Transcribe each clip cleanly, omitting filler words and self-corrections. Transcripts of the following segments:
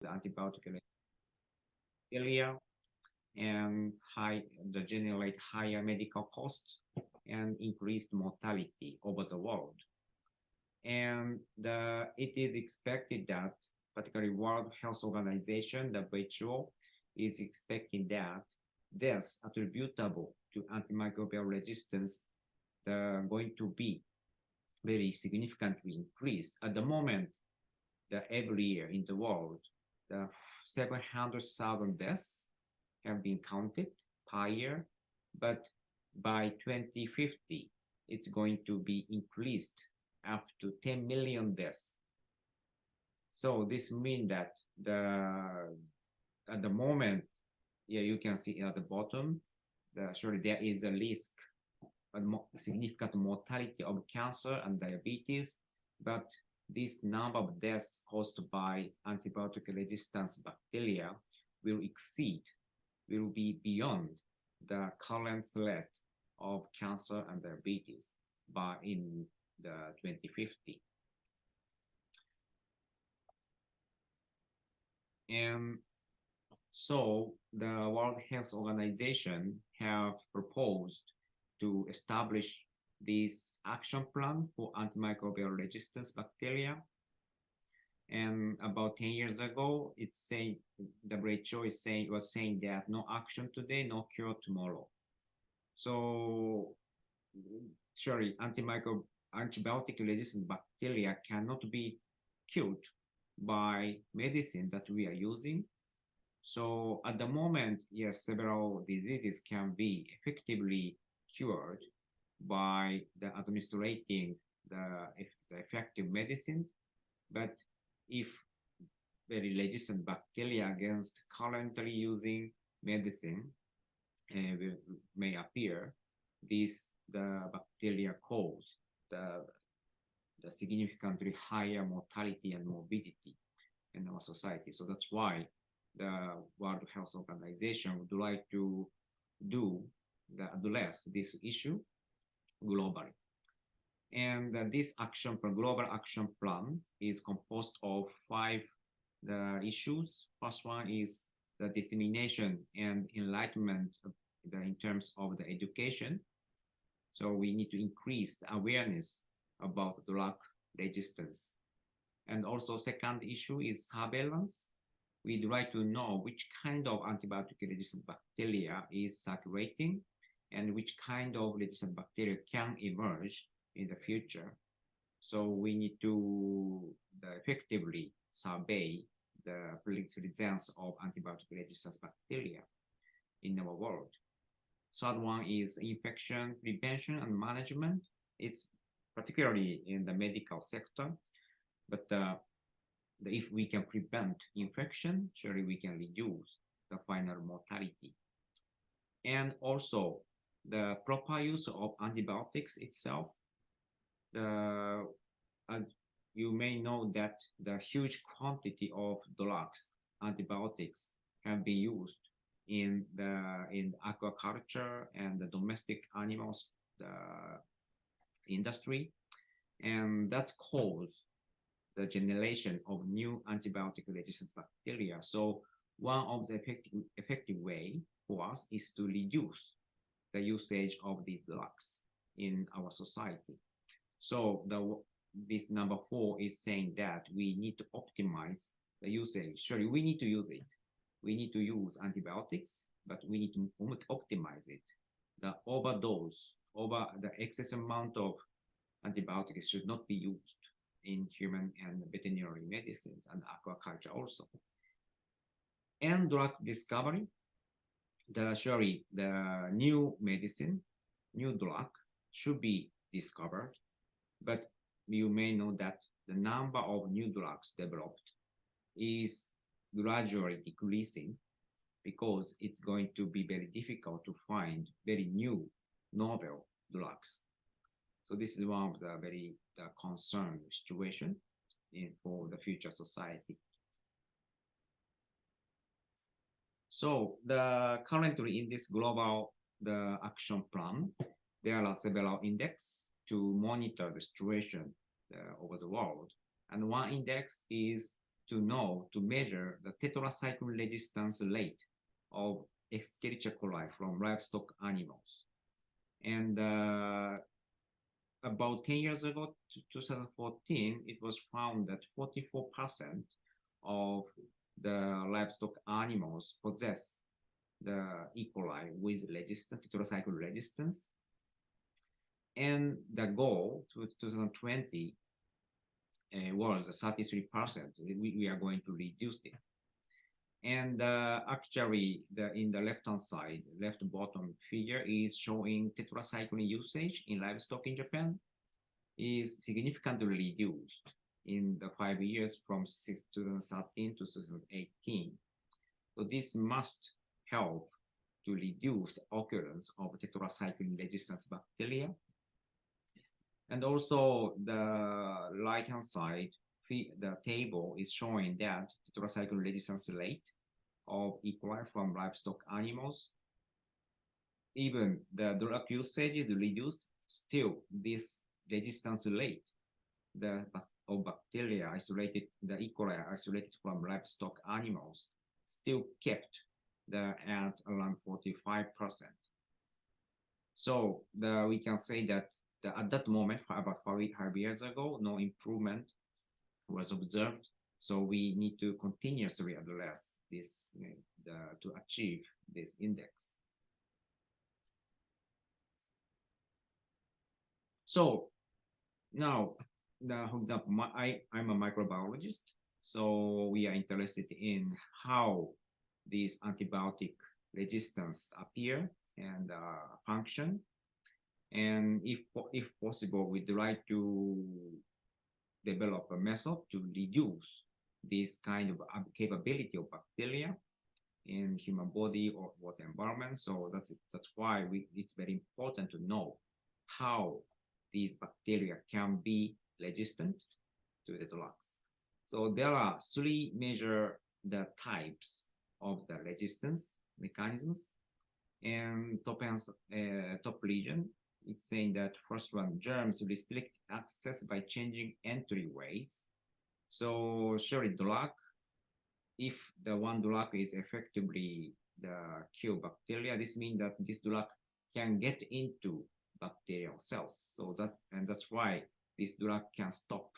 the antibiotic area and generate higher medical costs and increased mortality over the world. And it is expected that, particularly World Health Organization, the WHO, is expecting that deaths attributable to antimicrobial resistance are going to be very significantly increased. At the moment, every year in the world, the 700,000 deaths have been counted per year, but by 2050, it's going to be increased up to 10 million deaths. So this means that at the moment, yeah, you can see at the bottom, surely there is a risk, a significant mortality of cancer and diabetes, but this number of deaths caused by antibiotic resistance bacteria will be beyond the current threat of cancer and diabetes in the 2050. And so the World Health Organization have proposed to establish this action plan for antimicrobial resistance bacteria. And about 10 years ago, it's saying WHO was saying that no action today, no cure tomorrow. So surely antibiotic resistant bacteria cannot be killed by medicine that we are using. So at the moment, yes, several diseases can be effectively cured by administrating the effective medicine. But if very resistant bacteria against currently using medicine may appear, the bacteria cause the significantly higher mortality and morbidity in our society. So that's why the World Health Organization would like to address this issue globally. And this global action plan is composed of 5 issues. First one is the dissemination and enlightenment in terms of the education. So we need to increase the awareness about drug resistance. And also second issue is surveillance. We'd like to know which kind of antibiotic resistant bacteria is circulating and which kind of resistant bacteria can emerge in the future. So we need to effectively survey the presence of antibiotic resistance bacteria in our world. Third one is infection prevention and management. It's particularly in the medical sector, but if we can prevent infection, surely we can reduce the final mortality. And also the proper use of antibiotics itself. You may know that the huge quantity of drugs, antibiotics, can be used in aquaculture and the domestic animals industry, and that's caused the generation of new antibiotic resistant bacteria. So one of the effective way for us is to reduce the usage of these drugs in our society. So this number 4 is saying that we need to optimize the usage. Surely we need to use it. We need to use antibiotics, but we need to optimize it. The the excess amount of antibiotics should not be used in human and veterinary medicines and aquaculture also. And drug discovery, the new medicine, new drug should be discovered, but you may know that the number of new drugs developed is gradually decreasing because it's going to be very difficult to find very new novel drugs. So this is one of the very concerned situation for the future society. So currently in this global action plan, there are several indexes to monitor the situation over the world. And one index is to measure the tetracycline resistance rate of Escherichia coli from livestock animals. And about 10 years ago, 2014, it was found that 44% of the livestock animals possess the E. coli with tetracycline resistance. And the goal to 2020 was 33%. We are going to reduce it. And actually, in the left-hand side, left bottom figure is showing tetracycline usage in livestock in Japan is significantly reduced in the 5 years from 2013 to 2018. So this must help to reduce the occurrence of tetracycline resistance bacteria. And also the right-hand side, the table is showing that tetracycline resistance rate of E. coli from livestock animals. Even the drug usage is reduced, still this resistance rate of bacteria isolated, the E. coli isolated from livestock animals, still kept at around 45%. So we can say that at that moment, about 5 years ago, no improvement was observed. So we need to continuously address this to achieve this index. So now, for example, I'm a microbiologist. So we are interested in how these antibiotic resistance appear and function. And if possible, we'd like to develop a method to reduce this kind of capability of bacteria in human body or water environment. So that's why it's very important to know how these bacteria can be resistant to the drugs. So there are three major types of the resistance mechanisms. And top region, it's saying that first one, germs restrict access by changing entryways. So surely drug, if the one drug is effectively the kill bacteria, this means that this drug can get into bacterial cells. So that's why this drug can stop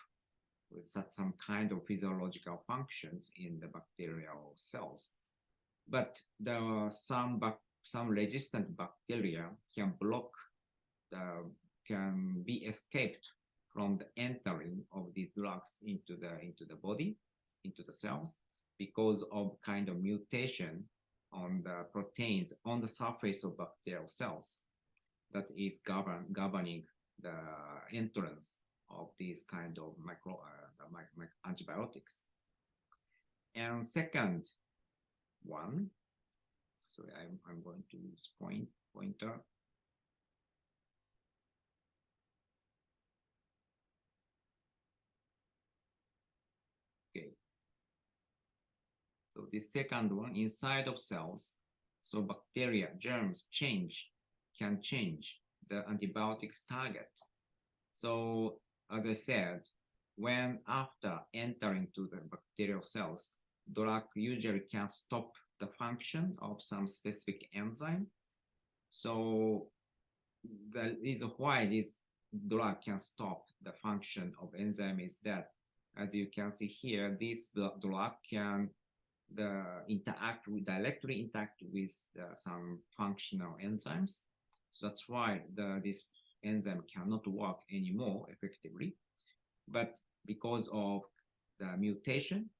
with some kind of physiological functions in the bacterial cells. But some resistant bacteria can can be escaped from the entering of these drugs into the body, into the cells, because of kind of mutation on the proteins on the surface of bacterial cells that is governing the entrance of these kind of antibiotics. And second one, sorry, I'm going to use pointer. Okay. So the second one, inside of cells, so bacteria, germs can change the antibiotics target. So as I said, when after entering to the bacterial cells, drug usually can stop the function of some specific enzyme. So the reason why this drug can stop the function of enzyme is that, as you can see here, this drug can directly interact with some functional enzymes. So that's why this enzyme cannot work anymore effectively. But because of the mutation,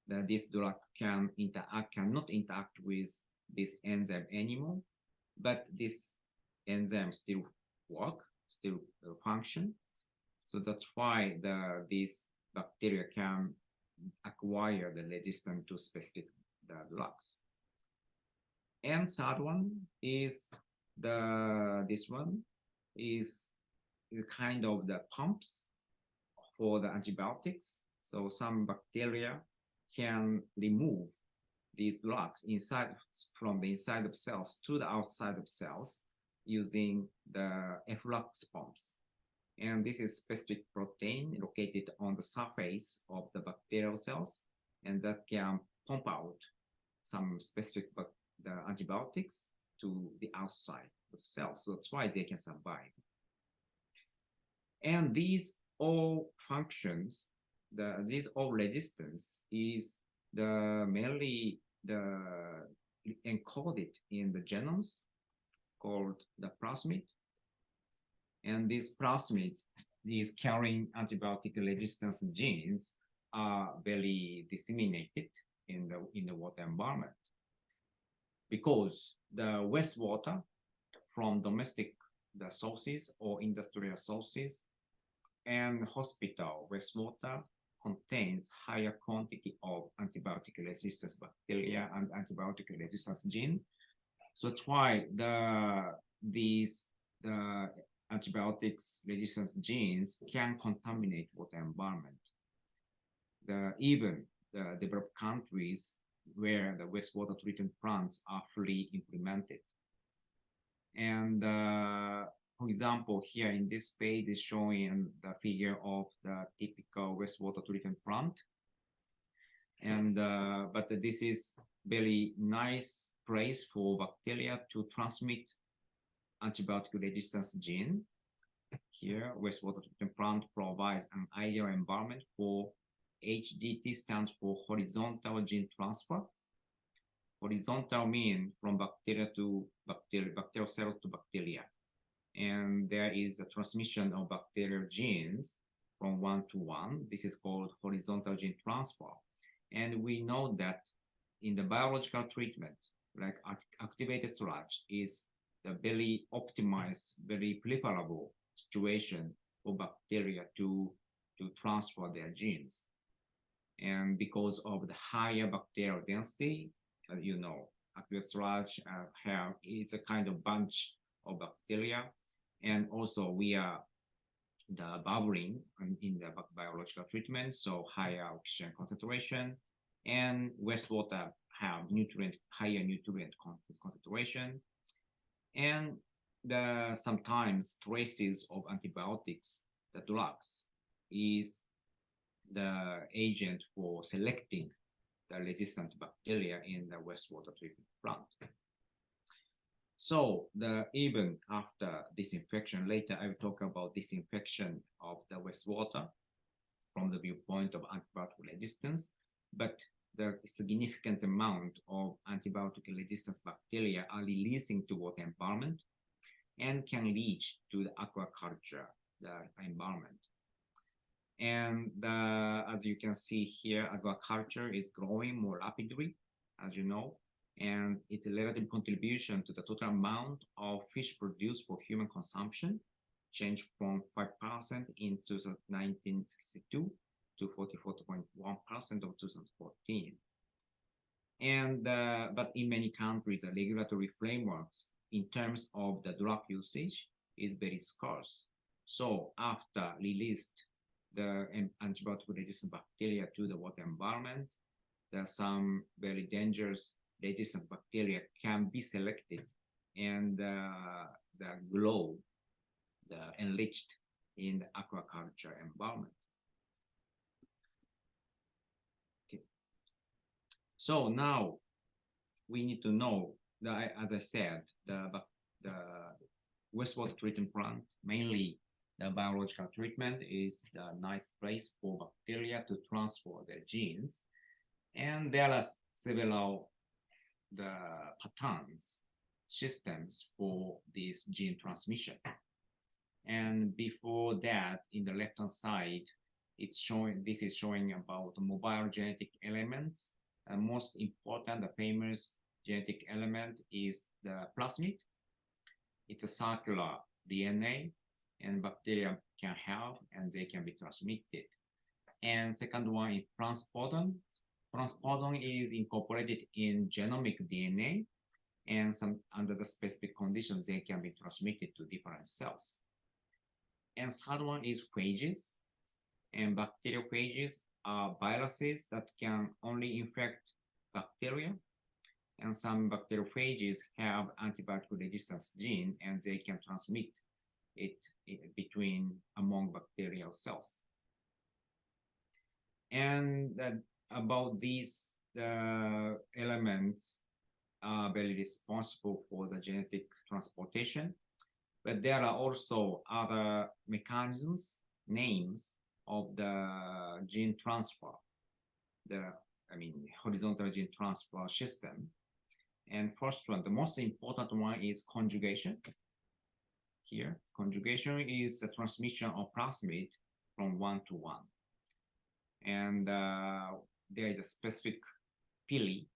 this drug cannot interact with this enzyme anymore, but this enzyme still function. So that's why these bacteria can acquire the resistance to specific drugs. And third one is this one is kind of the pumps for the antibiotics. So some bacteria can remove these drugs from the inside of cells to the outside of cells using the efflux pumps. And this is specific protein located on the surface of the bacterial cells, and that can pump out some specific the antibiotics to the outside of the cells. So that's why they can survive. And these all functions, these all resistance is mainly encoded in the genomes called the plasmid. And this plasmid is carrying antibiotic resistance genes are very disseminated in the water environment, because the wastewater from domestic sources or industrial sources and hospital wastewater contains higher quantity of antibiotic resistance bacteria and antibiotic resistance gene. So that's why these antibiotics resistance genes can contaminate water environment. Even the developed countries where the wastewater treatment plants are fully implemented. And for example, here in this page is showing the figure of the typical wastewater treatment plant. And but this is very nice place for bacteria to transmit antibiotic resistance gene. Here, wastewater treatment plant provides an ideal environment for HDT, stands for horizontal gene transfer. Horizontal means from bacteria to bacterial cells to bacteria. And there is a transmission of bacterial genes from one to one. This is called horizontal gene transfer. And we know that in the biological treatment, like activated sludge is the very optimized, very preferable situation for bacteria to transfer their genes. And because of the higher bacterial density, you know, aqueous sludge is a kind of bunch of bacteria. And also we are the bubbling in the biological treatment, so higher oxygen concentration, and wastewater have higher nutrient concentration. And sometimes traces of antibiotics, the drugs, is the agent for selecting the resistant bacteria in the wastewater treatment plant. So even after disinfection, later I will talk about disinfection of the wastewater from the viewpoint of antibiotic resistance, but the significant amount of antibiotic resistance bacteria are releasing to water environment and can reach to the aquaculture, the environment. And as you can see here, aquaculture is growing more rapidly, as you know, and its relative contribution to the total amount of fish produced for human consumption changed from 5% in 1962 to 44.1% of 2014. And but in many countries, the regulatory frameworks in terms of the drug usage is very scarce. So after released the antibiotic resistant bacteria to the water environment, there are some very dangerous resistant bacteria can be selected and grow, enriched in the aquaculture environment. Okay. So now we need to know that, as I said, the wastewater treatment plant, mainly the biological treatment, is the nice place for bacteria to transfer their genes. And there are several patterns, systems for this gene transmission. And before that, in the left-hand side, this is showing about mobile genetic elements. Most important, the famous genetic element is the plasmid. It's a circular DNA, and bacteria can have, and they can be transmitted. And second one is transportin. Transportin is incorporated in genomic DNA, and under the specific conditions, they can be transmitted to different cells. And third one is phages, and bacterial phages are viruses that can only infect bacteria, and some bacteriophages have antibiotic resistance gene, and they can transmit between among bacterial cells. And about these elements are very responsible for the genetic transportation, but there are also other mechanisms, names of the gene transfer, horizontal gene transfer system. And first one, the most important one is conjugation. Here, conjugation is the transmission of plasmid from one to one. And there is a specific pili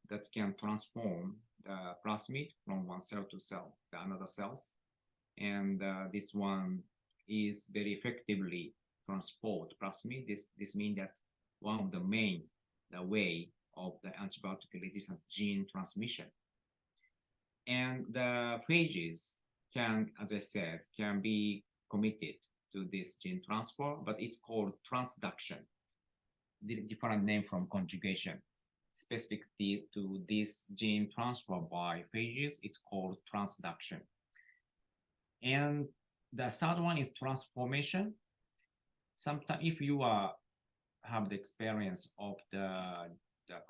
that can transform the plasmid from one cell to another cells. And this one is very effectively transport plasmid. This means that one of the main way of the antibiotic resistance gene transmission. And the phages can, as I said, can be committed to this gene transfer, but it's called transduction, the different name from conjugation. Specific to this gene transfer by phages, it's called transduction. And the third one is transformation. Sometimes if you have the experience of the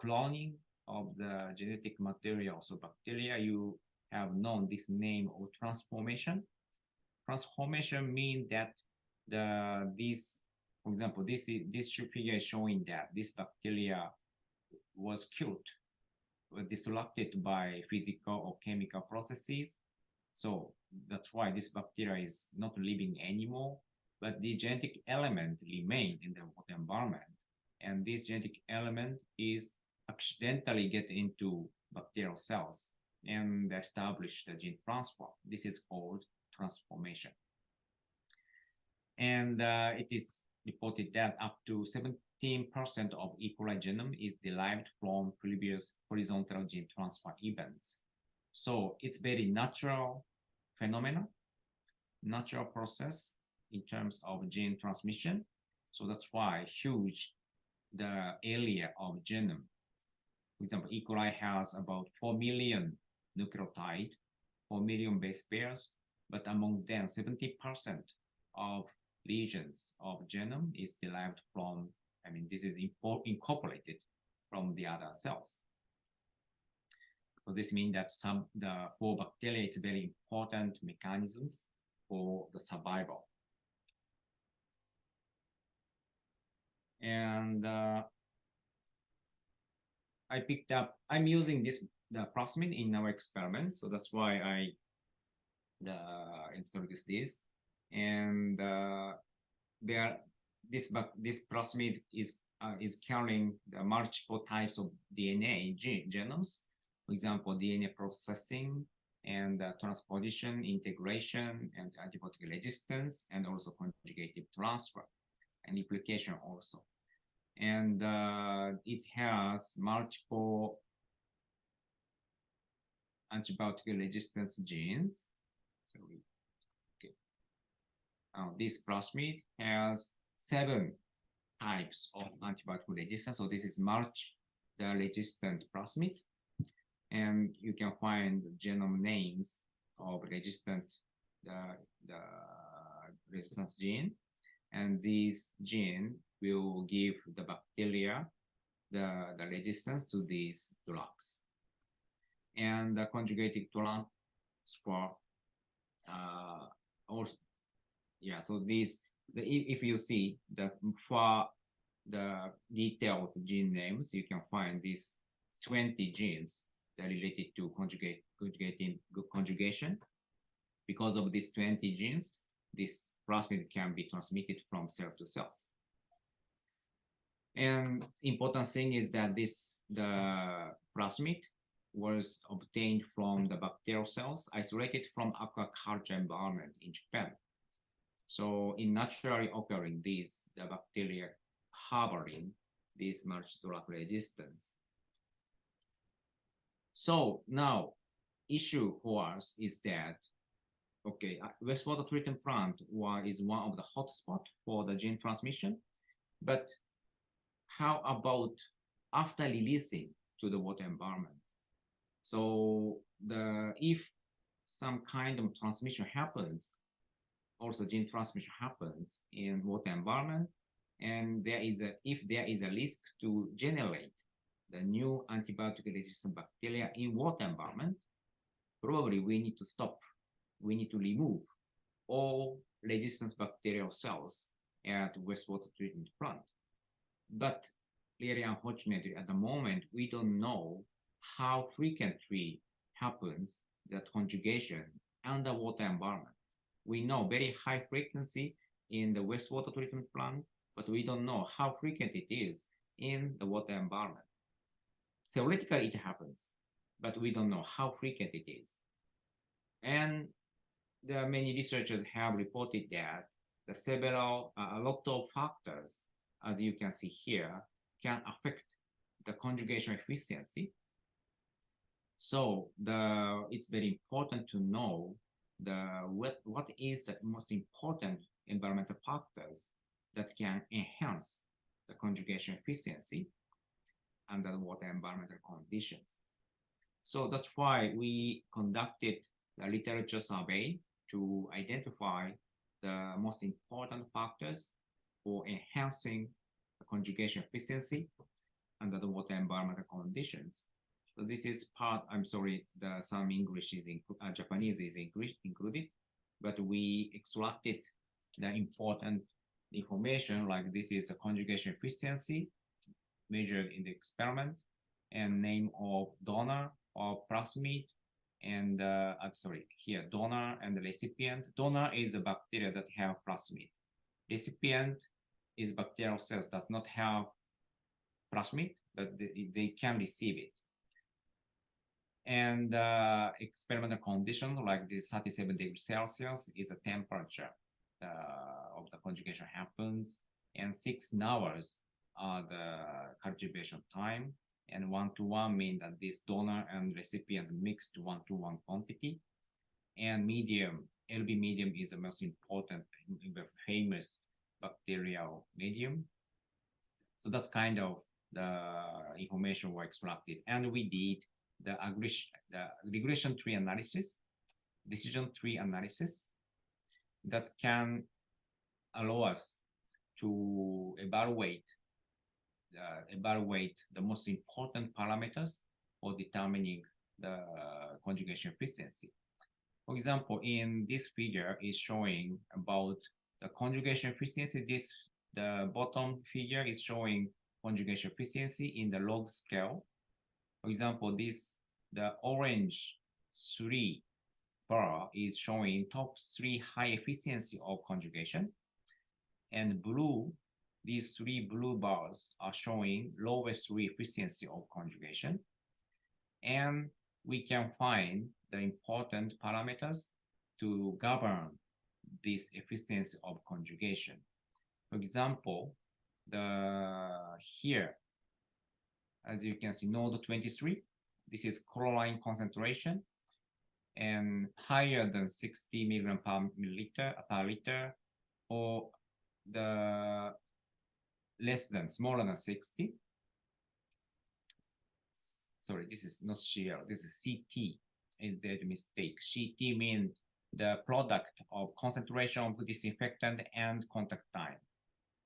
cloning of the genetic materials of bacteria, you have known this name of transformation. Transformation means that for example, this figure is showing that this bacteria was killed, was disrupted by physical or chemical processes. So that's why this bacteria is not living anymore, but the genetic element remain in the environment. And this genetic element is accidentally get into bacterial cells and establish the gene transfer. This is called transformation. And it is reported that up to 17% of E. coli genome is derived from previous horizontal gene transfer events. So it's very natural phenomenon, natural process in terms of gene transmission. So that's why huge the area of genome. For example, E. coli has about 4 million nucleotide, 4 million base pairs, but among them, 70% of regions of genome is derived from, this is incorporated from the other cells. So this means that for bacteria, it's very important mechanisms for the survival. And I'm using the plasmid in our experiment, so that's why I introduced this. And this plasmid is carrying the multiple types of DNA genomes. For example, DNA processing and transposition, integration, and antibiotic resistance, and also conjugative transfer and replication also. And it has multiple antibiotic resistance genes. So this plasmid has 7 types of antibiotic resistance. So this is the resistant plasmid. And you can find the genome names of resistant, the resistance gene. And these gene will give the bacteria the resistance to these drugs. And the conjugated transfer also, so if you see for the detailed gene names, you can find these 20 genes that are related to conjugation. Because of these 20 genes, this plasmid can be transmitted from cell to cells. And important thing is that the plasmid was obtained from the bacterial cells isolated from aquaculture environment in Japan. So in naturally occurring the bacteria harboring this multi-drug resistance. So now issue for us is that, wastewater treatment plant is one of the hotspot for the gene transmission, but how about after releasing to the water environment? So if some kind of transmission happens, also gene transmission happens in water environment, and if there is a risk to generate the new antibiotic resistant bacteria in water environment, probably we need to stop. We need to remove all resistant bacterial cells at wastewater treatment plant. But really unfortunately, at the moment, we don't know how frequently happens that conjugation under water environment. We know very high frequency in the wastewater treatment plant, but we don't know how frequent it is in the water environment. Theoretically, it happens, but we don't know how frequent it is. And many researchers have reported that a lot of factors, as you can see here, can affect the conjugation efficiency. So it's very important to know what is the most important environmental factors that can enhance the conjugation efficiency under water environmental conditions. So that's why we conducted the literature survey to identify the most important factors for enhancing the conjugation efficiency under the water environmental conditions. So this is part, I'm sorry, some English is Japanese is included, but we extracted the important information, like this is the conjugation efficiency measured in the experiment, and name of donor or plasmid, and here donor and the recipient. Donor is a bacteria that have plasmid. Recipient is bacterial cells does not have plasmid, but they can receive it. And experimental condition like this 37 degrees Celsius is the temperature of the conjugation happens, and 6 hours are the cultivation time, and 1-to-1 means that this donor and recipient mixed 1-to-1 quantity, and medium, LB medium is the most important, famous bacterial medium. So that's kind of the information we extracted, and we did the regression tree analysis, decision tree analysis that can allow us to evaluate the most important parameters for determining the conjugation efficiency. For example, in this figure is showing about the conjugation efficiency. The bottom figure is showing conjugation efficiency in the log scale. For example, the orange 3 bar is showing top 3 high efficiency of conjugation, and these 3 blue bars are showing lowest 3 efficiency of conjugation. And we can find the important parameters to govern this efficiency of conjugation. For example, here, as you can see, node 23, this is chlorine concentration, and higher than 60 milligram per liter, or the smaller than 60. Sorry, this is not CL, this is CT, and there's a mistake. CT means the product of concentration of disinfectant and contact time.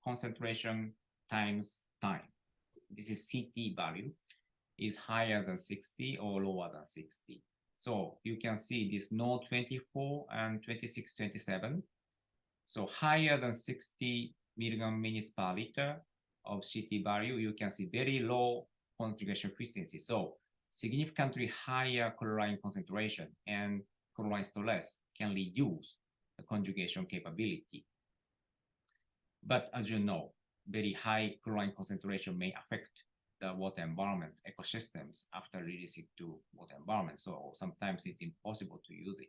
Concentration times time. This is CT value is higher than 60 or lower than 60. So you can see this node 24 and 26, 27. So higher than 60 milligram minutes per liter of CT value, you can see very low conjugation efficiency. So significantly higher chlorine concentration and chlorine stress can reduce the conjugation capability. But as you know, very high chlorine concentration may affect the water environment ecosystems after releasing to water environment. So sometimes it's impossible to use it.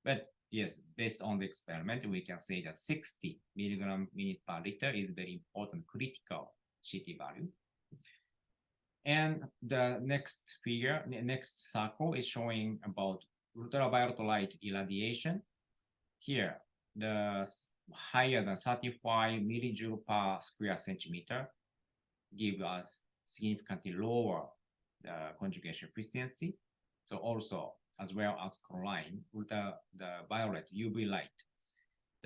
But yes, based on the experiment, we can say that 60 milligram minute per liter is very important critical CT value. And the next circle is showing about ultraviolet light irradiation. Here, the higher than 35 millijoule per square centimeter give us significantly lower conjugation efficiency. So also, as well as chlorine, the violet UV light,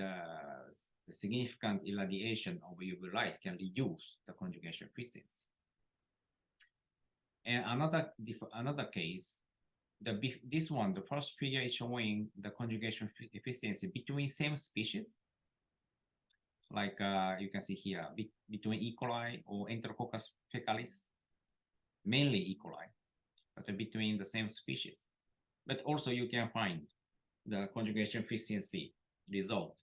the significant irradiation of UV light can reduce the conjugation efficiency. And another case, this one, the first figure is showing the conjugation efficiency between same species. Like you can see here, between E. coli or Enterococcus fecalis, mainly E. coli, but between the same species. But also you can find the conjugation efficiency result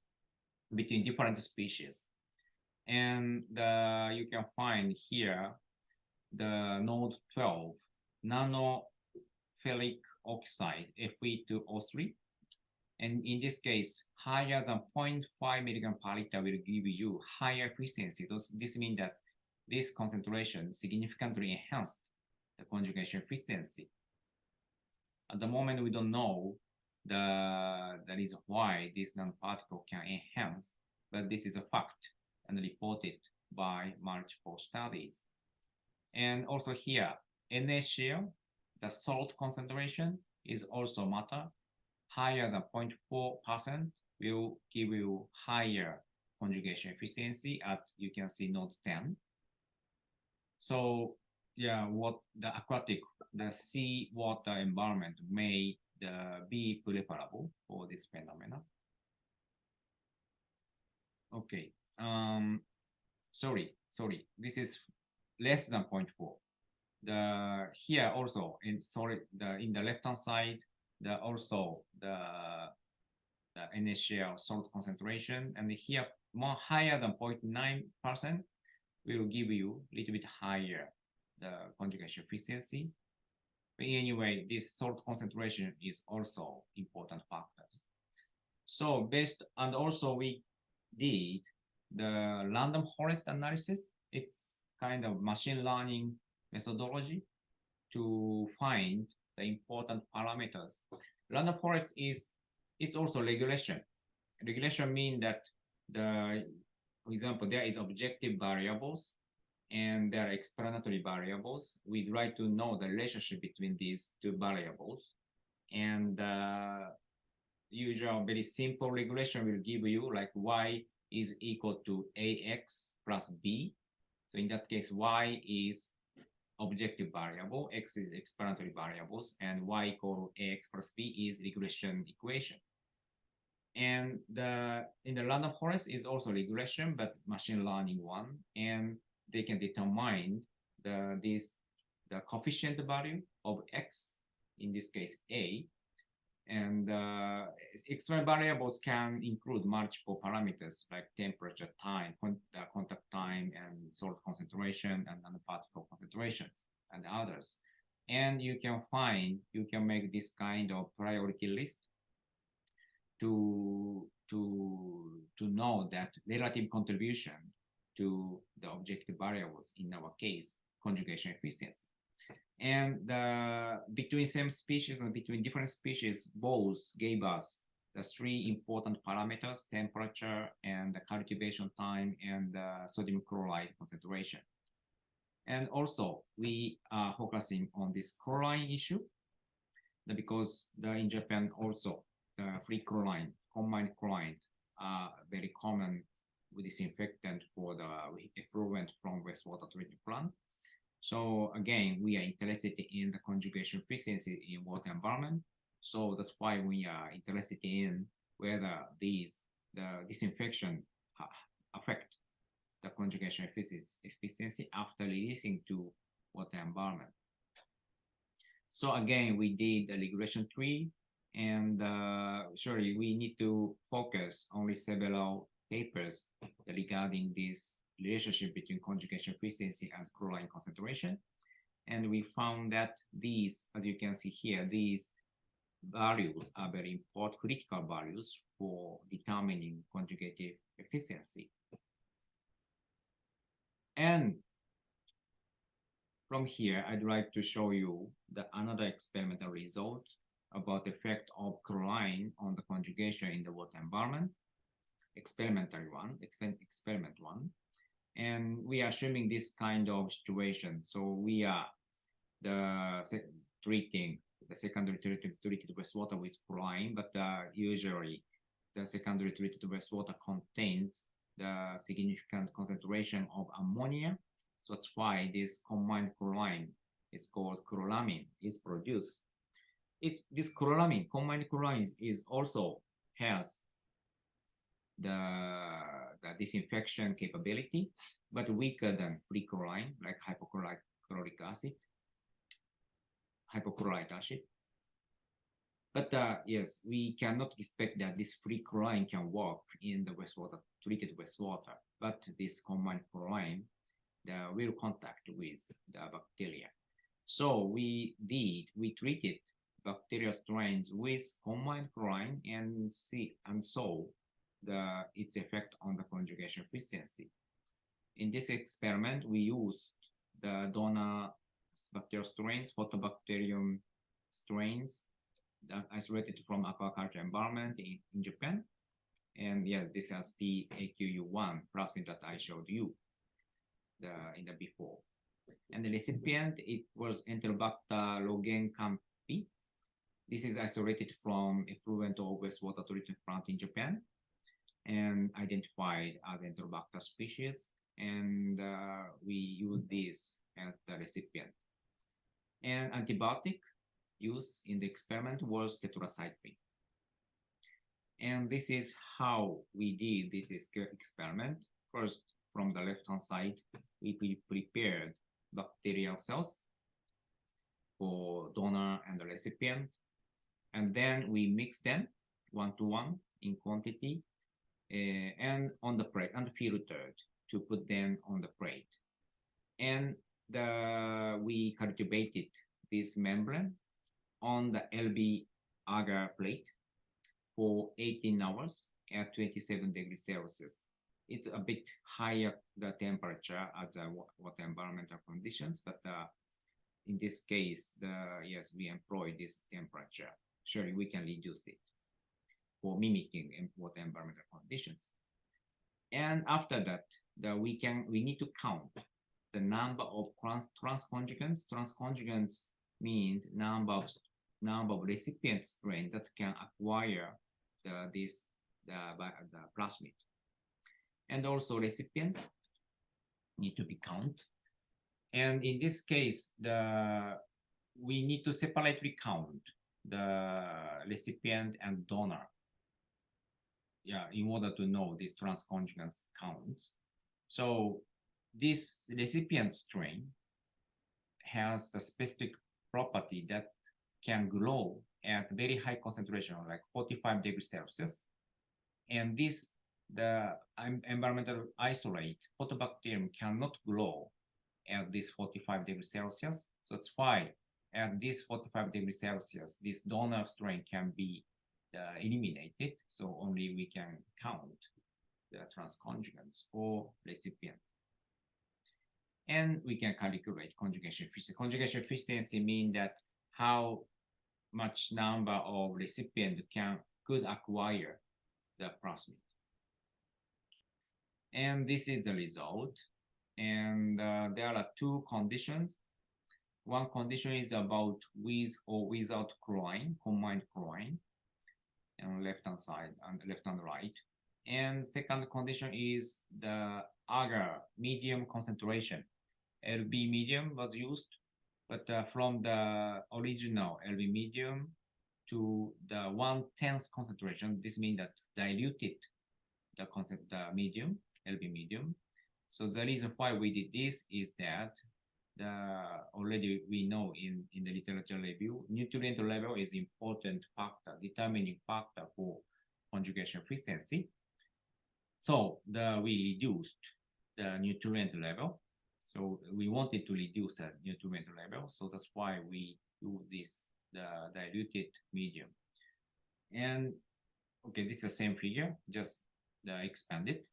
between different species. And you can find here the node 12 nanoferric oxide Fe2O3. And in this case, higher than 0.5 milligram per liter will give you higher efficiency. This means that this concentration significantly enhanced the conjugation efficiency. At the moment, we don't know the reason why this nanoparticle can enhance, but this is a fact and reported by multiple studies. And also here, NaCl, the salt concentration is also matter. Higher than 0.4% will give you higher conjugation efficiency at, you can see, node 10. So yeah, what the aquatic, the sea water environment may be preferable for this phenomena. Okay, sorry, this is less than 0.4. Here also in the left hand side, also the NaCl salt concentration, and here more higher than 0.9% will give you a little bit higher the conjugation efficiency. But anyway, this salt concentration is also important factors. So and also we did the random forest analysis. It's kind of machine learning methodology to find the important parameters. Random forest it's also regulation. Regulation means that for example, there is objective variables and there are explanatory variables. We try to know the relationship between these two variables. And usual very simple regulation will give you like y is equal to ax plus b. So in that case, y is objective variable, x is explanatory variables, and y equal ax plus b is regression equation. And in the random forest is also regression, but machine learning one, and they can determine the coefficient value of x, in this case a, and external variables can include multiple parameters like temperature, time, contact time, and salt concentration, and nanoparticle concentrations, and others. And you can make this kind of priority list to know that relative contribution to the objective variables, in our case, conjugation efficiency. And between same species and between different species, both gave us the three important parameters: temperature and the cultivation time and sodium chloride concentration. And also, we are focusing on this chlorine issue because in Japan also, the free chlorine, combined chlorine are very common disinfectant for the effluent from wastewater treatment plant. So again, we are interested in the conjugation efficiency in water environment. So that's why we are interested in whether the disinfection affect the conjugation efficiency after releasing to water environment. So again, we did the regression tree, and sorry, we need to focus only several papers regarding this relationship between conjugation efficiency and chlorine concentration. And we found that these, as you can see here, these values are very important, critical values for determining conjugative efficiency. And from here, I'd like to show you another experimental result about the effect of chlorine on the conjugation in the water environment. Experiment one. And we are assuming this kind of situation. So we are treating the secondary treated wastewater with chlorine, but usually the secondary treated wastewater contains the significant concentration of ammonia. So that's why this combined chlorine is called chloramine is produced. If this chloramine, combined chlorine is also has the disinfection capability, but weaker than free chlorine, like hypochlorite acid. But yes, we cannot expect that this free chlorine can work in the wastewater, treated wastewater. But this combined chlorine will contact with the bacteria. So we treated bacterial strains with combined chlorine and saw its effect on the conjugation efficiency. In this experiment, we used the donor bacterial strains, Photobacterium strains, isolated from aquaculture environment in Japan. And yes, this has PAQU1 plasmid that I showed you in the before. And the recipient, it was Enterobacter logencampi. This is isolated from effluent or wastewater treatment plant in Japan and identified as Enterobacter species. And we use this as the recipient. And antibiotic use in the experiment was tetracycline. And this is how we did this experiment. First, from the left-hand side, we prepared bacterial cells for donor and the recipient. And then we mix them 1-to-1 in quantity and on the plate, and filtered to put them on the plate. And we cultivated this membrane on the LB agar plate for 18 hours at 27 degrees Celsius. It's a bit higher the temperature at the water environmental conditions, but in this case, yes, we employ this temperature. Surely we can reduce it for mimicking water environmental conditions. And after that, we need to count the number of transconjugates. Transconjugates means number of recipient strain that can acquire the plasmid. And also recipient need to be counted. And in this case, we need to separately count the recipient and donor. Yeah, in order to know these transconjugates counts. So this recipient strain has the specific property that can grow at very high concentration, like 45 degrees Celsius. And the environmental isolate, Photobacterium, cannot grow at this 45 degrees Celsius. So that's why at this 45 degrees Celsius, this donor strain can be eliminated. So only we can count the transconjugates for recipient. And we can calculate conjugation efficiency. Conjugation efficiency means that how much number of recipient could acquire the plasmid. And this is the result. And there are two conditions. One condition is about with or without chlorine, combined chlorine, on left-hand side and left-hand right. And second condition is the agar medium concentration. LB medium was used, but from the original LB medium to the 1/10 concentration, this means that diluted the medium, LB medium. So the reason why we did this is that already we know in the literature review, nutrient level is important factor, determining factor for conjugation efficiency. So we reduced the nutrient level. So we wanted to reduce the nutrient level. So that's why we do this, the diluted medium. And okay, this is the same figure, just expanded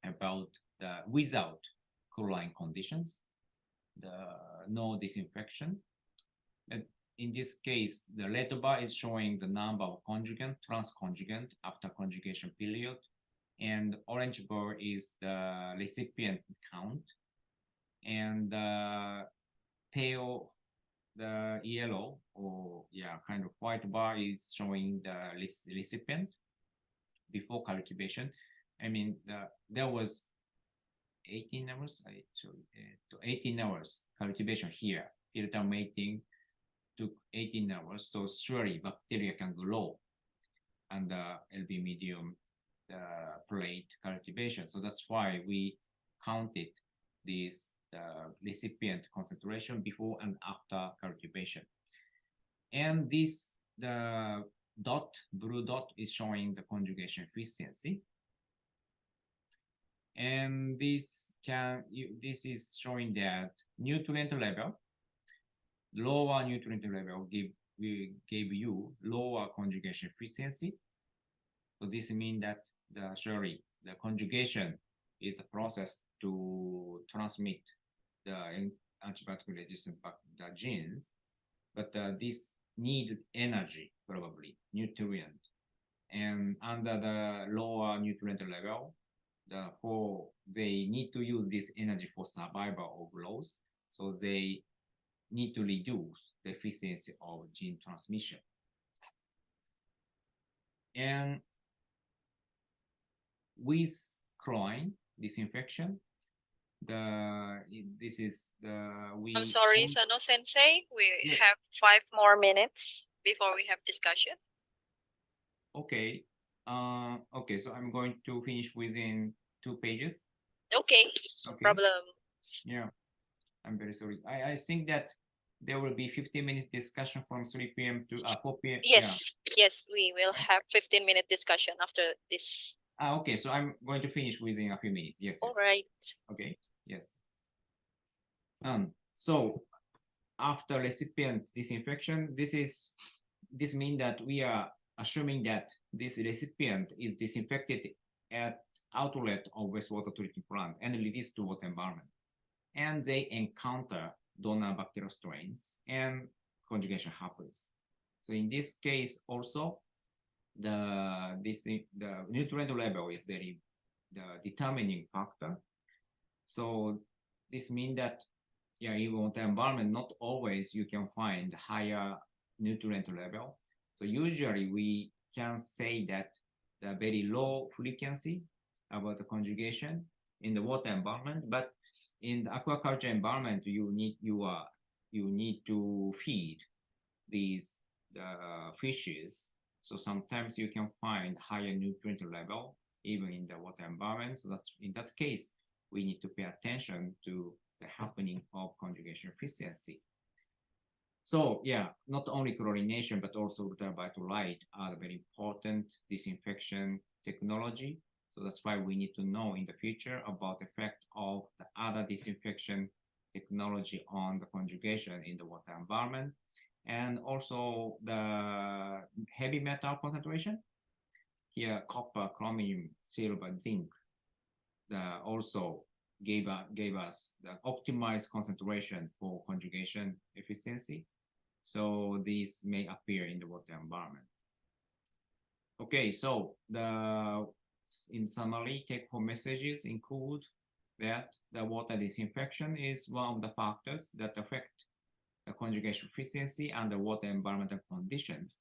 about the without chlorine conditions, no disinfection. And in this case, the red bar is showing the number of conjugate, transconjugate after conjugation period. And orange bar is the recipient count. And the yellow or kind of white bar is showing the recipient. before cultivation. I mean, there was 18 hours, 18 hours cultivation here. Filter mating took 18 hours, so surely bacteria can grow under LB medium plate cultivation. So that's why we counted this recipient concentration before and after cultivation. And this, the blue dot is showing the conjugation efficiency. And this is showing that nutrient level, lower nutrient level gave you lower conjugation efficiency. So this means that the conjugation is a process to transmit the antibiotic resistant the genes, but this need energy, probably nutrient, and under the lower nutrient level, they need to use this energy for survival of loss, so they need to reduce the efficiency of gene transmission. And with chlorine disinfection, this is the I'm sorry, Sano Sensei. We have 5 more minutes before we have discussion. Okay. Okay, so I'm going to finish within 2 pages. Okay, no problem. Yeah, I'm very sorry. I think that there will be 15 minutes discussion from 3 p.m. to 4 p.m. Yes, yes, we will have 15-minute discussion after this. Okay, so I'm going to finish within a few minutes. Yes. All right. Okay. Yes. So after recipient disinfection, this means that we are assuming that this recipient is disinfected at outlet of wastewater treatment plant and released to water environment, and they encounter donor bacterial strains and conjugation happens. So in this case also, the nutrient level is the determining factor. So this means that in water environment, not always you can find higher nutrient level. So usually we can say that the very low frequency about the conjugation in the water environment, but in the aquaculture environment, you need to feed these fishes. So sometimes you can find higher nutrient level even in the water environment. So that's in that case, we need to pay attention to the happening of conjugation efficiency. So not only chlorination, but also ultraviolet light are very important disinfection technology. So that's why we need to know in the future about the effect of the other disinfection technology on the conjugation in the water environment. And also the heavy metal concentration. Here, copper, chromium, silver, zinc, also gave us the optimized concentration for conjugation efficiency. So these may appear in the water environment. Okay, so in summary, take-home messages include that the water disinfection is one of the factors that affect the conjugation efficiency under water environmental conditions.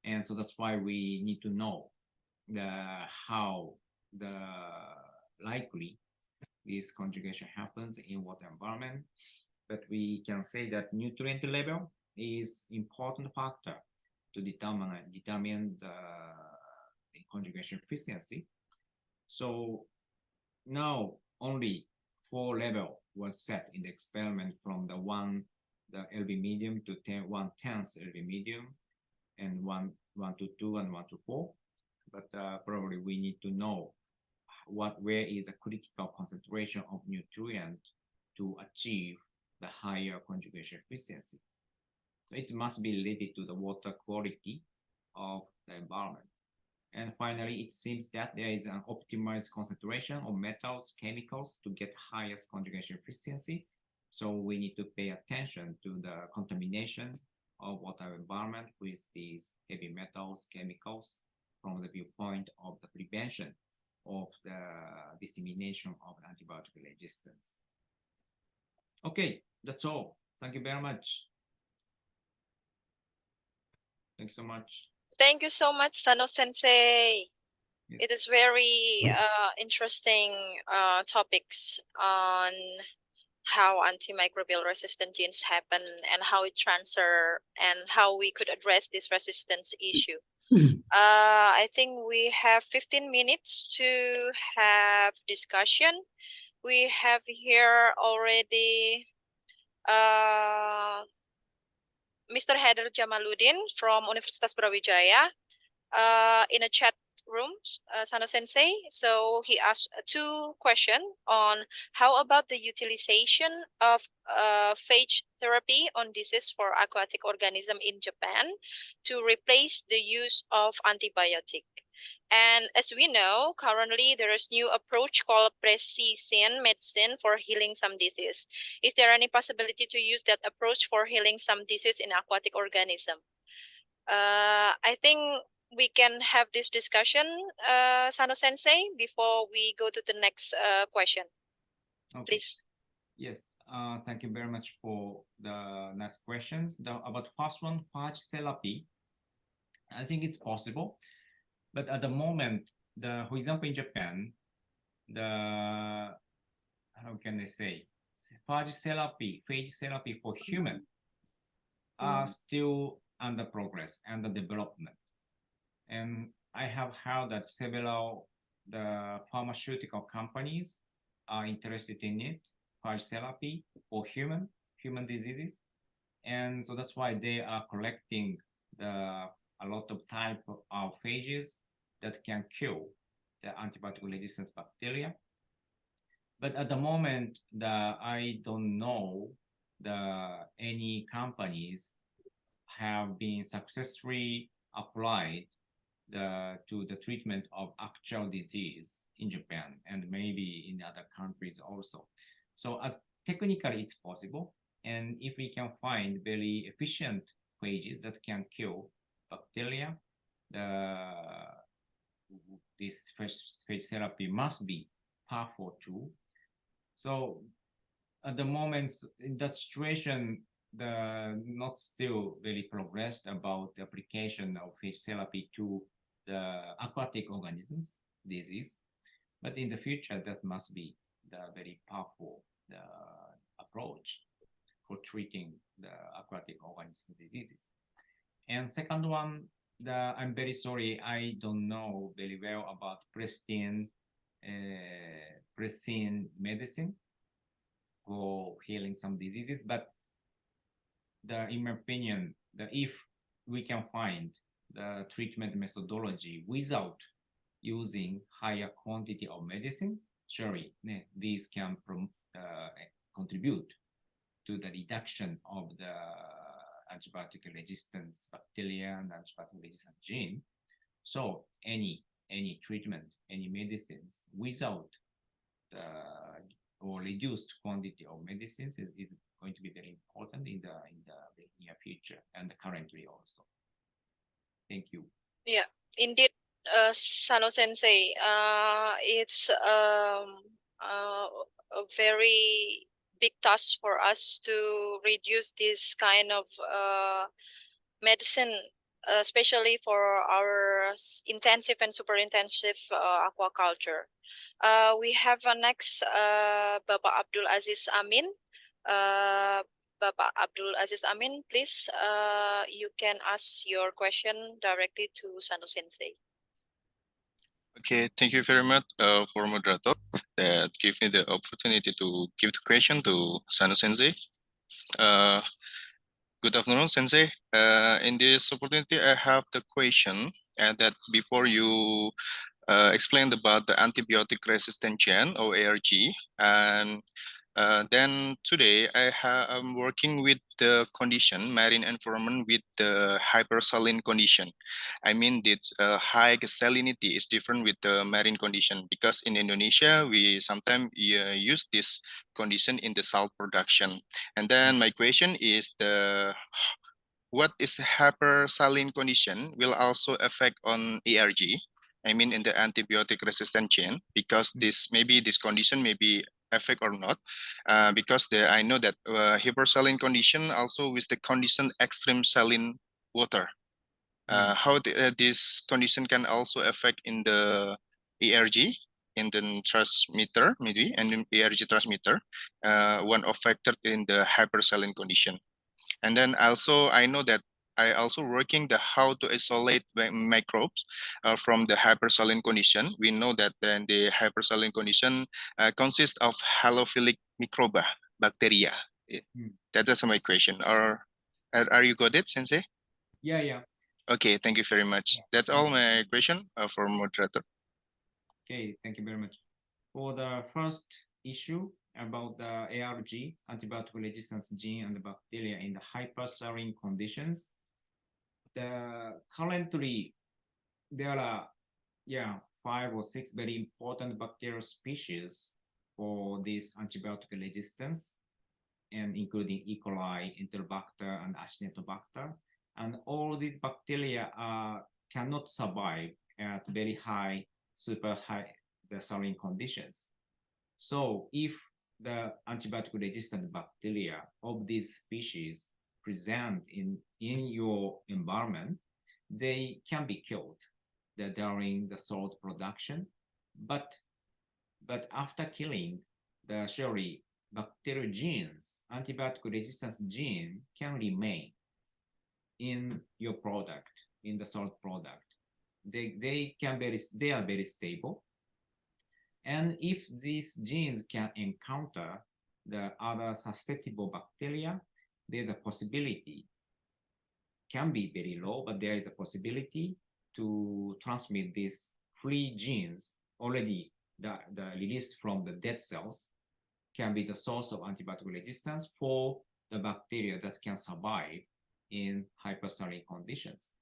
And so that's why we need to know how likely this conjugation happens in water environment. But we can say that nutrient level is important factor to determine the conjugation efficiency. So now only 4 level was set in the experiment from the LB medium to 1/10 LB medium, and 1 to 2 and 1 to 4. But probably we need to know where is a critical concentration of nutrient to achieve the higher conjugation efficiency. So it must be related to the water quality of the environment. And finally, it seems that there is an optimized concentration of metals, chemicals to get highest conjugation efficiency. So we need to pay attention to the contamination of water environment with these heavy metals, chemicals from the viewpoint of the prevention of the dissemination of antibiotic resistance. Okay, that's all. Thank you very much. Thanks so much. Thank you so much, Sano Sensei. Yes. It is very interesting topics on how antimicrobial resistant genes happen and how it transfer and how we could address this resistance issue. I think we have 15 minutes to have discussion. We have here already Mr. Haider Jamaluddin from Universitas Brawijaya in a chat room, Sano Sensei. So he asked two questions on how about the utilization of phage therapy on disease for aquatic organism in Japan to replace the use of antibiotic. And as we know, currently there is new approach called precision medicine for healing some disease. Is there any possibility to use that approach for healing some disease in aquatic organism? I think we can have this discussion, Sano Sensei, before we go to the next question. Okay. Please. Yes. Thank you very much for the next questions. About first one, phage therapy. I think it's possible, but at the moment, for example, in Japan, how can I say, phage therapy for human are still under progress, under development. And I have heard that several the pharmaceutical companies are interested in it, phage therapy for human diseases. And so that's why they are collecting a lot of type of phages that can kill the antibiotic resistance bacteria. But at the moment, I don't know any companies have been successfully applied to the treatment of actual disease in Japan and maybe in other countries also. So as technically it's possible, and if we can find very efficient phages that can kill bacteria, this phage therapy must be powerful too. So at the moment, in that situation, not still very progressed about the application of phage therapy to the aquatic organisms disease, but in the future that must be the very powerful approach for treating the aquatic organism diseases. And second one, I'm very sorry, I don't know very well about pristine medicine for healing some diseases, but in my opinion, if we can find the treatment methodology without using higher quantity of medicines, surely these can contribute to the reduction of the antibiotic resistance bacteria and antibiotic resistant gene. So any treatment, any medicines without or reduced quantity of medicines is going to be very important in the near future and currently also. Thank you. Yeah, indeed, Sano Sensei, it's a very big task for us to reduce this kind of medicine, especially for our intensive and super intensive aquaculture. We have next Bapak Abdul Aziz Amin. Bapak Abdul Aziz Amin, please, you can ask your question directly to Sano Sensei. Okay, thank you very much for moderator that give me the opportunity to give the question to Sano Sensei. Good afternoon, Sensei. In this opportunity, I have the question that before you explained about the antibiotic resistant gene or ARG, and then today I'm working with the condition, marine environment with the hypersaline condition. I mean, this high salinity is different with the marine condition because in Indonesia, we sometimes use this condition in the salt production. And then my question is what is hypersaline condition will also affect on ARG? I mean, in the antibiotic resistant chain, because this condition may be affect or not, because I know that hypersaline condition also with the condition extreme saline water. How this condition can also affect in the ERG, in the transmitter, maybe, and in ERG transmitter, one of factor in the hypersaline condition. And then also, I know that I also working the how to isolate microbes from the hypersaline condition. We know that then the hypersaline condition consists of halophilic microba, bacteria. That is my question. Are you got it, Sensei? Yeah. Okay, thank you very much. Yeah. That's all my question for moderator. Okay, thank you very much. For the first issue about the ARG, antibiotic resistance gene and bacteria in the hypersaline conditions, currently there are 5 or 6 very important bacterial species for this antibiotic resistance, and including E. coli, Enterobacter, and Acinetobacter. And all these bacteria cannot survive at very high, super high the saline conditions. So if the antibiotic resistant bacteria of these species present in your environment, they can be killed during the salt production. But after killing the bacterial genes, antibiotic resistance gene can remain in your product, in the salt product. They are very stable. And if these genes can encounter the other susceptible bacteria, there's a possibility, can be very low, but there is a possibility to transmit these free genes already the released from the dead cells, can be the source of antibiotic resistance for the bacteria that can survive in hypersaline conditions.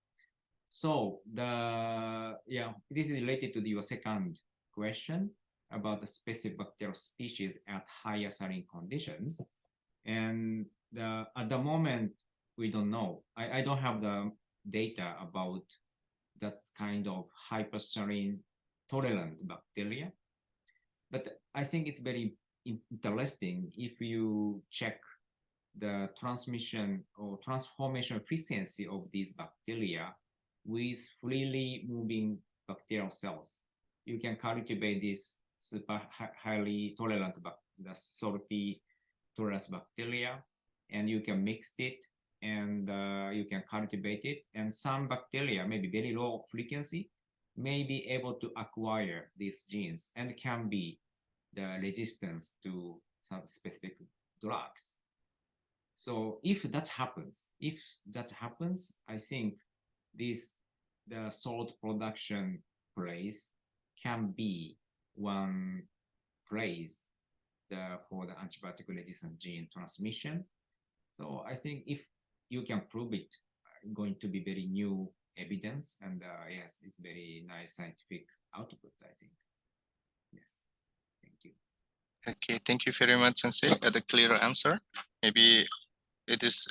So this is related to your second question about the specific bacterial species at higher saline conditions. And at the moment, we don't know. I don't have the data about that kind of hypersaline tolerant bacteria. But I think it's very interesting if you check the transmission or transformation efficiency of these bacteria with freely moving bacterial cells. You can cultivate this super highly tolerant, the salty tolerance bacteria, and you can mix it and you can cultivate it. And some bacteria, maybe very low frequency, may be able to acquire these genes and can be the resistance to some specific drugs. So if that happens, I think the salt production place can be one place for the antibiotic resistant gene transmission. So I think if you can prove it, going to be very new evidence, and yes, it's very nice scientific output, I think. Yes, thank you. Okay, thank you very much, Sensei. The clear answer. Maybe it is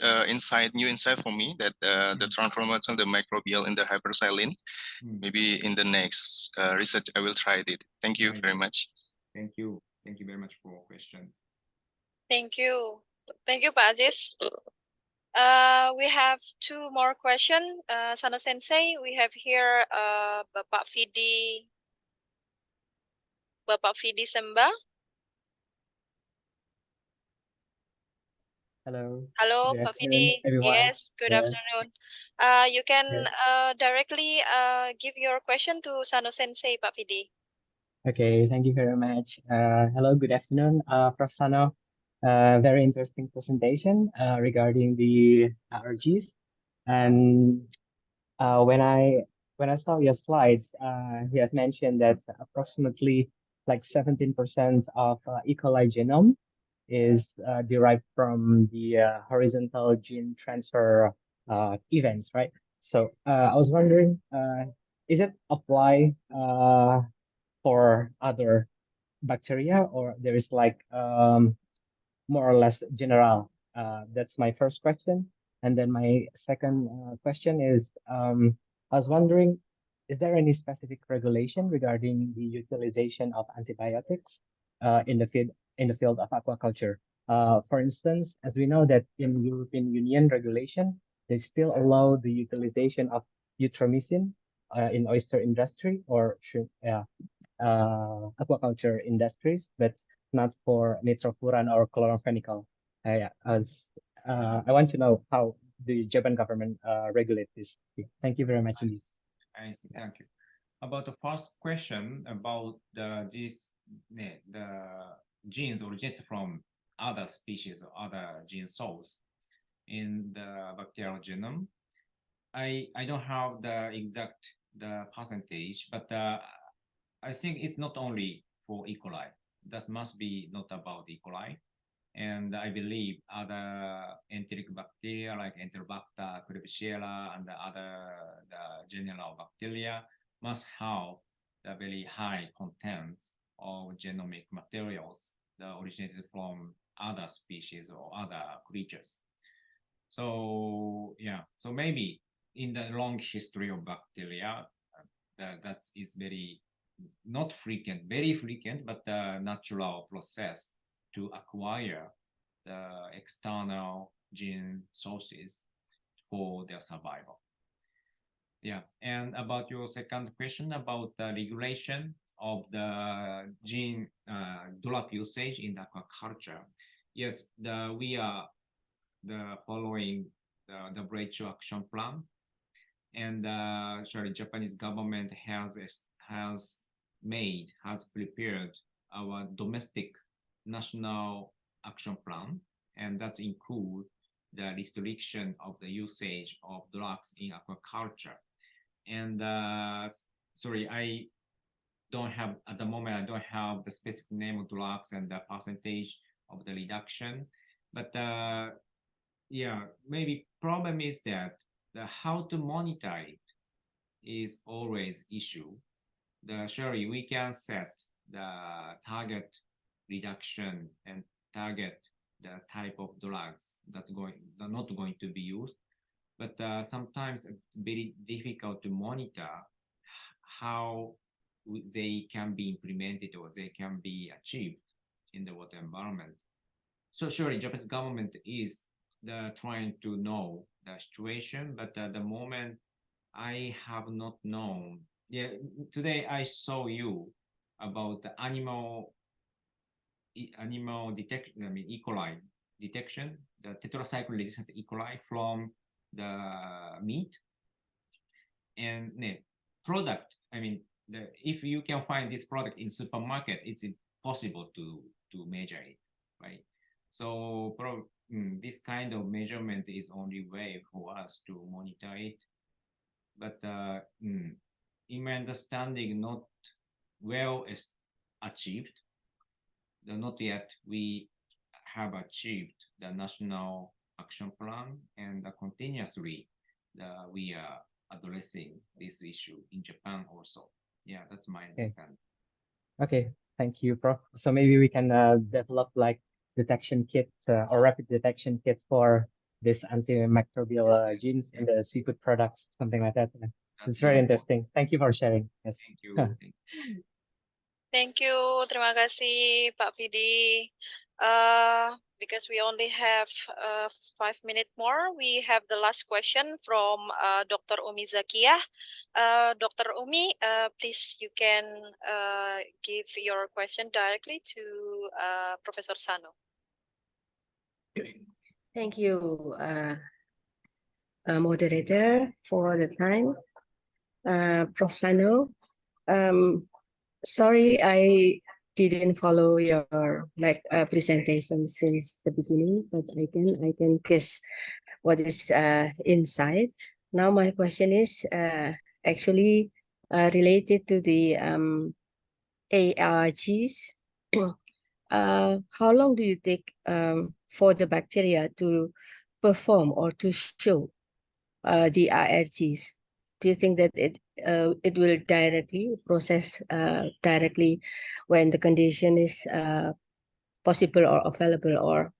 new insight for me that the transformation of the microbial in the hypersaline. Maybe in the next research, I will try it. Thank you very much. Thank you. Thank you very much for questions. Thank you. Thank you, Pak Aziz. We have 2 more questions. Sano Sensei, we have here Bapak Fidi Semba. Hello. Hello, Good Pak afternoon, Fidi. everyone. Yes, good Yes. afternoon. You can directly give your question to Sano Sensei, Pak Fidi. Okay, thank you very much. Hello, good afternoon, Prof. Sano. Very interesting presentation regarding the allergies. And when I saw your slides, you have mentioned that approximately like 17% of E. coli genome is derived from the horizontal gene transfer events, right? So I was wondering, is it apply for other bacteria, or there is like more or less general? That's my first question. And then my second question is, I was wondering, is there any specific regulation regarding the utilization of antibiotics in the field of aquaculture? For instance, as we know that in European Union regulation, they still allow the utilization of euthromycin in oyster industry or shrimp, aquaculture industries, but not for nitrofuran or chloramphenicol. I want to know how the Japan government regulate this. Thank you very much indeed. I see. Thank you. About the first question about the genes originated from other species or other gene source in the bacterial genome. I don't have the exact percentage, but I think it's not only for E. coli. That must be not about E. coli. And I believe other enteric bacteria like Enterobacter, Klebsiella, and the other general bacteria must have the very high content of genomic materials that originated from other species or other creatures. So yeah, so maybe in the long history of bacteria, that is very not frequent, very frequent, but the natural process to acquire the external gene sources for their survival. Yeah, and about your second question about the regulation of the gene drug usage in aquaculture. Yes, we are following the WHO action plan, and Japanese government has prepared our domestic national action plan, and that includes the restriction of the usage of drugs in aquaculture. And sorry, I don't have at the moment. I don't have the specific name of drugs and the percentage of the reduction, but yeah, maybe problem is that how to monitor it is always issue. Surely we can set the target reduction and target the type of drugs that not going to be used, but sometimes it's very difficult to monitor how they can be implemented or they can be achieved in the water environment. So surely Japanese government is trying to know the situation, but at the moment I have not known. Yeah, today I saw you about the animal detection. I mean, E. coli detection, the tetracycline resistant E. coli from the meat and product. I mean, if you can find this product in supermarket, it's impossible to measure it, right? So this kind of measurement is only way for us to monitor it. But in my understanding, not well achieved. Not yet we have achieved the national action plan, and continuously we are addressing this issue in Japan also. Yeah, that's my understanding. Okay, thank you, Prof. So maybe we can develop like detection kit or rapid detection kit for this antimicrobial genes in the seafood products, something like that. It's very interesting. Thank you for sharing. Yes. Thank you. Thank you. Terima kasih, Pak Vidi. Because we only have 5 minutes more, we have the last question from Dr. Umi Zakiyah. Dr. Umi, please, you can give your question directly to Professor Sano. Thank you, moderator, for the time. Prof. Sano, sorry, I didn't follow your presentation since the beginning, but I can guess what is inside. Now my question is actually related to the ARGs. How long do you take for the bacteria to perform or to show the ARGs? Do you think that it will directly process directly when the condition is possible or available or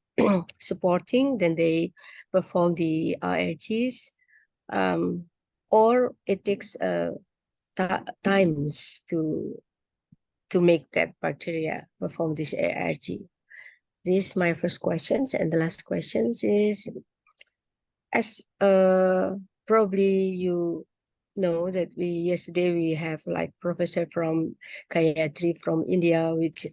supporting, then they perform the ARGs, or it takes times to make that bacteria perform this ARG? This is my first questions, and the last questions is, as probably you know that yesterday we have like professor from Gayatri from India, which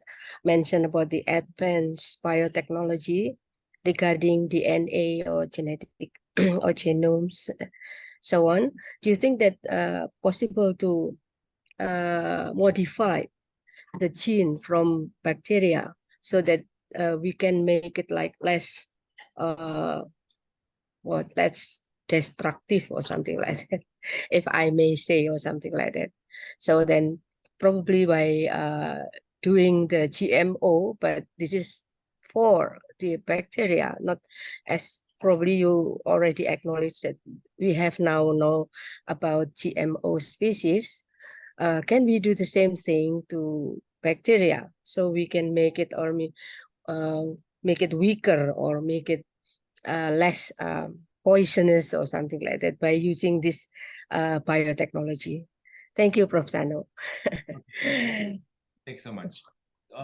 mentioned about the advanced biotechnology regarding DNA or genetic or genomes, so on. Do you think that possible to modify the gene from bacteria so that we can make it like less uh, less destructive or something like that, if I may say, or something like that. So then probably by doing the GMO, but this is for the bacteria, not as probably you already acknowledged that we have now know about GMO species. Can we do the same thing to bacteria so we can make it or uh, make it weaker or make it less poisonous or something like that by using this biotechnology? Thank you, Prof. Sano. Thanks so much.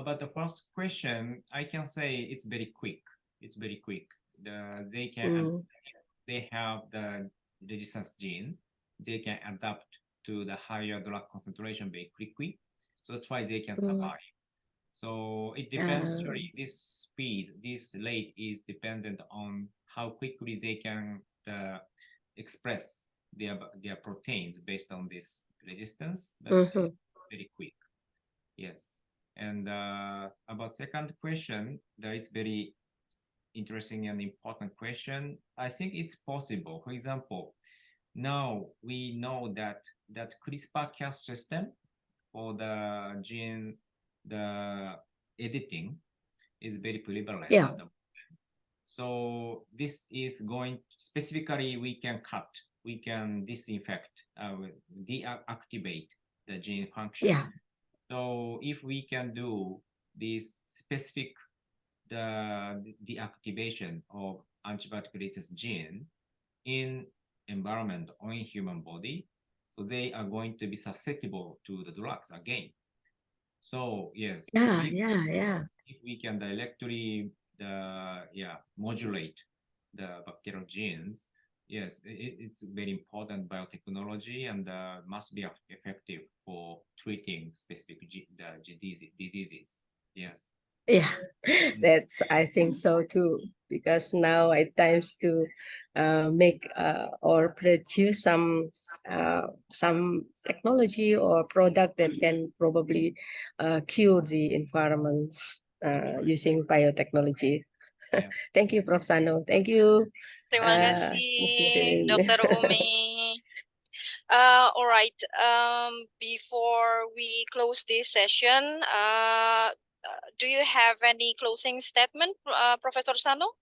But the first question, I can say it's very quick. It's very quick. They can they have the resistance gene. They can adapt to the higher drug concentration very quickly. So that's why they can survive. So it depends. Sorry, this speed, this rate is dependent on how quickly they can express their proteins based on this resistance. But very quick. Yes. And about second question, that it's very interesting and important question. I think it's possible. For example, now we know that CRISPR-Cas system for the gene, the editing is very prevalent. Yeah. So this is going specifically, we can cut, we can disinfect, deactivate the gene function. Yeah. So if we can do this specific the deactivation of antibiotic resistance gene in environment or in human body, so they are going to be susceptible to the drugs again. So yes, if we can directly modulate the bacterial genes, yes, it's very important biotechnology and must be effective for treating specific diseases. Yes. Yeah, that's, I think so too, because now at times to make or produce some technology or product that can probably cure the environments using biotechnology. Yeah. Thank you, Prof. Sano. Thank you. Terima Ms. kasih, Nidin. Dr. Umi. All right. Before we close this session, do you have any closing statement, Professor Sano?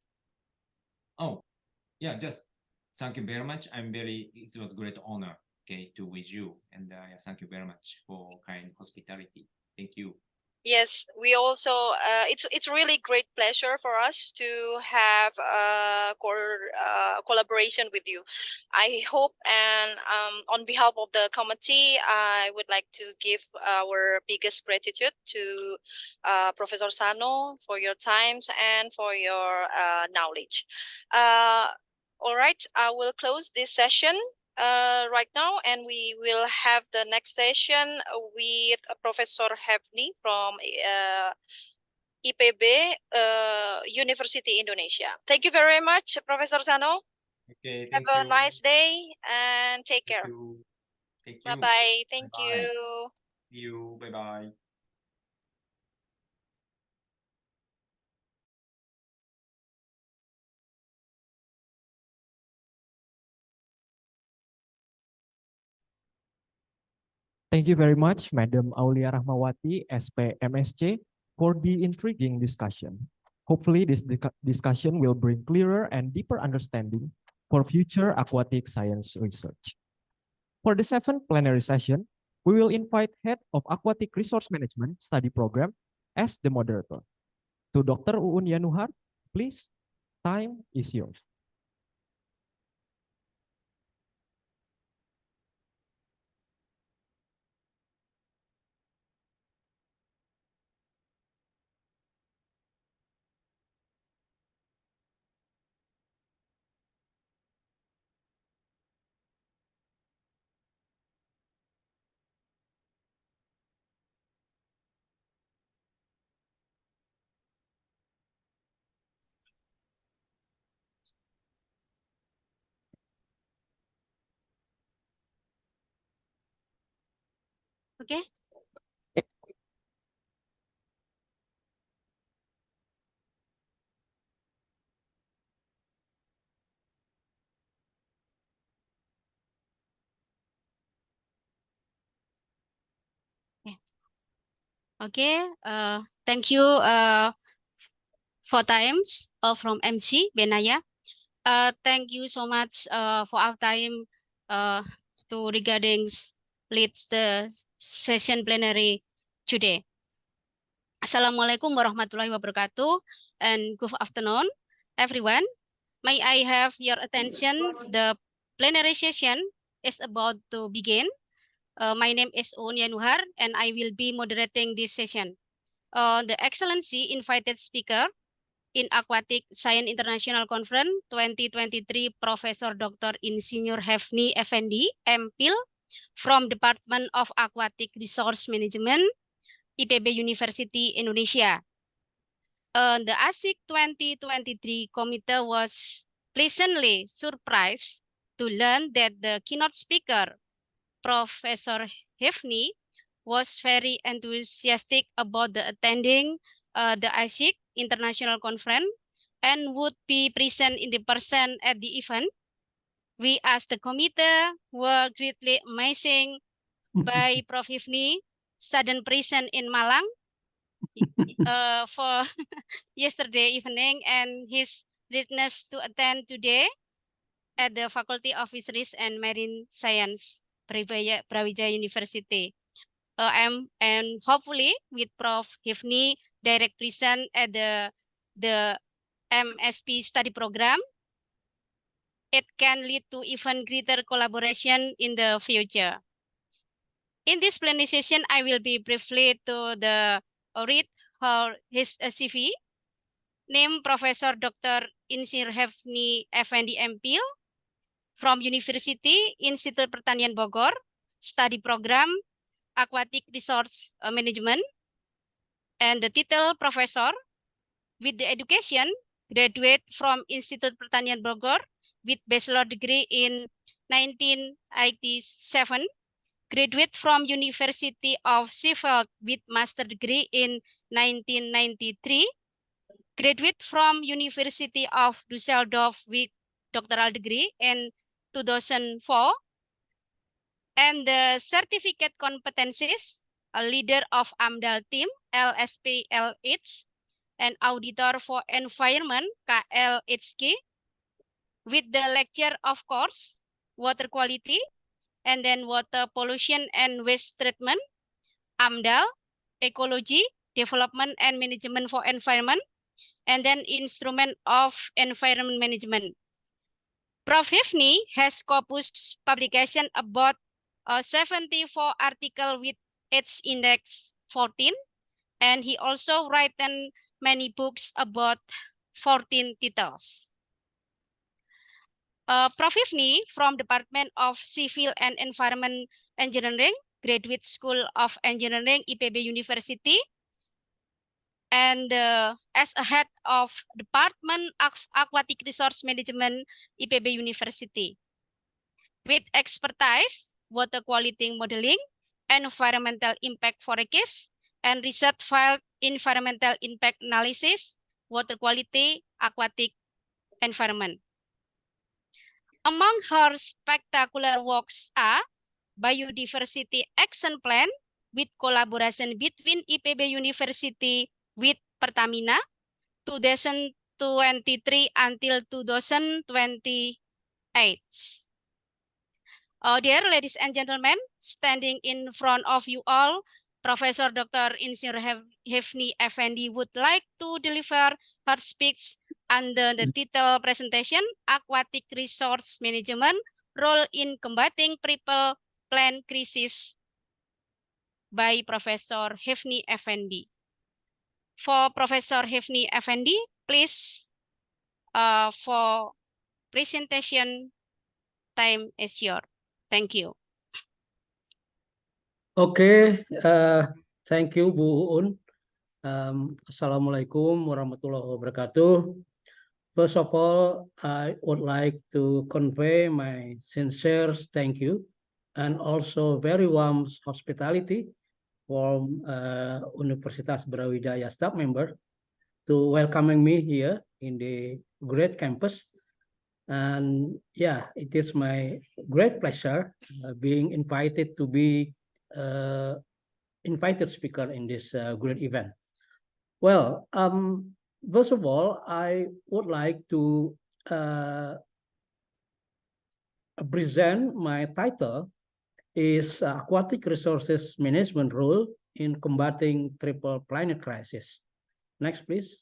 Oh, yeah, just thank you very much. It was great honor, okay, to with you. And thank you very much for kind hospitality. Thank you. Yes, we also it's really great pleasure for us to have collaboration with you. I hope, and on behalf of the committee, I would like to give our biggest gratitude to Professor Sano for your times and for your knowledge. All right, I will close this session right now, and we will have the next session with Professor Hefni from IPB University Indonesia. Thank you very much, Professor Sano. Okay, have a nice day and take care. Thank you. Bye-bye. Thank Bye-bye. you. See you. Bye-bye. Thank you very much, Madam Aulia Rahmawati, SP MSc, for the intriguing discussion. Hopefully, this discussion will bring clearer and deeper understanding for future aquatic science research. For the seventh plenary session, we will invite Head of Aquatic Resource Management Study Program as the moderator. To Dr. Uun Yanuhar, please, time is yours. Okay. Okay. Thank you for times from MC Benaya. Thank you so much for our time to regarding leads the session plenary today. Assalamualaikum warahmatullahi wabarakatuh and good afternoon, everyone. May I have your attention? The plenary session is about to begin. My name is Unia Nuhar and I will be moderating this session. The Excellency invited speaker in Aquatic Science International Conference 2023, Professor Dr. Insinyur Hefni Effendi, MPhil, from Department of Aquatic Resource Management, IPB University Indonesia. The ASIC 2023 committee was pleasantly surprised to learn that the keynote speaker, Professor Hefni, was very enthusiastic about the attending the ASIC International Conference and would be present in the person at the event. We as the committee were greatly amazing by Prof. Hefni sudden presence in Malang for yesterday evening and his readiness to attend today at the Faculty of Fisheries and Marine Science, Brawijaya University. And hopefully with Prof. Hefni direct present at the MSP study program, it can lead to even greater collaboration in the future. In this plenary session, I will be briefly to read his CV. Name Professor Dr. Insinyur Hefni Effendi MPhil from University Institute Pertanian Bogor, study program Aquatic Resource Management, and the title Professor with the education graduate from Institute Pertanian Bogor with bachelor degree in 1987, graduate from University of Sheffield with master degree in 1993, graduate from University of Düsseldorf with doctoral degree in 2004, and the certificate competencies, a leader of AMDAL team, LSPLH, and auditor for environment, KLHK, with the lecture of course, water quality, and then water pollution and waste treatment, AMDAL, ecology, development and management for environment, and then instrument of environment management. Prof. Hefni has corpus publication about 74 articles with its index 14, and he also written many books about 14 titles. Prof. Hefni from Department of Civil and Environment Engineering, Graduate School of Engineering, IPB University, and as a head of Department of Aquatic Resource Management, IPB University. With expertise, water quality modeling, environmental impact forecast, and research filed environmental impact analysis, water quality, aquatic environment. Among her spectacular works are Biodiversity Action Plan with collaboration between IPB University with Pertamina 2023 until 2028. Dear ladies and gentlemen, standing in front of you all, Professor Dr. Insinyur Hefni Effendi would like to deliver her speech under the title presentation, Aquatic Resource Management, Role in Combating People Plant Crisis by Professor Hefni Effendi. For Professor Hefni Effendi, please, for presentation, time is yours. Thank you. Okay, thank you, Bu Un. Assalamualaikum warahmatullahi wabarakatuh. First of all, I would like to convey my sincere thank you and also very warm hospitality from Universitas Brawijaya staff member to welcoming me here in the great campus. And yeah, it is my great pleasure being invited to be invited speaker in this great event. Well, first of all, I would like to present my title is Aquatic Resources Management Role in Combating Triple Planet Crisis. Next, please.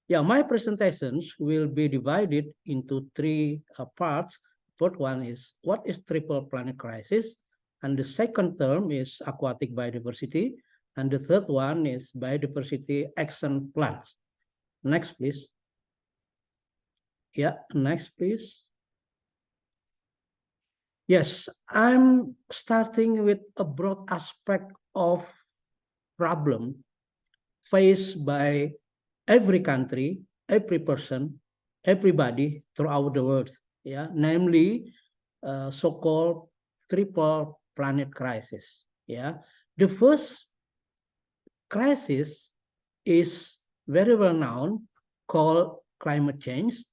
Yeah, my presentations will be divided into three parts. First one is what is triple planet crisis? And the second term is aquatic biodiversity. And the third one is biodiversity action plans. Next, please. Yeah, next, please. Yes, I'm starting with a broad aspect of problem faced by every country, every person, everybody throughout the world, yeah, namely so-called triple planet crisis. Yeah, the first crisis is very well known, called climate change,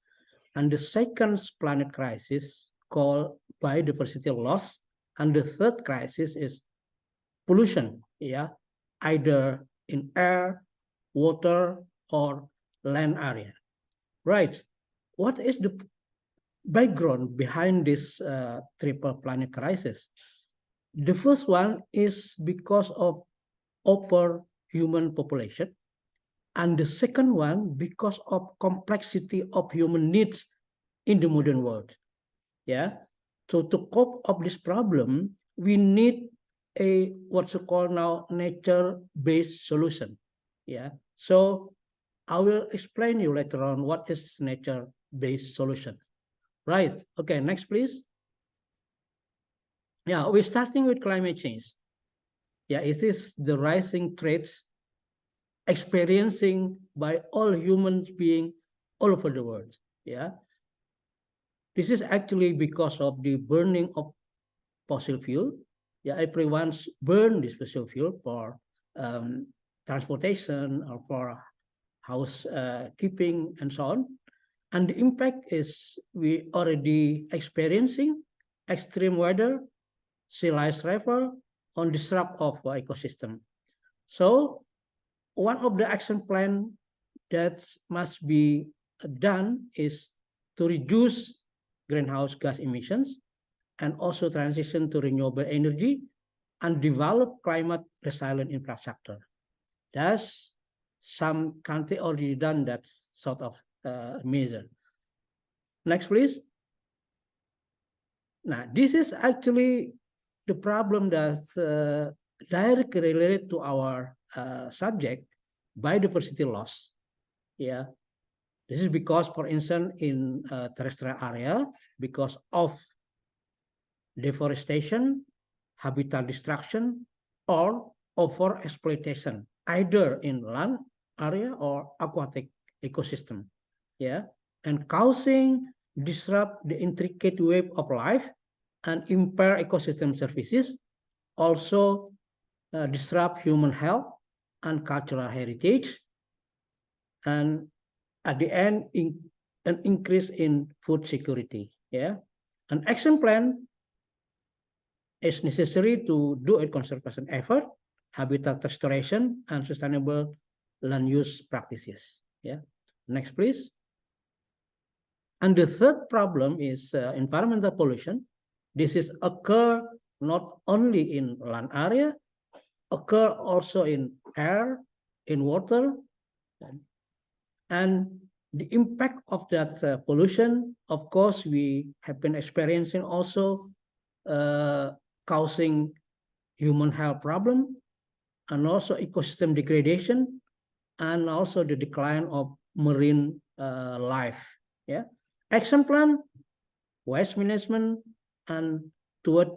and the second planet crisis called biodiversity loss, and the third crisis is pollution, yeah, either in air, water, or land area. Right. What is the background behind this triple planet crisis? The first one is because of over human population, and the second one because of complexity of human needs in the modern world. Yeah. So to cope up this problem, we need a what's called now nature-based solution. Yeah. So I will explain you later on what is nature-based solution. Right. Okay. Next, please. Yeah, we're starting with climate change. Yeah, it is the rising threats experiencing by all human beings all over the world. Yeah. This is actually because of the burning of fossil fuel. Yeah, everyone's burn this fossil fuel for transportation or for house keeping and so on. And the impact is we already experiencing extreme weather, sea lice level on disrupt of ecosystem. So one of the action plan that must be done is to reduce greenhouse gas emissions and also transition to renewable energy and develop climate resilient infrastructure. That's some country already done that sort of measure. Next, please. Now, this is actually the problem that's directly related to our subject, biodiversity loss. Yeah, this is because, for instance, in terrestrial area, because of deforestation, habitat destruction, or overexploitation, either in land area or aquatic ecosystem. Yeah, and causing disrupt the intricate web of life and impair ecosystem services, also disrupt human health and cultural heritage, and at the end, an increase in food security. Yeah, an action plan is necessary to do a conservation effort, habitat restoration, and sustainable land use practices. Yeah, next, please. And the third problem is environmental pollution. This is occur not only in land area, occur also in air, in water, and the impact of that pollution, of course, we have been experiencing also causing human health problem and also ecosystem degradation and also the decline of marine life. Yeah, action plan, waste management, and toward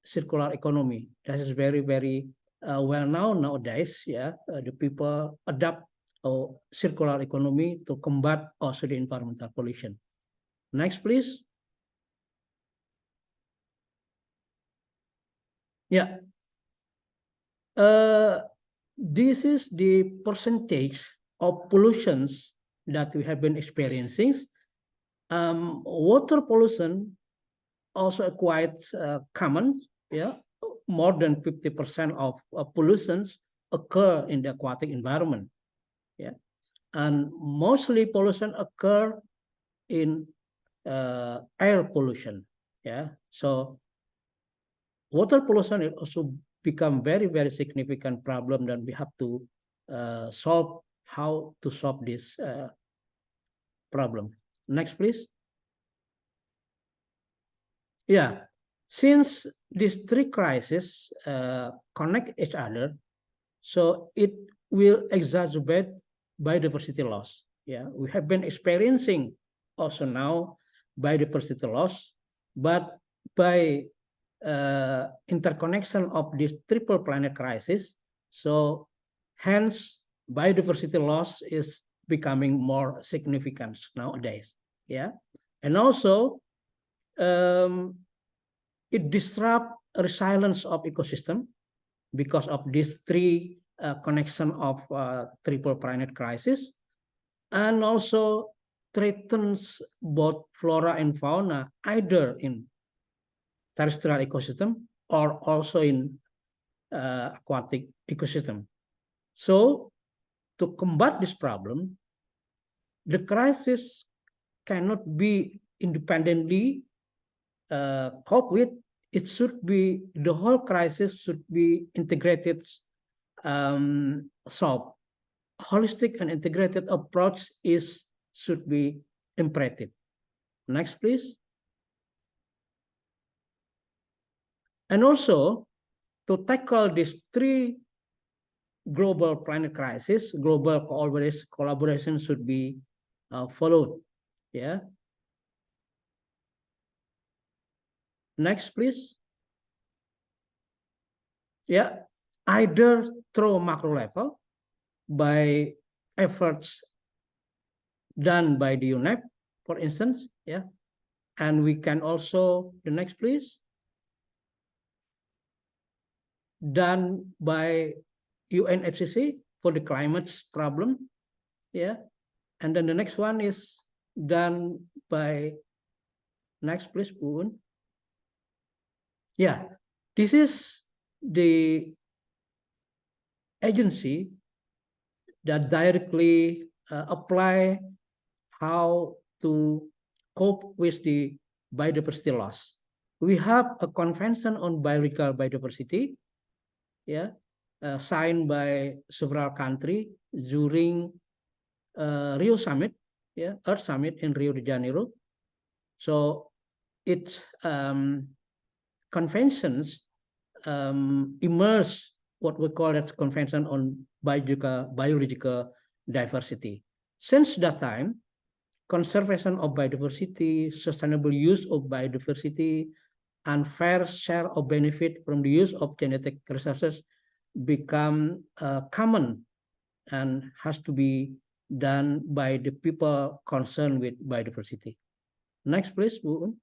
circular economy. That is very, very well known nowadays. Yeah, the people adopt a circular economy to combat also the environmental pollution. Next, please. Yeah. This is the percentage of pollutions that we have been experiencing. Water pollution also quite common. Yeah, more than 50% of pollutions occur in the aquatic environment. Yeah, and mostly pollution occur in air pollution. Yeah, so water pollution is also become very significant problem that we have to solve. How to solve this problem? Next, please. Yeah, since these three crises connect each other, so it will exacerbate biodiversity loss. Yeah, we have been experiencing also now biodiversity loss, but by interconnection of this triple planet crisis, so hence biodiversity loss is becoming more significant nowadays. Yeah, and also it disrupt resilience of ecosystem because of these three connection of triple planet crisis, and also threatens both flora and fauna either in terrestrial ecosystem or also in aquatic ecosystem. So to combat this problem, the crisis cannot be independently cope with. It should be, the whole crisis should be integrated, solved. Holistic and integrated approach should be imperative. Next, please. And also to tackle these three global planet crisis, global collaboration should be followed. Yeah. Next, please. Yeah, either through macro level by efforts done by the UNEP, for instance. Yeah, and we can also, the next, please, done by UNFCCC for the climate problem. Yeah, and then the next one is done by, next, please, Poon. Yeah, this is the agency that directly apply how to cope with the biodiversity loss. We have a convention on biological biodiversity, yeah, signed by several countries during Rio Summit, yeah, Earth Summit in Rio de Janeiro. So its conventions immerse what we call as convention on biological diversity. Since that time, conservation of biodiversity, sustainable use of biodiversity, and fair share of benefit from the use of genetic resources become common and has to be done by the people concerned with biodiversity. Next, please, Bu.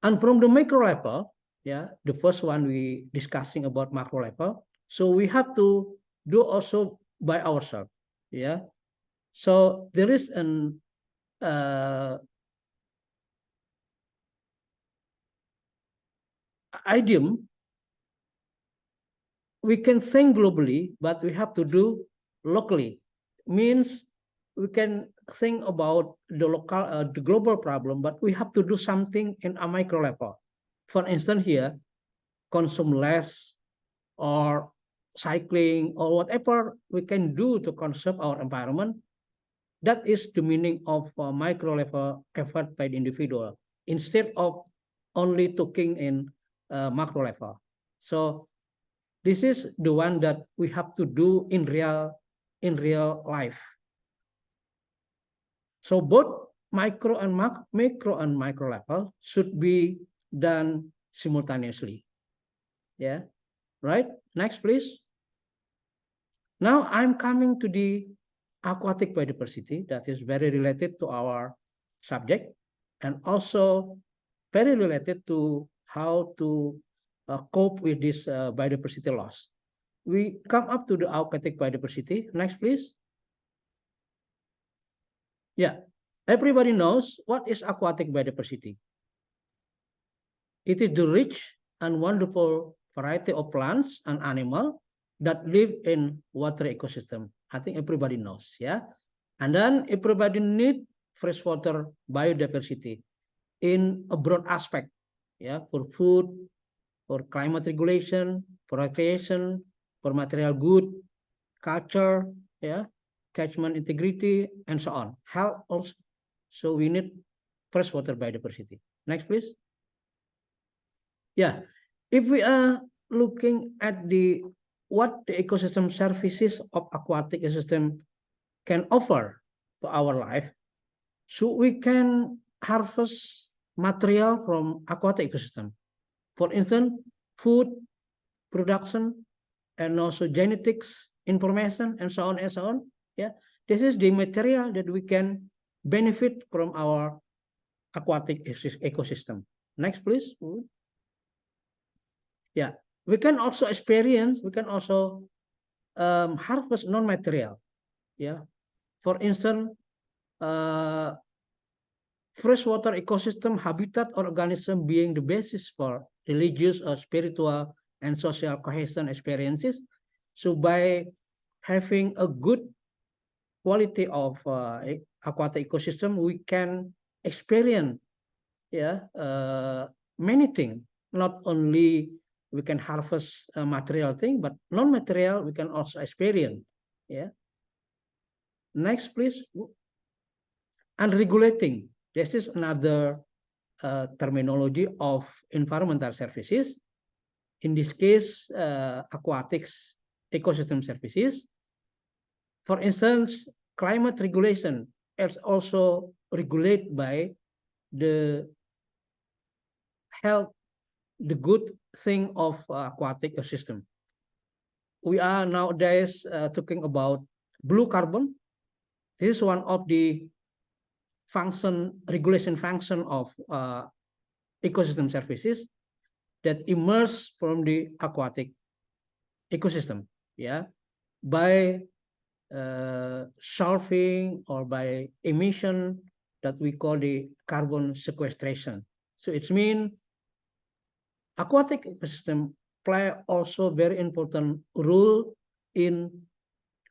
And from the macro level, yeah, the first one we discussing about macro level. So we have to do also by ourselves, yeah. So there is an idiom. We can think globally, but we have to do locally. Means we can think about the local, the global problem, but we have to do something in a micro level. For instance, here, consume less, or cycling, or whatever we can do to conserve our environment. That is the meaning of micro level effort by the individual, instead of only talking in macro level. So this is the one that we have to do in real life. So both macro and micro level should be done simultaneously. Yeah, right. Next, please. Now I'm coming to the aquatic biodiversity that is very related to our subject, and also very related to how to cope with this biodiversity loss. We come up to the aquatic biodiversity. Next, please. Yeah, everybody knows what is aquatic biodiversity. It is the rich and wonderful variety of plants and animals that live in water ecosystem. I think everybody knows, yeah. And then everybody need freshwater biodiversity in a broad aspect, yeah, for food, for climate regulation, for recreation, for material good, culture, yeah, catchment integrity, and so on. Health also. So we need freshwater biodiversity. Next, please. Yeah, if we are looking at what the ecosystem services of aquatic ecosystem can offer to our life, so we can harvest material from aquatic ecosystem. For instance, food production and also genetics information and so on and so on. Yeah, this is the material that we can benefit from our aquatic ecosystem. Next, please. Yeah, we can also experience, we can also harvest non-material. Yeah, for instance, freshwater ecosystem habitat organism being the basis for religious or spiritual and social cohesion experiences. So by having a good quality of aquatic ecosystem, we can experience many things. Not only we can harvest a material thing, but non-material we can also experience. Yeah. Next, please. And regulating. This is another terminology of environmental services. In this case, aquatics ecosystem services. For instance, climate regulation is also regulated by the health, the good thing of aquatic ecosystem. We are nowadays talking about blue carbon. This is one of the regulation function of ecosystem services that emerge from the aquatic ecosystem, yeah, by solving or by emission that we call the carbon sequestration. So it means aquatic ecosystem play also very important role in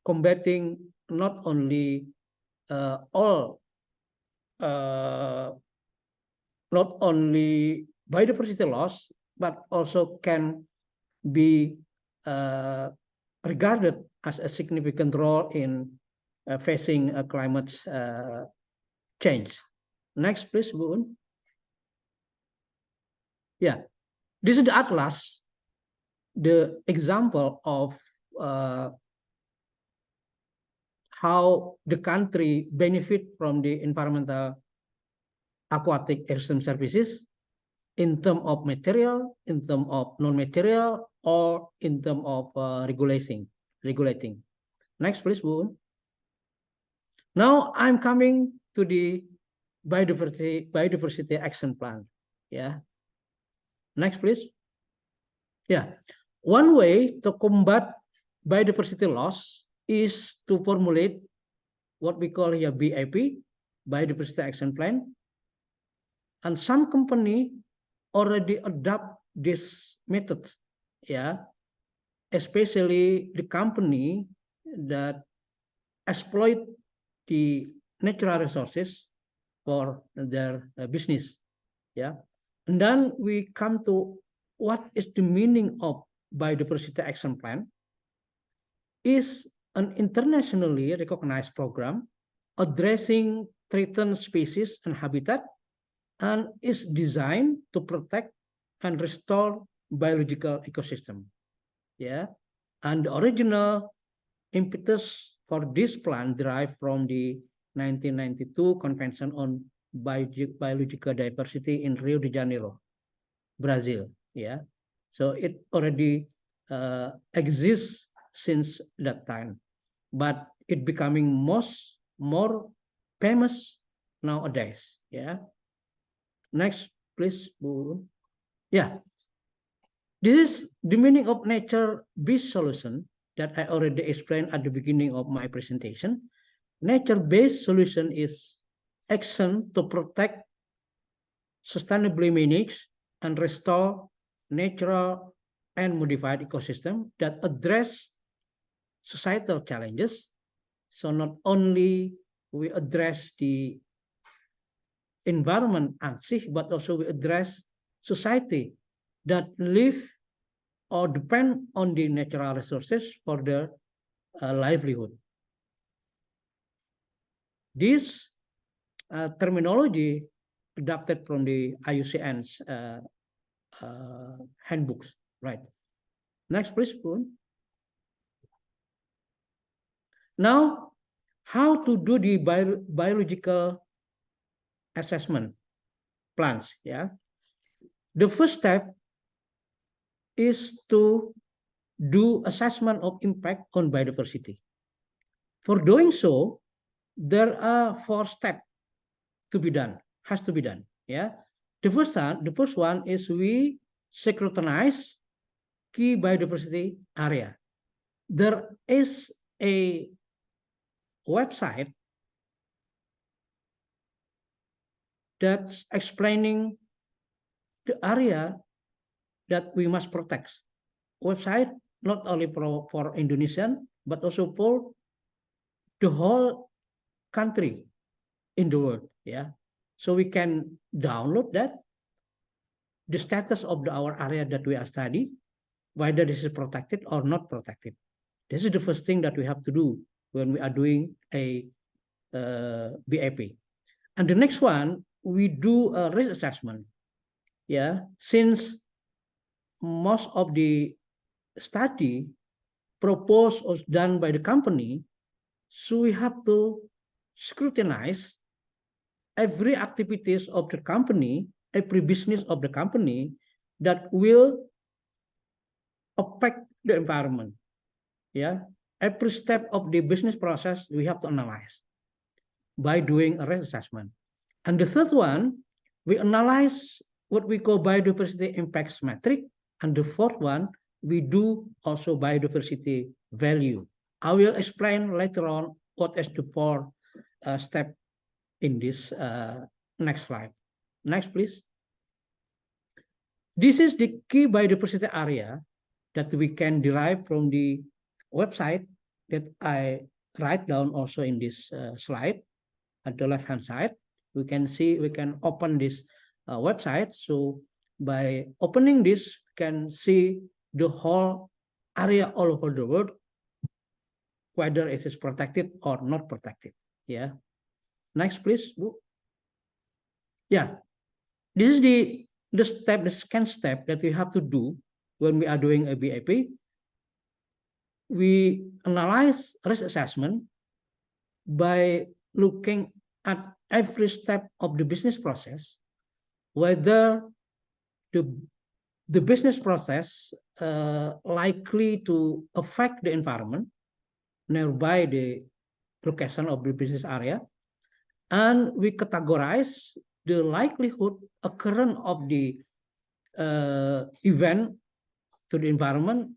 combating not only not only biodiversity loss, but also can be regarded as a significant role in facing climate change. Next, please, Bu Un. Yeah, this is the atlas, the example of how the country benefit from the environmental aquatic ecosystem services in terms of material, in terms of non-material, or in terms of regulating. Next, please, Bu. Now I'm coming to the biodiversity action plan. Yeah. Next, please. Yeah. One way to combat biodiversity loss is to formulate what we call here BIP, Biodiversity Action Plan. And some company already adopt this method, yeah, especially the company that exploit the natural resources for their business, yeah. And then we come to what is the meaning of biodiversity action plan. Is an internationally recognized program addressing threatened species and habitat, and is designed to protect and restore biological ecosystem. Yeah, and the original impetus for this plan derived from the 1992 Convention on Biological Diversity in Rio de Janeiro, Brazil. Yeah, so it already exists since that time, but it becoming more famous nowadays. Yeah. Next, please, Bu. Yeah. This is the meaning of nature-based solution that I already explained at the beginning of my presentation. Nature-based solution is action to protect, sustainably manage, and restore natural and modified ecosystem that address societal challenges. So not only we address the environment ASIC, but also we address society that live or depend on the natural resources for their livelihood. This terminology adapted from the IUCN's handbooks, right? Next, please, Poon. Now, how to do the biological assessment plans, yeah? The first step is to do assessment of impact on biodiversity. For doing so, there are 4 steps to be done, has to be done, yeah? The first one is we scrutinize key biodiversity area. There is a website that's explaining the area that we must protect. Website not only for Indonesian, but also for the whole country in the world, yeah? So we can download that, the status of our area that we are studying, whether this is protected or not protected. This is the first thing that we have to do when we are doing a BAP. And the next one, we do a risk assessment. Yeah, since most of the study proposed or done by the company, so we have to scrutinize every activities of the company, every business of the company that will affect the environment. Yeah, every step of the business process we have to analyze by doing a risk assessment. And the third one, we analyze what we call biodiversity impacts metric. And the fourth one, we do also biodiversity value. I will explain later on what is the 4 step in this next slide. Next, please. This is the key biodiversity area that we can derive from the website that I write down also in this slide. At the left-hand side, we can see, we can open this website. So by opening this, we can see the whole area all over the world, whether it is protected or not protected. Yeah. Next, please. Yeah. This is the step, the second step that we have to do when we are doing a BAP. We analyze risk assessment by looking at every step of the business process, whether the business process likely to affect the environment nearby the location of the business area, and we categorize the likelihood occurrence of the event to the environment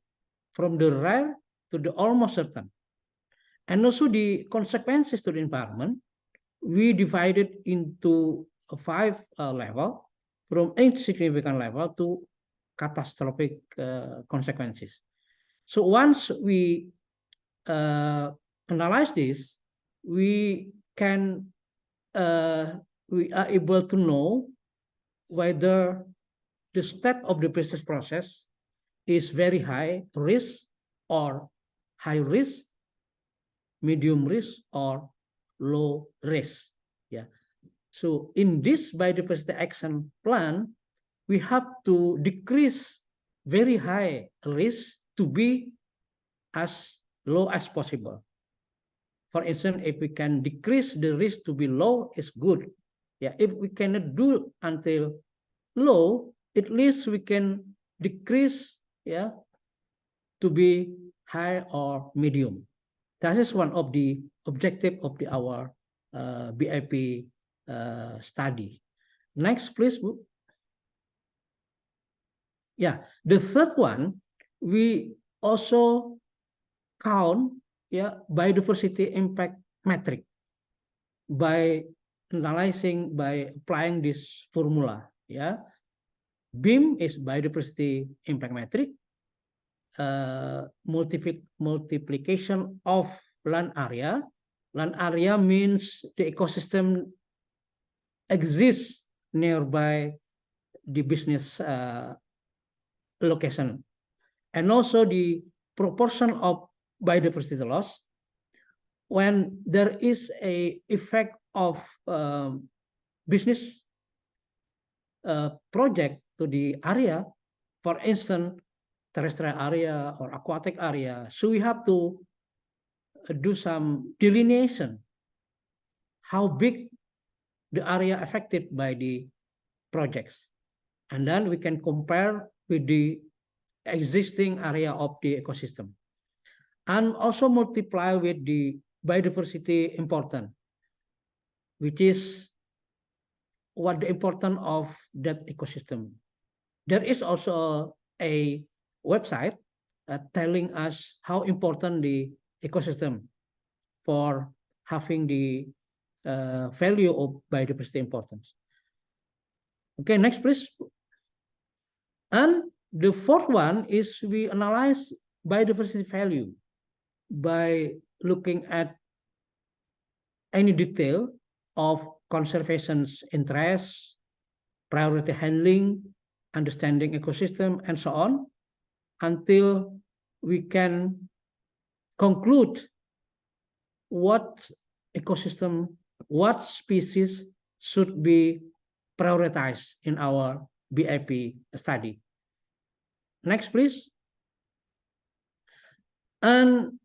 from the rare to the almost certain. And also the consequences to the environment, we divided into 5 level, from insignificant level to catastrophic consequences. So once we analyze this, we are able to know whether the step of the business process is very high risk or high risk, medium risk, or low risk. Yeah. So in this biodiversity action plan, we have to decrease very high risk to be as low as possible. For instance, if we can decrease the risk to be low, it's good. Yeah. If we cannot do until low, at least we can decrease, yeah, to be high or medium. That is one of the objective of our BIP study. Next, please. Yeah, the third one, we also count biodiversity impact metric by analyzing, by applying this formula. Yeah, BIM is biodiversity impact metric. Multiplication of land area. Land area means the ecosystem exists nearby the business location, and also the proportion of biodiversity loss when there is a effect of business project to the area, for instance, terrestrial area or aquatic area. So we have to do some delineation, how big the area affected by the projects. And then we can compare with the existing area of the ecosystem. And also multiply with the biodiversity important, which is what the importance of that ecosystem. There is also a website telling us how important the ecosystem for having the value of biodiversity importance. Okay, next please. And the fourth one is we analyze biodiversity value by looking at any detail of conservation's interests, priority handling, understanding ecosystem, and so on, until we can conclude what ecosystem, what species should be prioritized in our BIP study. Next, please. And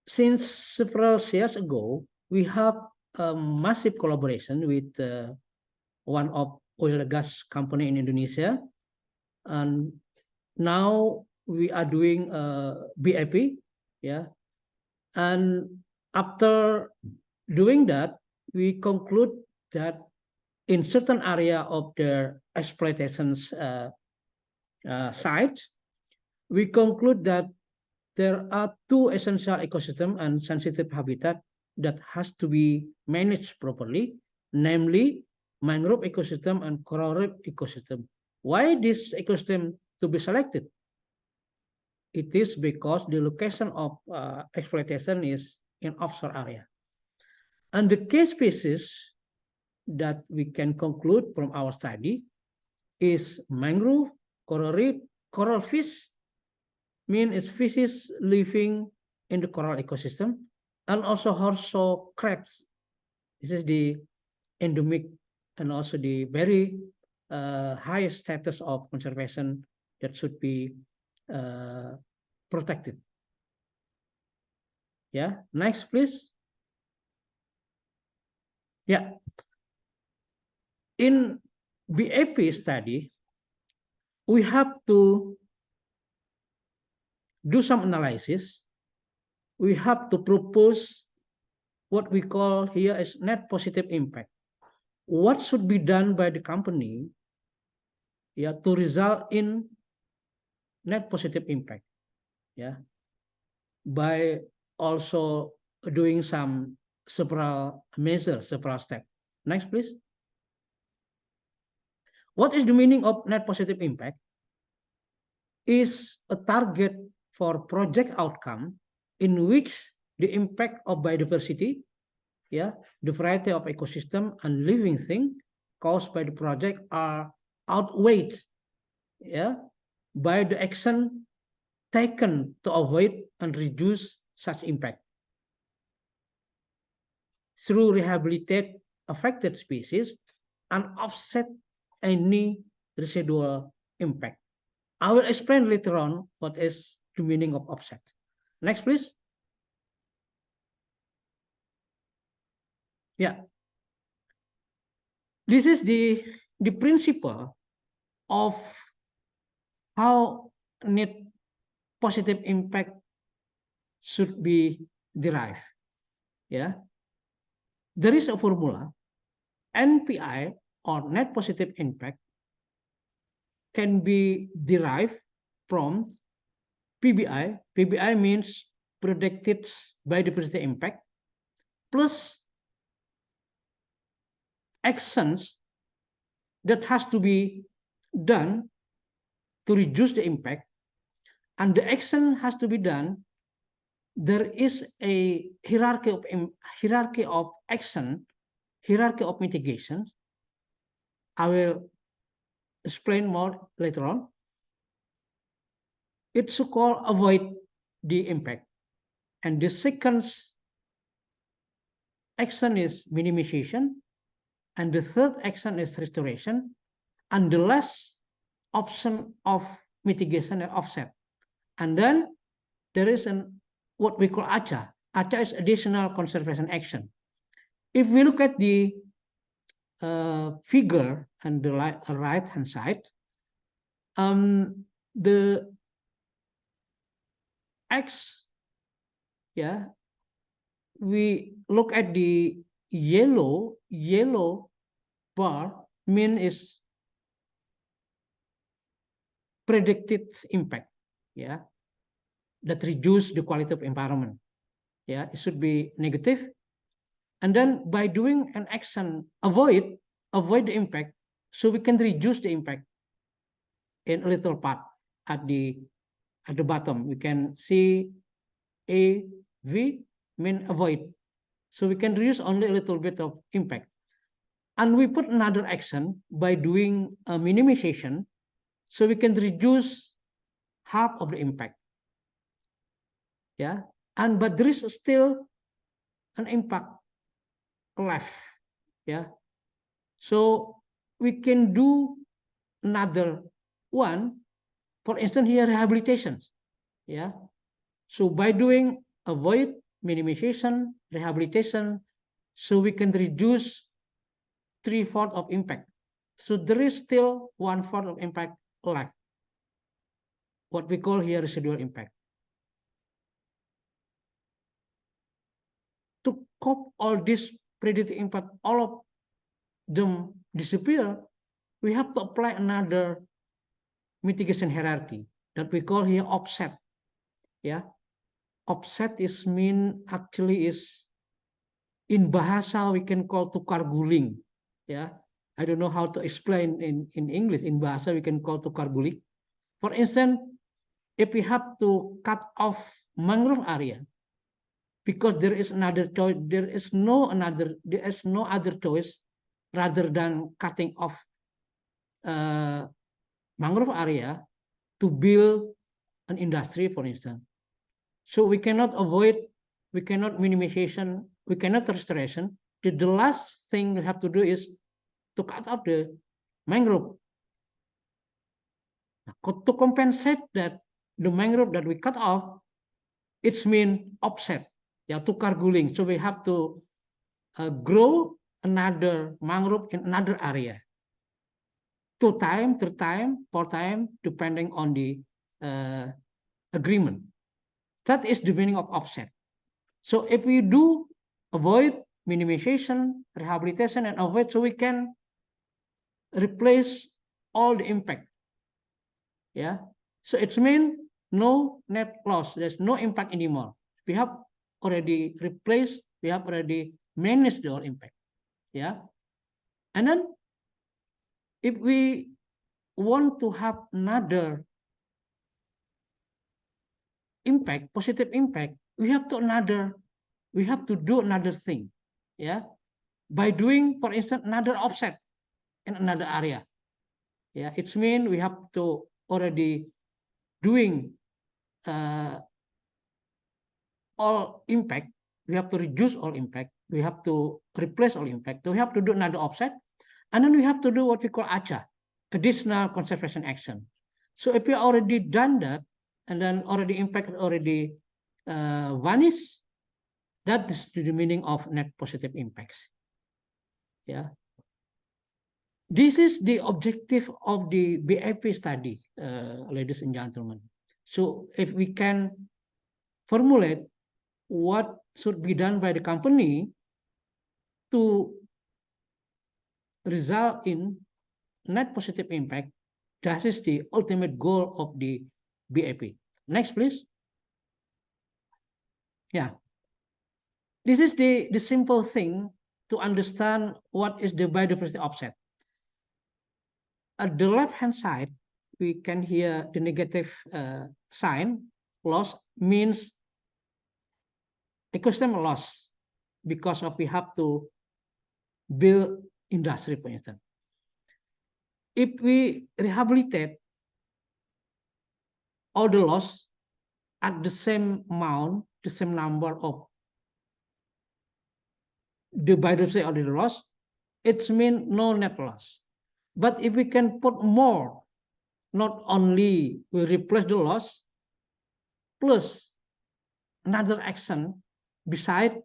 since several years ago, we have a massive collaboration with one of oil and gas company in Indonesia. And now we are doing BIP, yeah. And after doing that, we conclude that in certain area of their exploitation site, we conclude that there are two essential ecosystem and sensitive habitat that has to be managed properly, namely mangrove ecosystem and coral reef ecosystem. Why this ecosystem to be selected? It is because the location of exploitation is in offshore area. And the key species that we can conclude from our study is mangrove, coral reef, coral fish, mean it's fishes living in the coral ecosystem, and also horseshoe crabs. This is the endemic and also the very highest status of conservation that should be protected. Yeah, next please. Yeah, in BAP study, we have to do some analysis. We have to propose what we call here as net positive impact. What should be done by the company, yeah, to result in net positive impact, yeah, by also doing some several measures, several steps. Next, please. What is the meaning of net positive impact? Is a target for project outcome in which the impact of biodiversity, yeah, the variety of ecosystem and living thing caused by the project are outweighed, yeah, by the action taken to avoid and reduce such impact through rehabilitate affected species and offset any residual impact. I will explain later on what is the meaning of offset. Next, please. Yeah. This is the principle of how net positive impact should be derived. Yeah. There is a formula, NPI or net positive impact can be derived from PBI. PBI means predicted biodiversity impact plus actions that has to be done to reduce the impact, and the action has to be done. There is a hierarchy of action, hierarchy of mitigation. I will explain more later on. It's called avoid the impact, and the second action is minimization, and the third action is restoration, and the last option of mitigation and offset. And then there is what we call ACA. ACA is additional conservation action. If we look at the figure on the right hand side, the X, yeah, we look at the yellow bar mean is predicted impact, yeah, that reduce the quality of environment. Yeah, it should be negative. And then by doing an action, avoid the impact, so we can reduce the impact in a little part at the bottom. We can see AV mean avoid. So we can reduce only a little bit of impact. And we put another action by doing a minimization, so we can reduce half of the impact. Yeah, but there is still an impact left. Yeah, so we can do another one. For instance, here rehabilitation. Yeah, so by doing avoid, minimization, rehabilitation, so we can reduce 3/4 of impact. So there is still 1/4 of impact left, what we call here residual impact. To cope all this predicted impact, all of them disappear, we have to apply another mitigation hierarchy that we call here offset. Yeah, offset is actually is in bahasa we can call tukar guling. Yeah, I don't know how to explain in English. In bahasa we can call tukar guling. For instance, if we have to cut off mangrove area because there is another choice, there is no other choice rather than cutting off mangrove area to build an industry, for instance. So we cannot avoid, we cannot minimization, we cannot restoration. The last thing we have to do is to cut off the mangrove. To compensate that the mangrove that we cut off, it's mean offset, yeah, tukar guling. So we have to grow another mangrove in another area. 2 times, 3 times, 4 times, depending on the agreement. That is the meaning of offset. So if we do avoid, minimization, rehabilitation, and avoid, so we can replace all the impact. Yeah. So it's mean no net loss. There's no impact anymore. We have already replaced. We have already managed the impact. Yeah. And then if we want to have another impact, positive impact, we have to do another thing. Yeah. By doing, for instance, another offset in another area. Yeah. It's mean we have to already doing all impact. We have to reduce all impact. We have to replace all impact. So we have to do another offset. And then we have to do what we call ACA, additional conservation action. So if we already done that, and then already impact already vanished, that is the meaning of net positive impacts. Yeah. This is the objective of the BAP study, ladies and gentlemen. So if we can formulate what should be done by the company to result in net positive impact, That is the ultimate goal of the BAP. Next, please. Yeah. This is the simple thing to understand what is the biodiversity offset. At the left-hand side, we can hear the negative sign. Loss means ecosystem loss because of we have to build industry, for instance. If we rehabilitate all the loss at the same amount, the same number of the biodiversity of the loss, it means no net loss. But if we can put more, not only we replace the loss, plus another action beside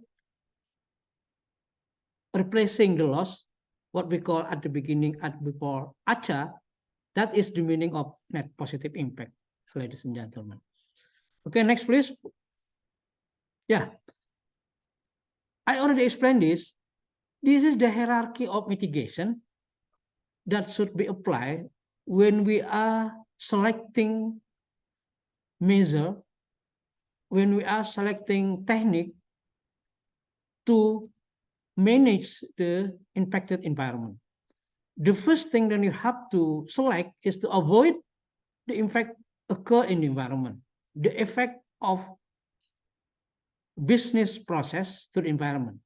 replacing the loss, what we call at the beginning, before ACA, that is the meaning of net positive impact, ladies and gentlemen. Okay, next, please. Yeah, I already explained this. This is the hierarchy of mitigation that should be applied when we are selecting measure, when we are selecting technique to manage the impacted environment. The first thing that you have to select is to avoid the impact occur in the environment, the effect of business process to the environment.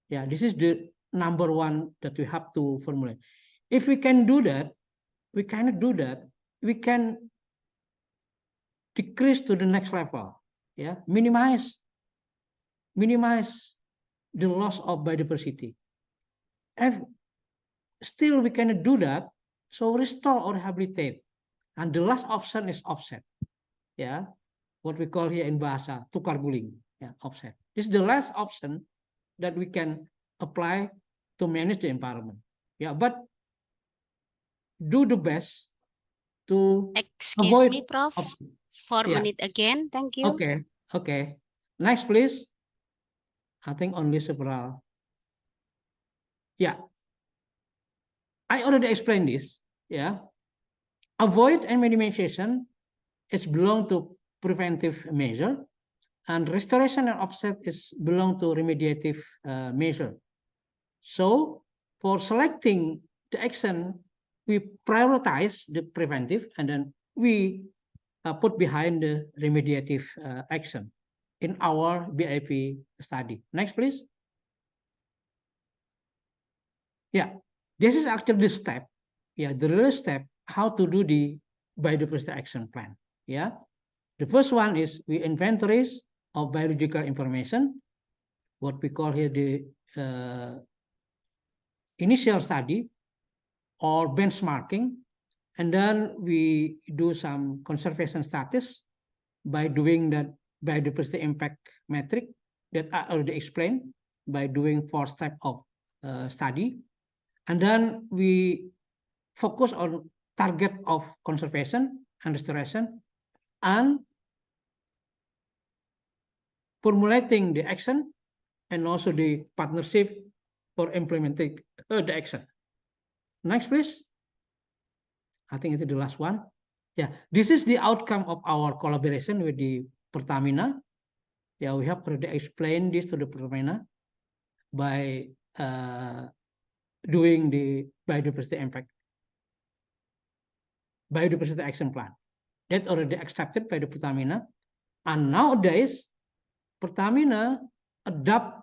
Yeah, this is the number one that we have to formulate. If we can do that, we cannot do that, we can decrease to the next level. Yeah, minimize the loss of biodiversity. And still we cannot do that, so restore or rehabilitate. And the last option is offset. Yeah, what we call here in bahasa tukar guling. Yeah, offset. This is the last option that we can apply to manage the environment. Yeah, but do the best to Excuse avoid me, Prof. 4 yeah. minutes again. Thank you. Okay, okay. Next, please. I think only several. Yeah. I already explained this. Yeah. Avoid and minimization is belong to preventive measure, and restoration and offset is belong to remediative measure. So for selecting the action, we prioritize the preventive, and then we put behind the remediative action in our BIP study. Next, please. Yeah, this is actually the step. Yeah, the real step how to do the biodiversity action plan. Yeah, the first one is we inventories of biological information, what we call here the initial study or benchmarking, and then we do some conservation status by doing that biodiversity impact metric that I already explained, by doing 4 steps of study. And then we focus on target of conservation and restoration, and formulating the action and also the partnership for implementing the action. Next, please. I think it's the last one. Yeah, this is the outcome of our collaboration with the Pertamina. Yeah, we have already explained this to the Pertamina by doing the biodiversity impact, biodiversity action plan. That already accepted by the Pertamina. And nowadays, Pertamina adopt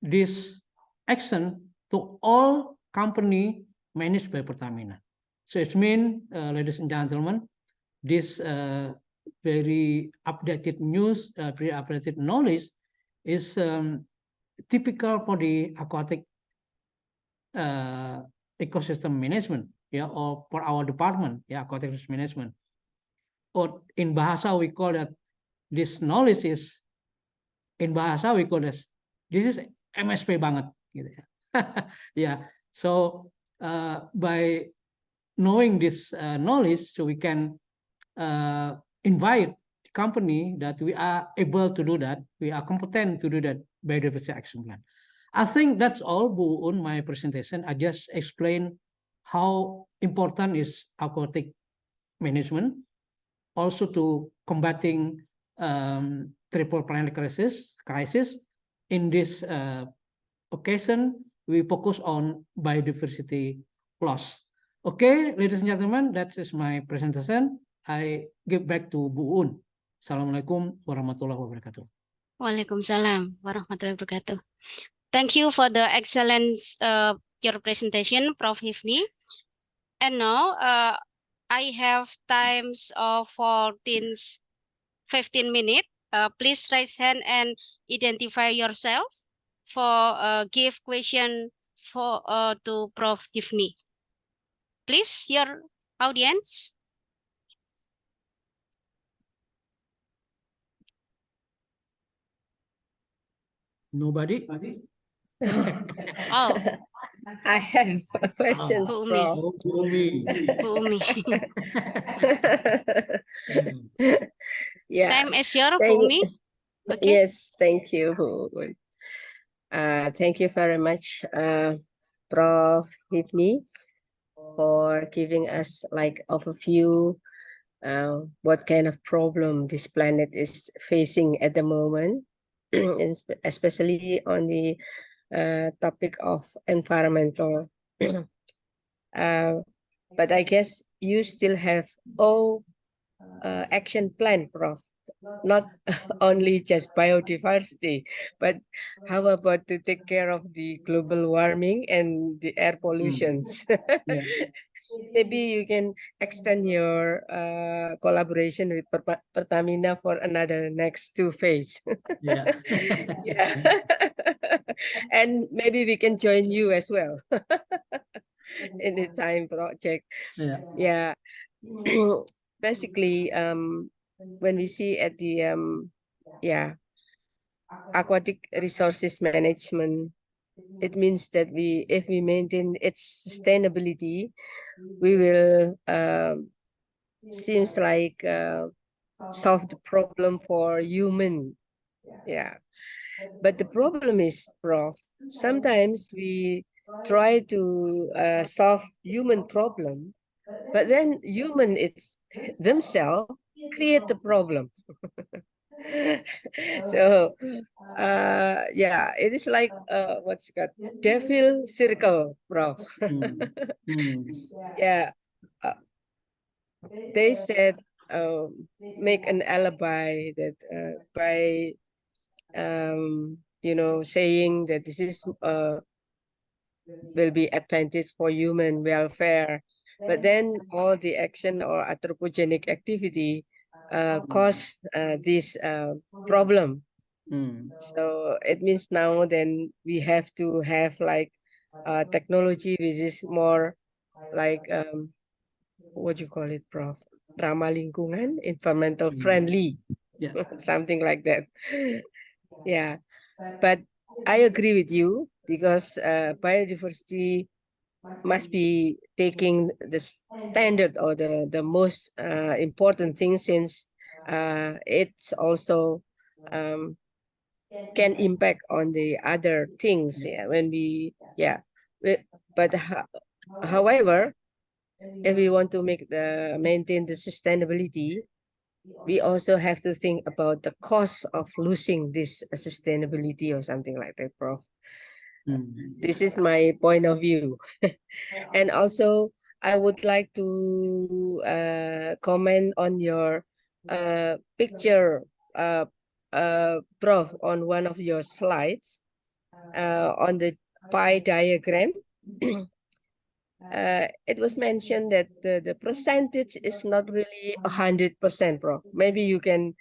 this action to all company managed by Pertamina. So it means, ladies and gentlemen, this very updated news, very updated knowledge is typical for the aquatic ecosystem management, yeah, or for our department, yeah, aquatic risk management. Or in bahasa we call that this knowledge is, in bahasa we call this is MSP banget, gitu ya. Yeah, so by knowing this knowledge, so we can invite the company that we are able to do that, we are competent to do that biodiversity action plan. I think that's all, Bu Un, my presentation. I just explained how important is aquatic management, also to combating triple planet crisis. In this occasion, we focus on biodiversity loss. Okay, ladies and gentlemen, that is my presentation. I give back to Bu Un. Assalamualaikum warahmatullahi wabarakatuh. Waalaikumsalam warahmatullahi wabarakatuh. Thank you for the excellent your presentation, Prof. Hifni. And now I have times of 15 minutes. Please raise hand and identify yourself for give question for to Prof. Hifni. Please, your audience. Nobody? Oh, I have questions, Bu Umi. Prof. Oh, Bu Umi. Bu Umi. Yeah. Time is your Bu Thank- Umi. Okay. Yes, thank you. Thank you very much, Prof. Hifni, for giving us like overview what kind of problem this planet is facing at the moment, especially on the topic of environmental. But I guess you still have action plan, Prof. Not only just biodiversity, but how about to take care of the global warming and the air pollutions? Yeah. Maybe you can extend your collaboration with Pertamina for another next 2 phase. Yeah. Yeah. And maybe we can join you as well in this time project. Yeah. Yeah. Basically, when we see at the aquatic resources management, it means that if we maintain its sustainability, we will seems like solve the problem for human. Yeah. But the problem is, Prof, sometimes we try to solve human problem, but then human it's themselves create the problem. So yeah, it is like what's it called, devil circle, Prof. Yeah. They said make an alibi that by saying that this is will be advantage for human welfare, but then all the action or anthropogenic activity cause this problem. So it means now then we have to have like technology which is more like what do you call it, Prof? Ramah lingkungan, environmental friendly. Yeah. Something like that. Yeah. But I agree with you because biodiversity must be taking the standard or the most important thing, since it's also can impact on the other things. Yeah, when we but however, if we want to maintain the sustainability, we also have to think about the cost of losing this sustainability or something like that, Prof. This is my point of view. And also, I would like to comment on your picture, Prof, on one of your slides on the pie diagram. It was mentioned that the percentage is not really 100%, Prof. Maybe you can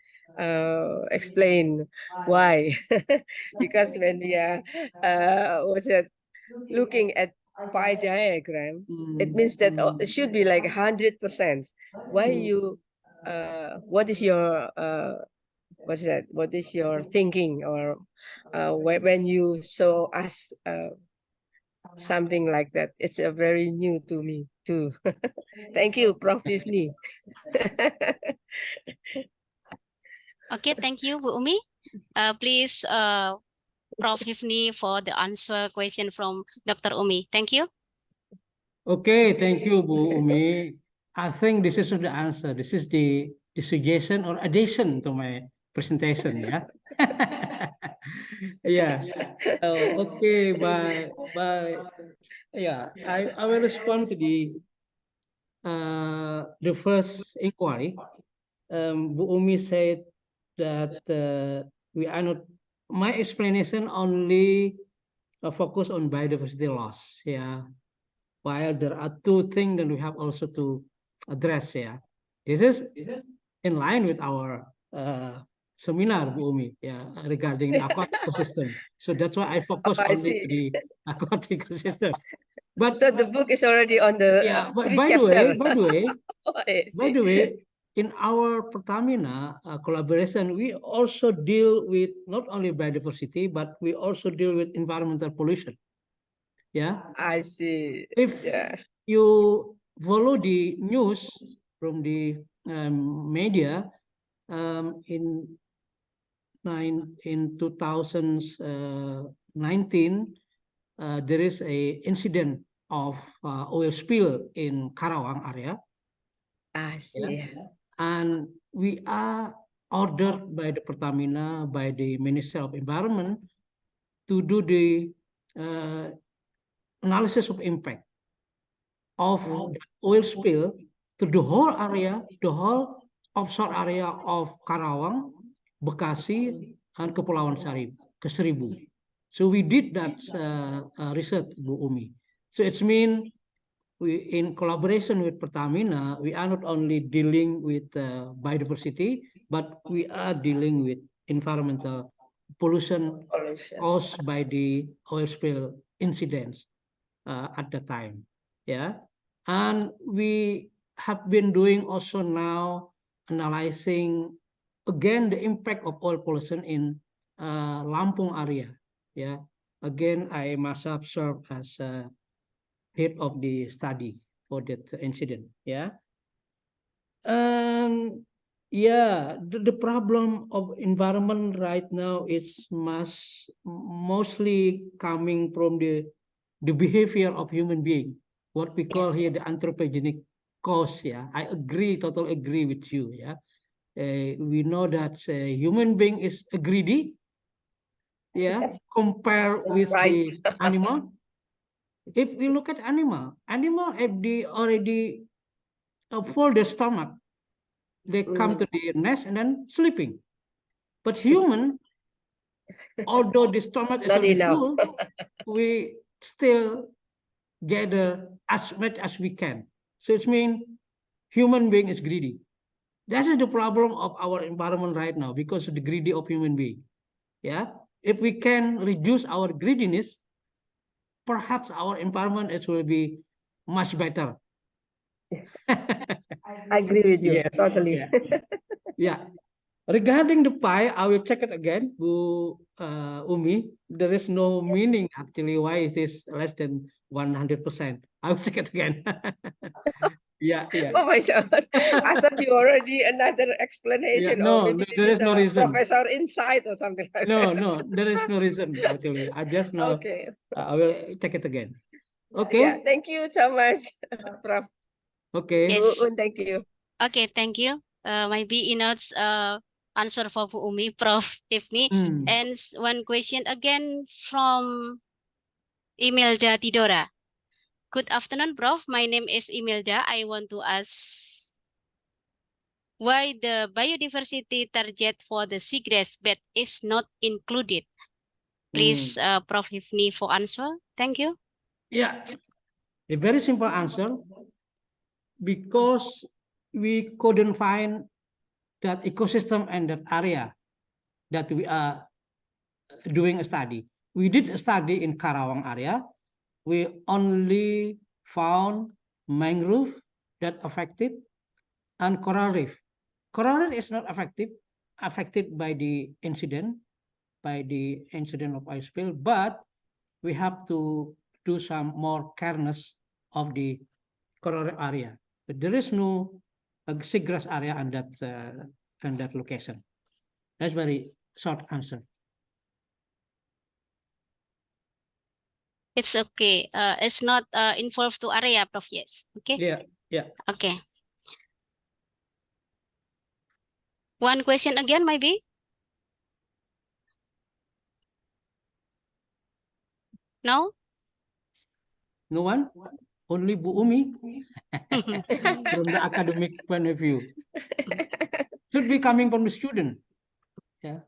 explain why. Because when we are looking at pie diagram, it means that it should be like 100%. Why you? What is your what's that? What is your thinking, or when you saw us something like that? It's a very new to me too. Thank you, Prof. Ifni. Okay, thank you, Bu Umi. Please, Prof. Hifni for the answer question from Dr. Umi. Thank you. Okay, thank you, Bu Umi. I think this is the answer. This is the suggestion or addition to my presentation, yeah. Yeah. Okay, yeah, I will respond to the first inquiry. Bu Umi said that we are not. My explanation only focus on biodiversity loss. Yeah, while there are two things that we have also to address. Yeah, this is in line with our seminar, Bu Umi. Yeah, regarding the aquatic ecosystem. So that's why I focus I only see. to the aquatic ecosystem. But So the book is already on the yeah, but three by the chapter. way, I by see. the way, in our Pertamina collaboration, we also deal with not only biodiversity, but we also deal with environmental pollution. Yeah, I see. if Yeah. you follow the news from the media in 2019, there is a incident of oil spill in Karawang area. I see. And we are ordered by the Pertamina, by the Ministry of Environment, to do the analysis of impact of the oil spill to the whole area, the whole offshore area of Karawang, Bekasi, and Kepulauan Seribu. So we did that research, Bu Umi. So it's mean we, in collaboration with Pertamina, we are not only dealing with biodiversity, but we are dealing with environmental pollution caused by the oil spill incidents at the time. Yeah, and we have been doing also now analyzing again the impact of oil pollution in Lampung area. Yeah, again I myself serve as head of the study for that incident. Yeah. Yeah, the problem of environment right now is mostly coming from the behavior of human being, what we call here the anthropogenic cause. Yeah, I agree, totally agree with you. Yeah, we know that human being is greedy. Yeah, compare with the animal. If we look at animal if they already full their stomach, they come to the nest and then sleeping. But human, although the stomach is Not already enough. full, we still gather as much as we can. So it means human being is greedy. That is the problem of our environment right now because of the greedy of human being. Yeah, if we can reduce our greediness, perhaps our environment it will be much better. I agree with you. Yes, Totally. yeah. Yeah. Regarding the pie, I will check it again, Bu Umi. There is no meaning actually why it is less than 100%. I will check it again. Yeah, yeah. Oh my God. I thought you already another explanation, Yeah, or no, maybe there this is is no a reason. professor insight or something like No, that. no, there is no reason actually. I just know. Okay. I will check it again. Yeah, Okay. thank you so much, Prof. Okay. Yes. Bu Un, thank you. Okay, thank you. Maybe Inot's answer for Bu Umi, Prof. Tiffany. And one question again from Imelda Tidora. Good afternoon, Prof. My name is Imelda. I want to ask why the biodiversity target for the seagrass bed is not included. Please, Prof. Tiffany, for answer. Thank you. Yeah, a very simple answer. Because we couldn't find that ecosystem and that area that we are doing a study. We did a study in Karawang area. We only found mangrove that affected and coral reef. Coral reef is not affected by the incident of oil spill, but we have to do some more careness of the coral reef area. But there is no seagrass area on that location. That's very short answer. It's okay. It's not involved to area, Prof. Yes. Okay. Yeah, yeah. Okay. One question again, maybe? No? No one? Only Bu Umi? From the academic point of view. Should be coming from the student. Yeah.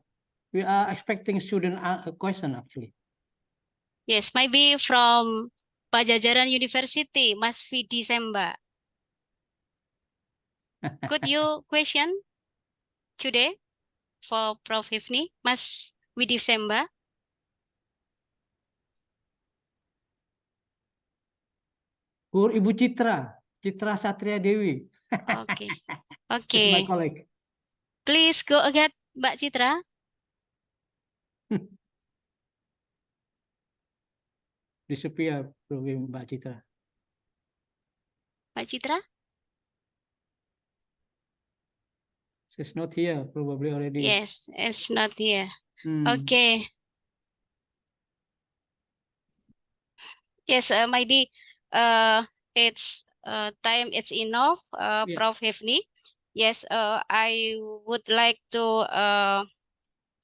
We are expecting student a question actually. Yes, maybe from Pajajaran University, Mas Vidi Semba. Could you question today for Prof. Hifni, Mas Vidi Semba? Or Ibu Citra, Citra Satria Dewi. Okay. It's my Okay. colleague. Please go ahead, Mbak Citra. Disappear probably Mbak Citra. Mbak Citra? She's not here, probably already. Yes, it's not here. Hmm. Okay. Yes, maybe it's time it's enough, Yeah. Prof. Hifni. Yes, I would like to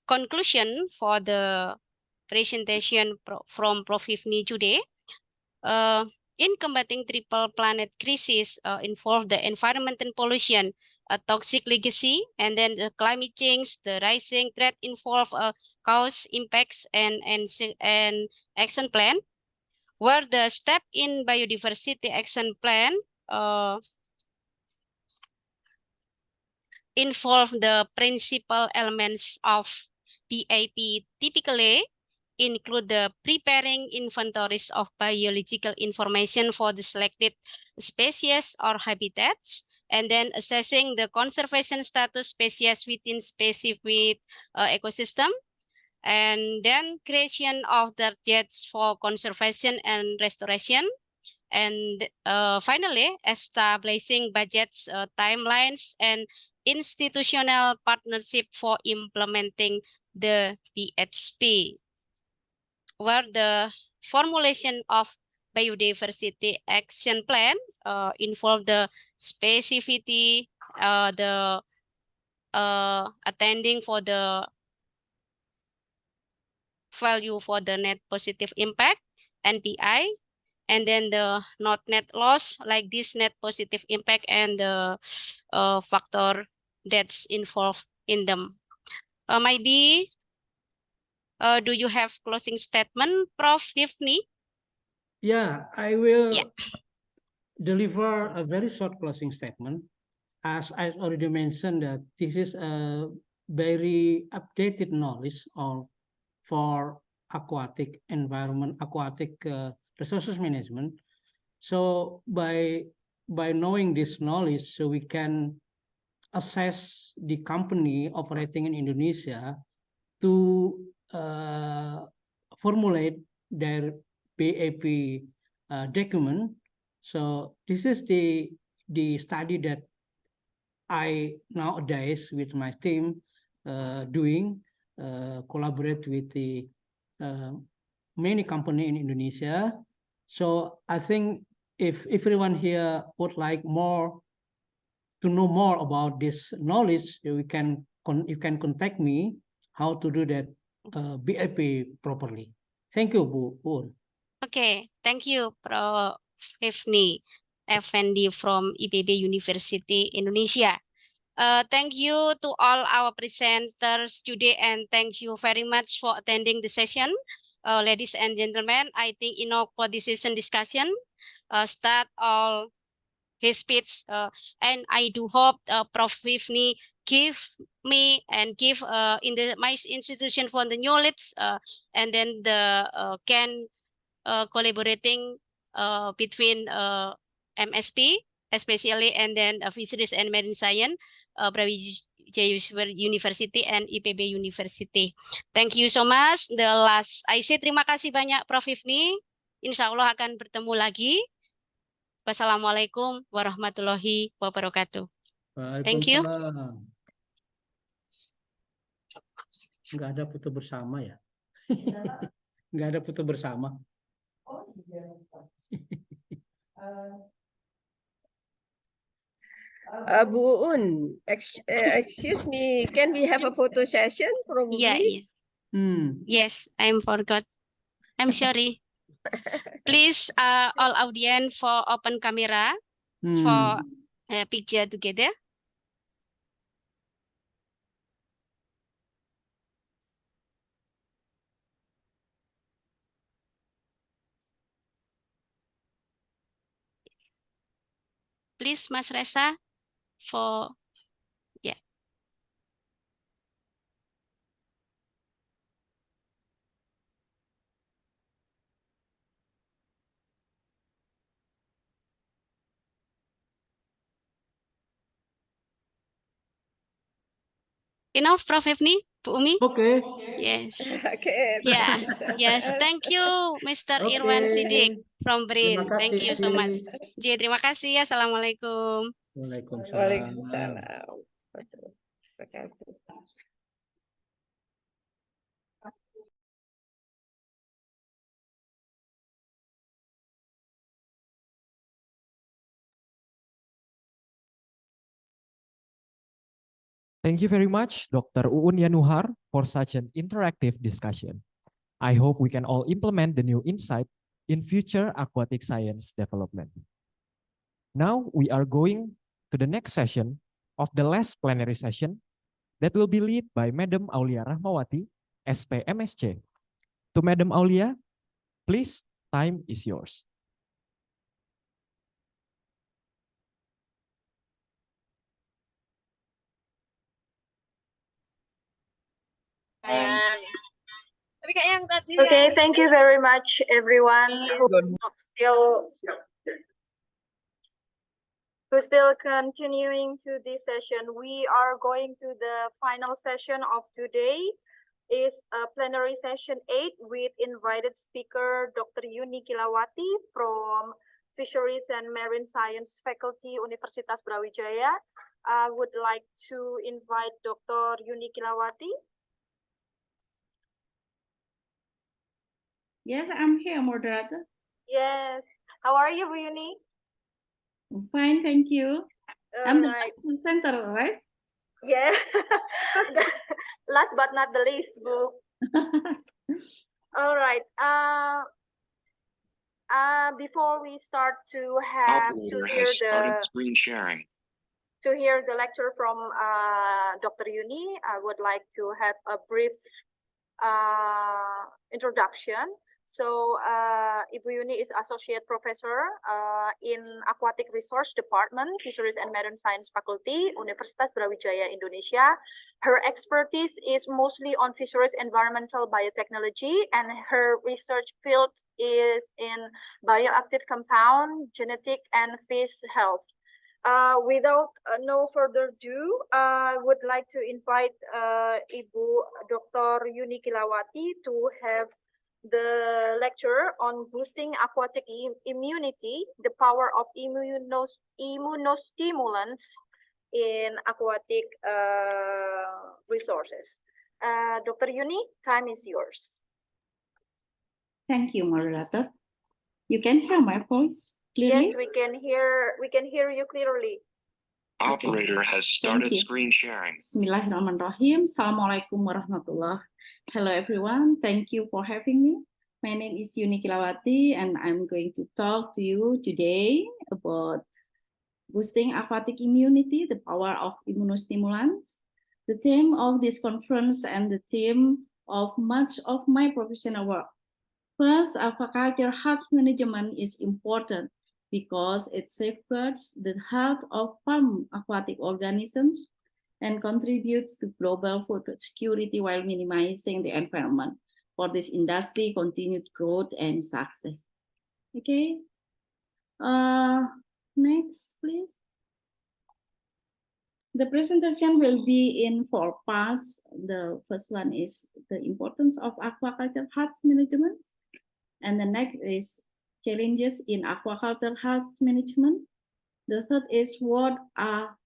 conclusion for the presentation from Prof. Hifni today. In combating triple planet crisis involve the environment and pollution, a toxic legacy, and then the climate change, the rising threat involve cause impacts and action plan, where the step in biodiversity action plan involve the principal elements of BAP, typically include the preparing inventories of biological information for the selected species or habitats, and then assessing the conservation status species within specific ecosystem, and then creation of targets for conservation and restoration, and finally establishing budgets, timelines, and institutional partnership for implementing the BHP, where the formulation of biodiversity action plan involve the specificity, the attending for the value for the net positive impact, NPI, and then the not net loss, like this net positive impact and the factor that's involved in them. Maybe, do you have closing statement, Prof. Hifni? Yeah, I will Yeah. deliver a very short closing statement. As I already mentioned, that this is a very updated knowledge for aquatic environment, aquatic resources management. So by knowing this knowledge, so we can assess the company operating in Indonesia to formulate their BAP document. So this is the study that I nowadays with my team doing, collaborate with the many company in Indonesia. So I think if everyone here would like more to know more about this knowledge, you can contact me how to do that BAP properly. Thank you, Bu. Okay, thank you, Prof. Hifni Effendi from IPB University Indonesia. Thank you to all our presenters today, and thank you very much for attending the session. Ladies and gentlemen, I think enough for this session discussion. Start all his speech, and I do hope Prof. Hifni give me and give in my institution for the knowledge, and then the can collaborating between MSP especially, and then Fisheries and Marine Science, Brawijaya University and IPB University. Thank you so much. The last I say terima kasih banyak Prof. Hifni. Insya Allah akan bertemu lagi. Wassalamualaikum warahmatullahi wabarakatuh. Thank you. Waalaikumsalam. Nggak ada foto bersama ya? Nggak ada foto bersama. Bu Un, excuse me, can we have a photo session probably? Yeah. Yes, I'm forgot. I'm sorry. Please, all audience for open camera for picture together. Please, Mas Reza, for yeah. Enough, Prof. Evni, Bu Umi? Okay. Yes. Okay. Yeah. Thank you so Yes. much. Thank you, Mr. Okay. Irwan Sidik from Terima BRIN. Thank you so much. kasih. Terima kasih. Assalamualaikum. Waalaikumsalam. Waalaikumsalam. Terima kasih. Thank you very much, Dr. Uun Yanuhar, for such an interactive discussion. I hope we can all implement the new insight in future aquatic science development. Now we are going to the next session of the last plenary session that will be led by Madam Aulia Rahmawati, SP MSc. To Madam Aulia, please, time is yours. Okay, thank you very much, everyone who's still continuing to this session. We are going to the final session of today. Is plenary session 8 with invited speaker Dr. Yuni Kilawati from Fisheries and Marine Science Faculty, Universitas Brawijaya. I would like to invite Dr. Yuni Kilawati. Yes, I'm here, moderator. Yes. How are you, Bu Yuni? I'm fine, thank you. I'm the Right. last presenter, right? Yeah. Last but not the least, Bu. All right. Before we start to have to hear the screen sharing. To hear the lecture from Dr. Yuni, I would like to have a brief introduction. So, Ibu Yuni is Associate Professor in Aquatic Resource Department, Fisheries and Marine Science Faculty, Universitas Brawijaya, Indonesia. Her expertise is mostly on fisheries environmental biotechnology, and her research field is in bioactive compound, genetic, and fish health. Without no further ado, I would like to invite Ibu Dr. Yuni Kilawati to have the lecture on boosting aquatic immunity, the power of immunostimulants in aquatic resources. Dr. Yuni, time is yours. Thank you, moderator. You can hear my voice clearly? Yes, we can hear you clearly. Operator has started screen sharing. Bismillahirrahmanirrahim. Assalamualaikum warahmatullah. Hello, everyone. Thank you for having me. My name is Yuni Kilawati, and I'm going to talk to you today about boosting aquatic immunity, the power of immunostimulants. The theme of this conference and the theme of much of my professional work. First, aquaculture health management is important because it safeguards the health of farm aquatic organisms and contributes to global food security while minimizing the environment for this industry continued growth and success. Okay. Next, please. The presentation will be in 4 parts. The first one is the importance of aquaculture health management. And the next is challenges in aquaculture health management. The third is what are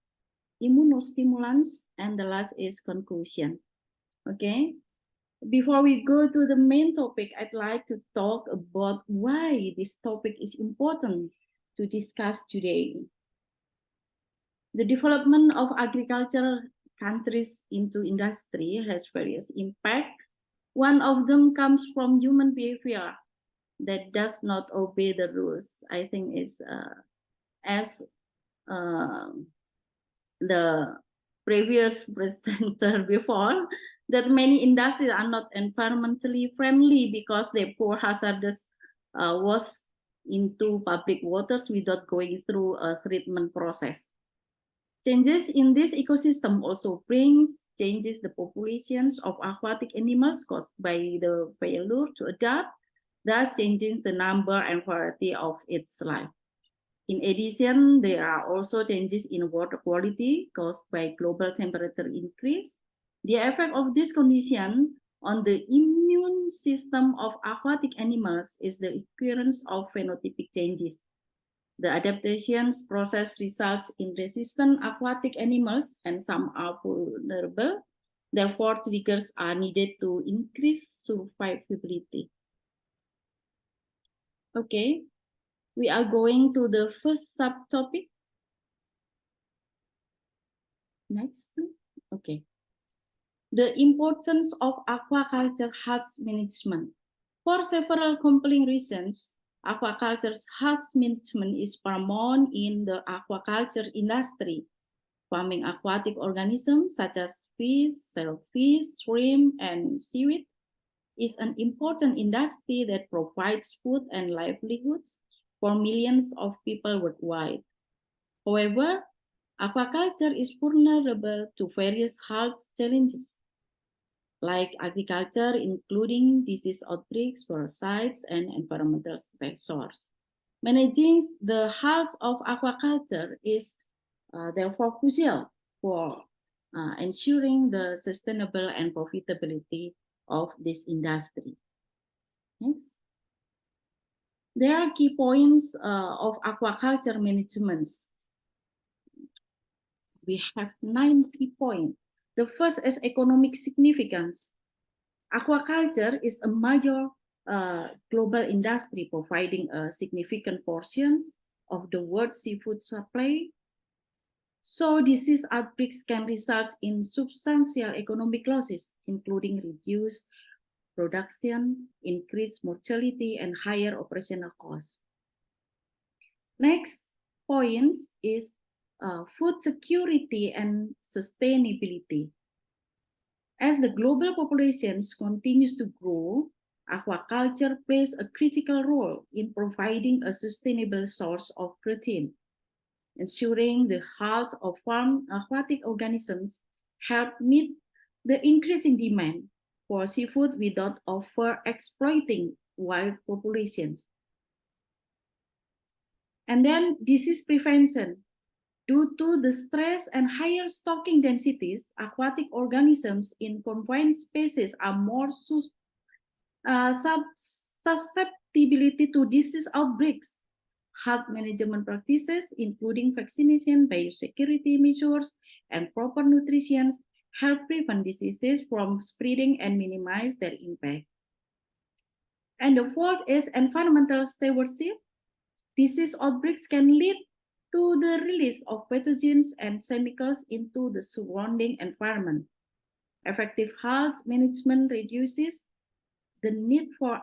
immunostimulants, and the last is conclusion. Okay. Before we go to the main topic, I'd like to talk about why this topic is important to discuss today. The development of agricultural countries into industry has various impacts. One of them comes from human behavior that does not obey the rules. I think is as the previous presenter before, that many industries are not environmentally friendly because they pour hazardous waste into public waters without going through a treatment process. Changes in this ecosystem also brings changes the populations of aquatic animals caused by the failure to adapt, thus changing the number and variety of its life. In addition, there are also changes in water quality caused by global temperature increase. The effect of this condition on the immune system of aquatic animals is the occurrence of phenotypic changes. The adaptations process results in resistant aquatic animals and some are vulnerable. Therefore, triggers are needed to increase survivability. Okay, we are going to the first subtopic. Next, please. Okay. The importance of aquaculture health management. For several compelling reasons, aquaculture's health management is paramount in the aquaculture industry. Farming aquatic organisms such as fish, shellfish, shrimp, and seaweed is an important industry that provides food and livelihoods for millions of people worldwide. However, aquaculture is vulnerable to various health challenges, like agriculture, including disease outbreaks, parasites, and environmental stressors. Managing the health of aquaculture is therefore crucial for ensuring the sustainable and profitability of this industry. Next. There are key points of aquaculture management. We have 9 key points. The first is economic significance. Aquaculture is a major global industry providing a significant portion of the world's seafood supply. So disease outbreaks can result in substantial economic losses, including reduced production, increased mortality, and higher operational costs. Next point is food security and sustainability. As the global populations continues to grow, aquaculture plays a critical role in providing a sustainable source of protein. Ensuring the health of farm aquatic organisms help meet the increasing demand for seafood without over-exploiting wild populations. And then disease prevention. Due to the stress and higher stocking densities, aquatic organisms in confined spaces are more susceptibility to disease outbreaks. Health management practices, including vaccination, biosecurity measures, and proper nutrition, help prevent diseases from spreading and minimize their impact. And the fourth is environmental stewardship. Disease outbreaks can lead to the release of pathogens and chemicals into the surrounding environment. Effective health management reduces the need for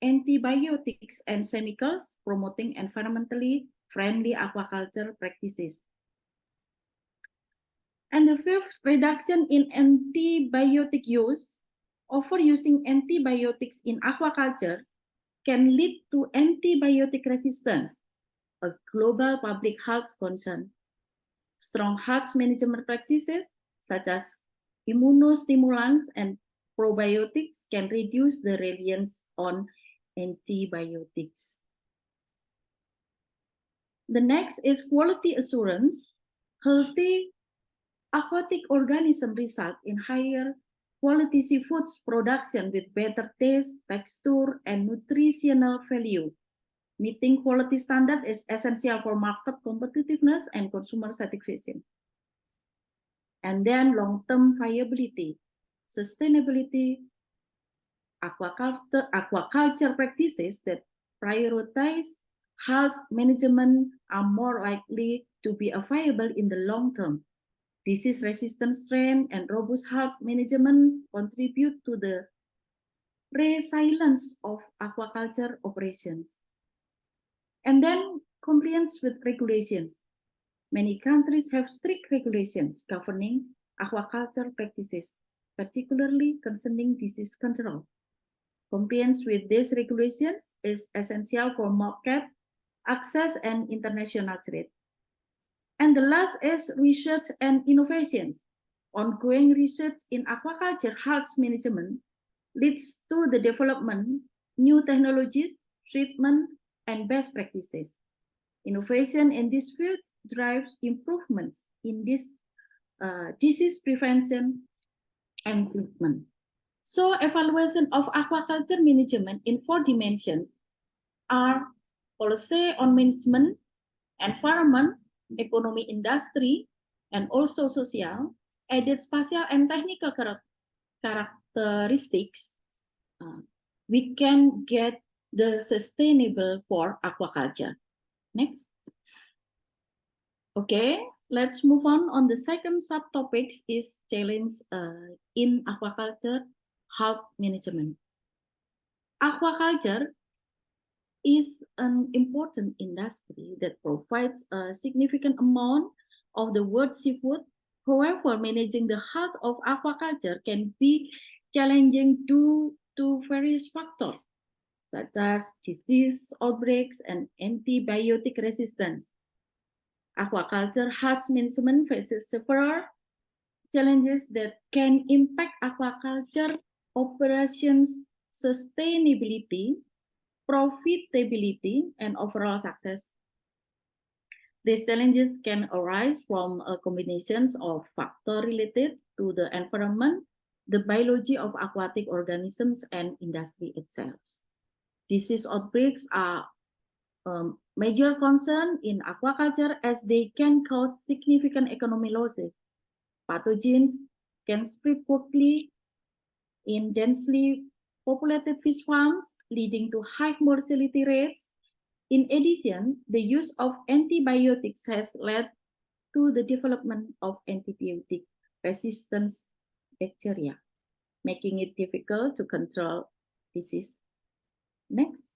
antibiotics and chemicals, promoting environmentally friendly aquaculture practices. And the fifth, reduction in antibiotic use. Overusing antibiotics in aquaculture can lead to antibiotic resistance, a global public health concern. Strong health management practices, such as immunostimulants and probiotics, can reduce the reliance on antibiotics. The next is quality assurance. Healthy aquatic organisms result in higher quality seafood production with better taste, texture, and nutritional value. Meeting quality standard is essential for market competitiveness and consumer satisfaction. And then long-term viability. Sustainability aquaculture practices that prioritize health management are more likely to be viable in the long term. Disease-resistant strain and robust health management contribute to the resilience of aquaculture operations. And then compliance with regulations. Many countries have strict regulations governing aquaculture practices, particularly concerning disease control. Compliance with these regulations is essential for market access and international trade. And the last is research and innovations. Ongoing research in aquaculture health management leads to the development, new technologies, treatment, and best practices. Innovation in these fields drives improvements in this disease prevention and treatment. So evaluation of aquaculture management in 4 dimensions are policy on management, environment, economy, industry, and also social, added spatial and technical characteristics, we can get the sustainable for aquaculture. Next. Okay, let's move on the second subtopics is challenge in aquaculture health management. Aquaculture is an important industry that provides a significant amount of the world's seafood. However, managing the health of aquaculture can be challenging due to various factors, such as disease outbreaks and antibiotic resistance. Aquaculture health management faces several challenges that can impact aquaculture operations sustainability, profitability, and overall success. These challenges can arise from a combination of factors related to the environment, the biology of aquatic organisms, and industry itself. Disease outbreaks are major concern in aquaculture as they can cause significant economic losses. Pathogens can spread quickly in densely populated fish farms, leading to high mortality rates. In addition, the use of antibiotics has led to the development of antibiotic resistance bacteria, making it difficult to control disease. Next.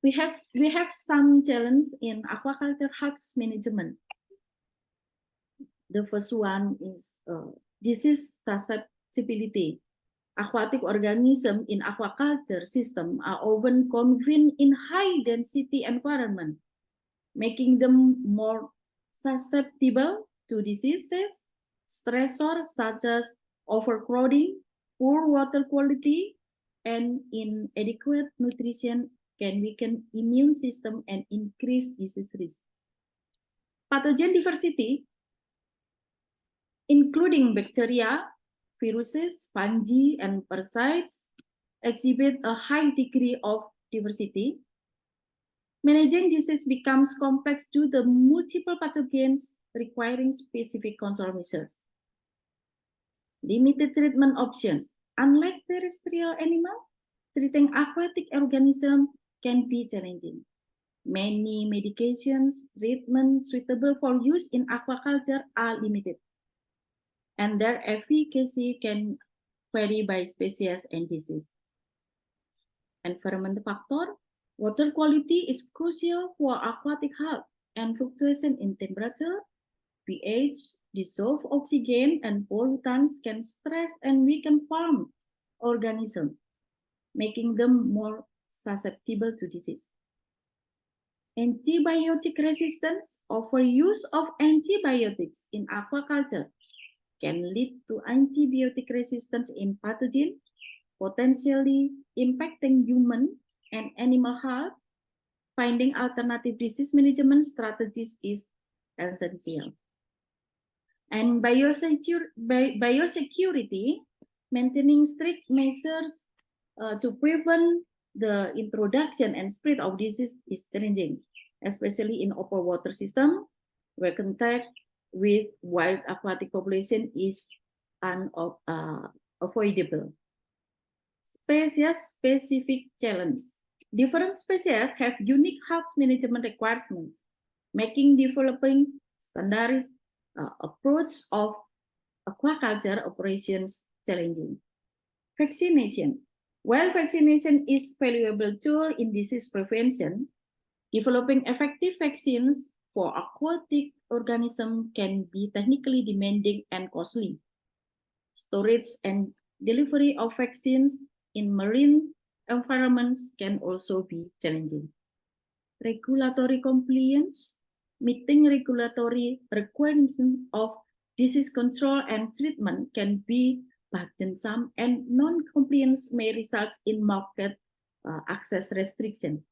We have some challenges in aquaculture health management. The first one is disease susceptibility. Aquatic organisms in aquaculture system are often confined in high density environment, making them more susceptible to diseases, stressors such as overcrowding, poor water quality, and inadequate nutrition can weaken immune system and increase disease risk. Pathogen diversity, including bacteria, viruses, fungi, and parasites, exhibit a high degree of diversity. Managing disease becomes complex due to multiple pathogens requiring specific control measures. Limited treatment options. Unlike terrestrial animals, treating aquatic organisms can be challenging. Many medications, treatments suitable for use in aquaculture are limited, and their efficacy can vary by species and disease. Environmental factor. Water quality is crucial for aquatic health, and fluctuation in temperature, pH, dissolved oxygen, and pollutants can stress and weaken farm organisms, making them more susceptible to disease. Antibiotic resistance. Overuse of antibiotics in aquaculture can lead to antibiotic resistance in pathogen, potentially impacting human and animal health. Finding alternative disease management strategies is essential. And biosecurity, maintaining strict measures to prevent the introduction and spread of disease is challenging, especially in open water system, where contact with wild aquatic population is unavoidable. Species-specific challenges. Different species have unique health management requirements, making developing standardized approach of aquaculture operations challenging. Vaccination. While vaccination is a valuable tool in disease prevention, developing effective vaccines for aquatic organisms can be technically demanding and costly. Storage and delivery of vaccines in marine environments can also be challenging. Regulatory compliance. Meeting regulatory requirements of disease control and treatment can be burdensome, and non-compliance may result in market access restriction.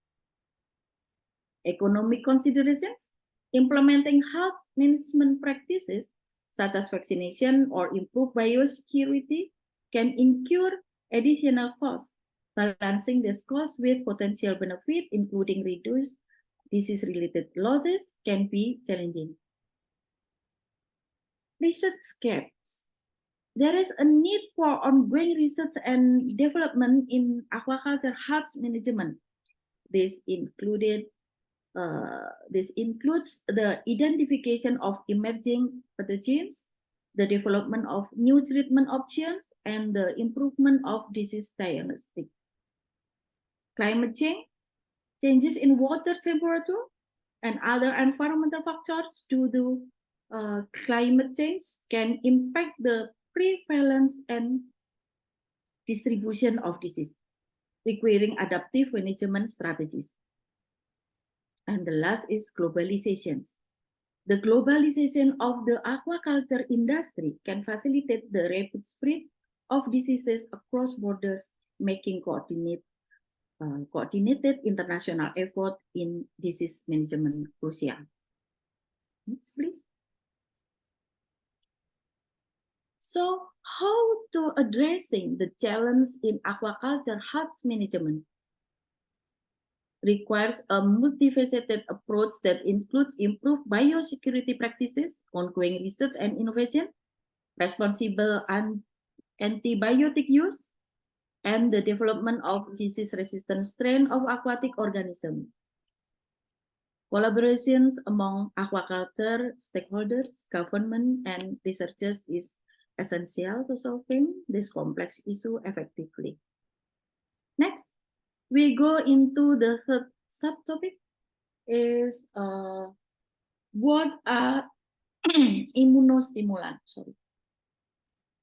Economic considerations. Implementing health management practices such as vaccination or improved biosecurity can incur additional costs. Balancing this cost with potential benefit, including reduced disease-related losses, can be challenging. Research gaps. There is a need for ongoing research and development in aquaculture health management. This includes the identification of emerging pathogens, the development of new treatment options, and the improvement of disease diagnostics. Climate change, changes in water temperature, and other environmental factors due to climate change can impact the prevalence and distribution of disease, requiring adaptive management strategies. And the last is globalization. The globalization of the aquaculture industry can facilitate the rapid spread of diseases across borders, making coordinated international effort in disease management crucial. Next, please. So, how to addressing the challenge in aquaculture health management? Requires a multifaceted approach that includes improved biosecurity practices, ongoing research and innovation, responsible antibiotic use, and the development of disease-resistant strain of aquatic organisms. Collaborations among aquaculture stakeholders, government, and researchers is essential to solving this complex issue effectively. Next, we go into the third subtopic is what are immunostimulants. Sorry.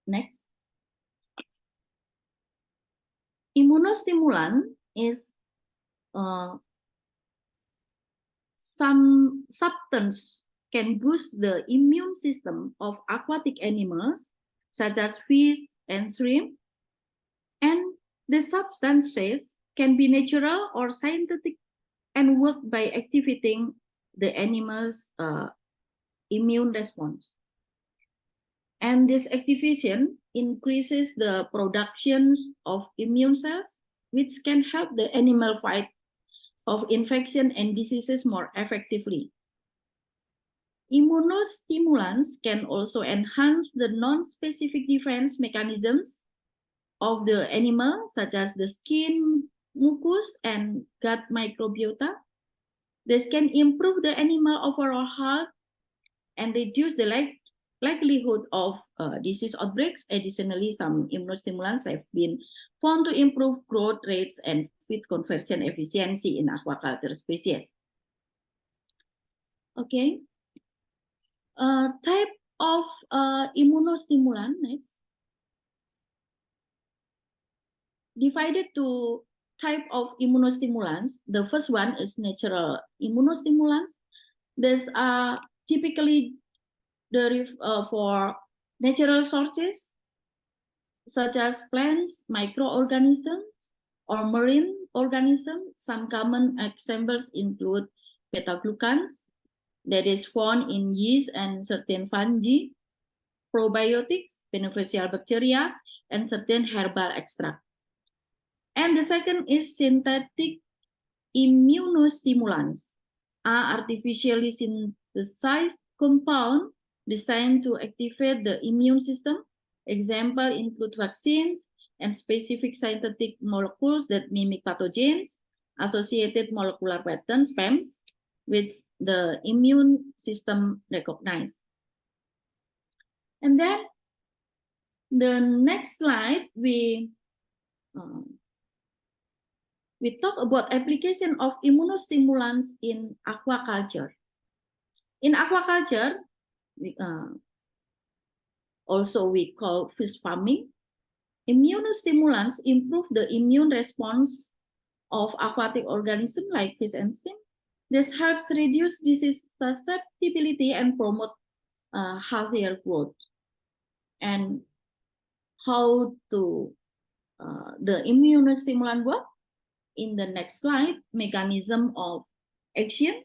Next. Immunostimulant is some substance can boost the immune system of aquatic animals such as fish and shrimp, and the substances can be natural or synthetic and work by activating the animal's immune response. And this activation increases the production of immune cells, which can help the animal fight of infection and diseases more effectively. Immunostimulants can also enhance the non-specific defense mechanisms of the animal, such as the skin, mucus, and gut microbiota. This can improve the animal overall health and reduce the likelihood of disease outbreaks. Additionally, some immunostimulants have been found to improve growth rates and feed conversion efficiency in aquaculture species. Okay. Type of immunostimulant next. Divided to type of immunostimulants. The first one is natural immunostimulants. These are typically for natural sources such as plants, microorganisms, or marine organisms. Some common examples include beta-glucans that is found in yeast and certain fungi, probiotics, beneficial bacteria, and certain herbal extract. And the second is synthetic immunostimulants, are artificially synthesized compound designed to activate the immune system. Example include vaccines and specific synthetic molecules that mimic pathogens, associated molecular patterns, PAMs, which the immune system recognizes. And then the next slide, we talk about application of immunostimulants in aquaculture. In aquaculture, also we call fish farming, immunostimulants improve the immune response of aquatic organisms like fish and shrimp. This helps reduce disease susceptibility and promote healthier growth. And how to the immunostimulant work? In the next slide, mechanism of action.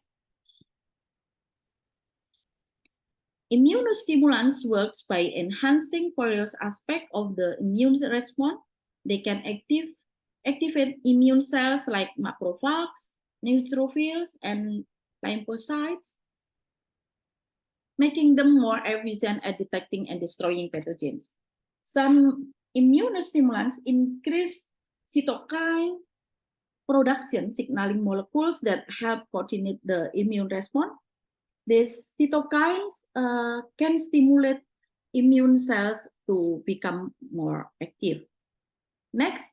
Immunostimulants works by enhancing various aspects of the immune response. They can activate immune cells like macrophages, neutrophils, and lymphocytes, making them more efficient at detecting and destroying pathogens. Some immunostimulants increase cytokine production, signaling molecules that help coordinate the immune response. These cytokines can stimulate immune cells to become more active. Next,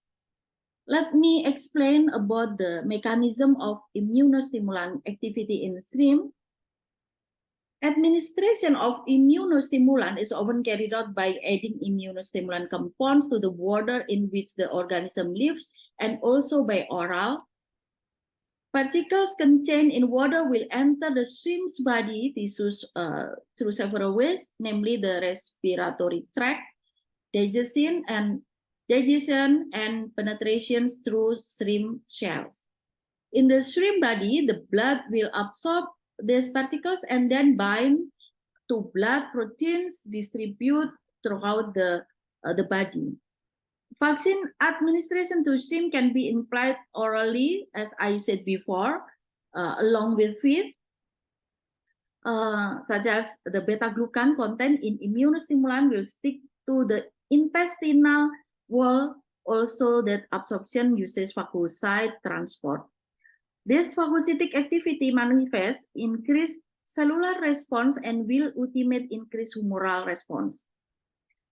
let me explain about the mechanism of immunostimulant activity in shrimp. Administration of immunostimulant is often carried out by adding immunostimulant compounds to the water in which the organism lives, and also by oral. Particles contained in water will enter the shrimp's body tissues through several ways, namely the respiratory tract, digestion and penetrations through shrimp shells. In the shrimp body, the blood will absorb these particles and then bind to blood proteins distribute throughout the body. Vaccine administration to shrimp can be applied orally, as I said before, along with feed, such as the beta-glucan content in immunostimulant will stick to the intestinal wall, also that absorption uses phagocyte transport. This phagocytic activity manifests increased cellular response and will ultimately increase humoral response.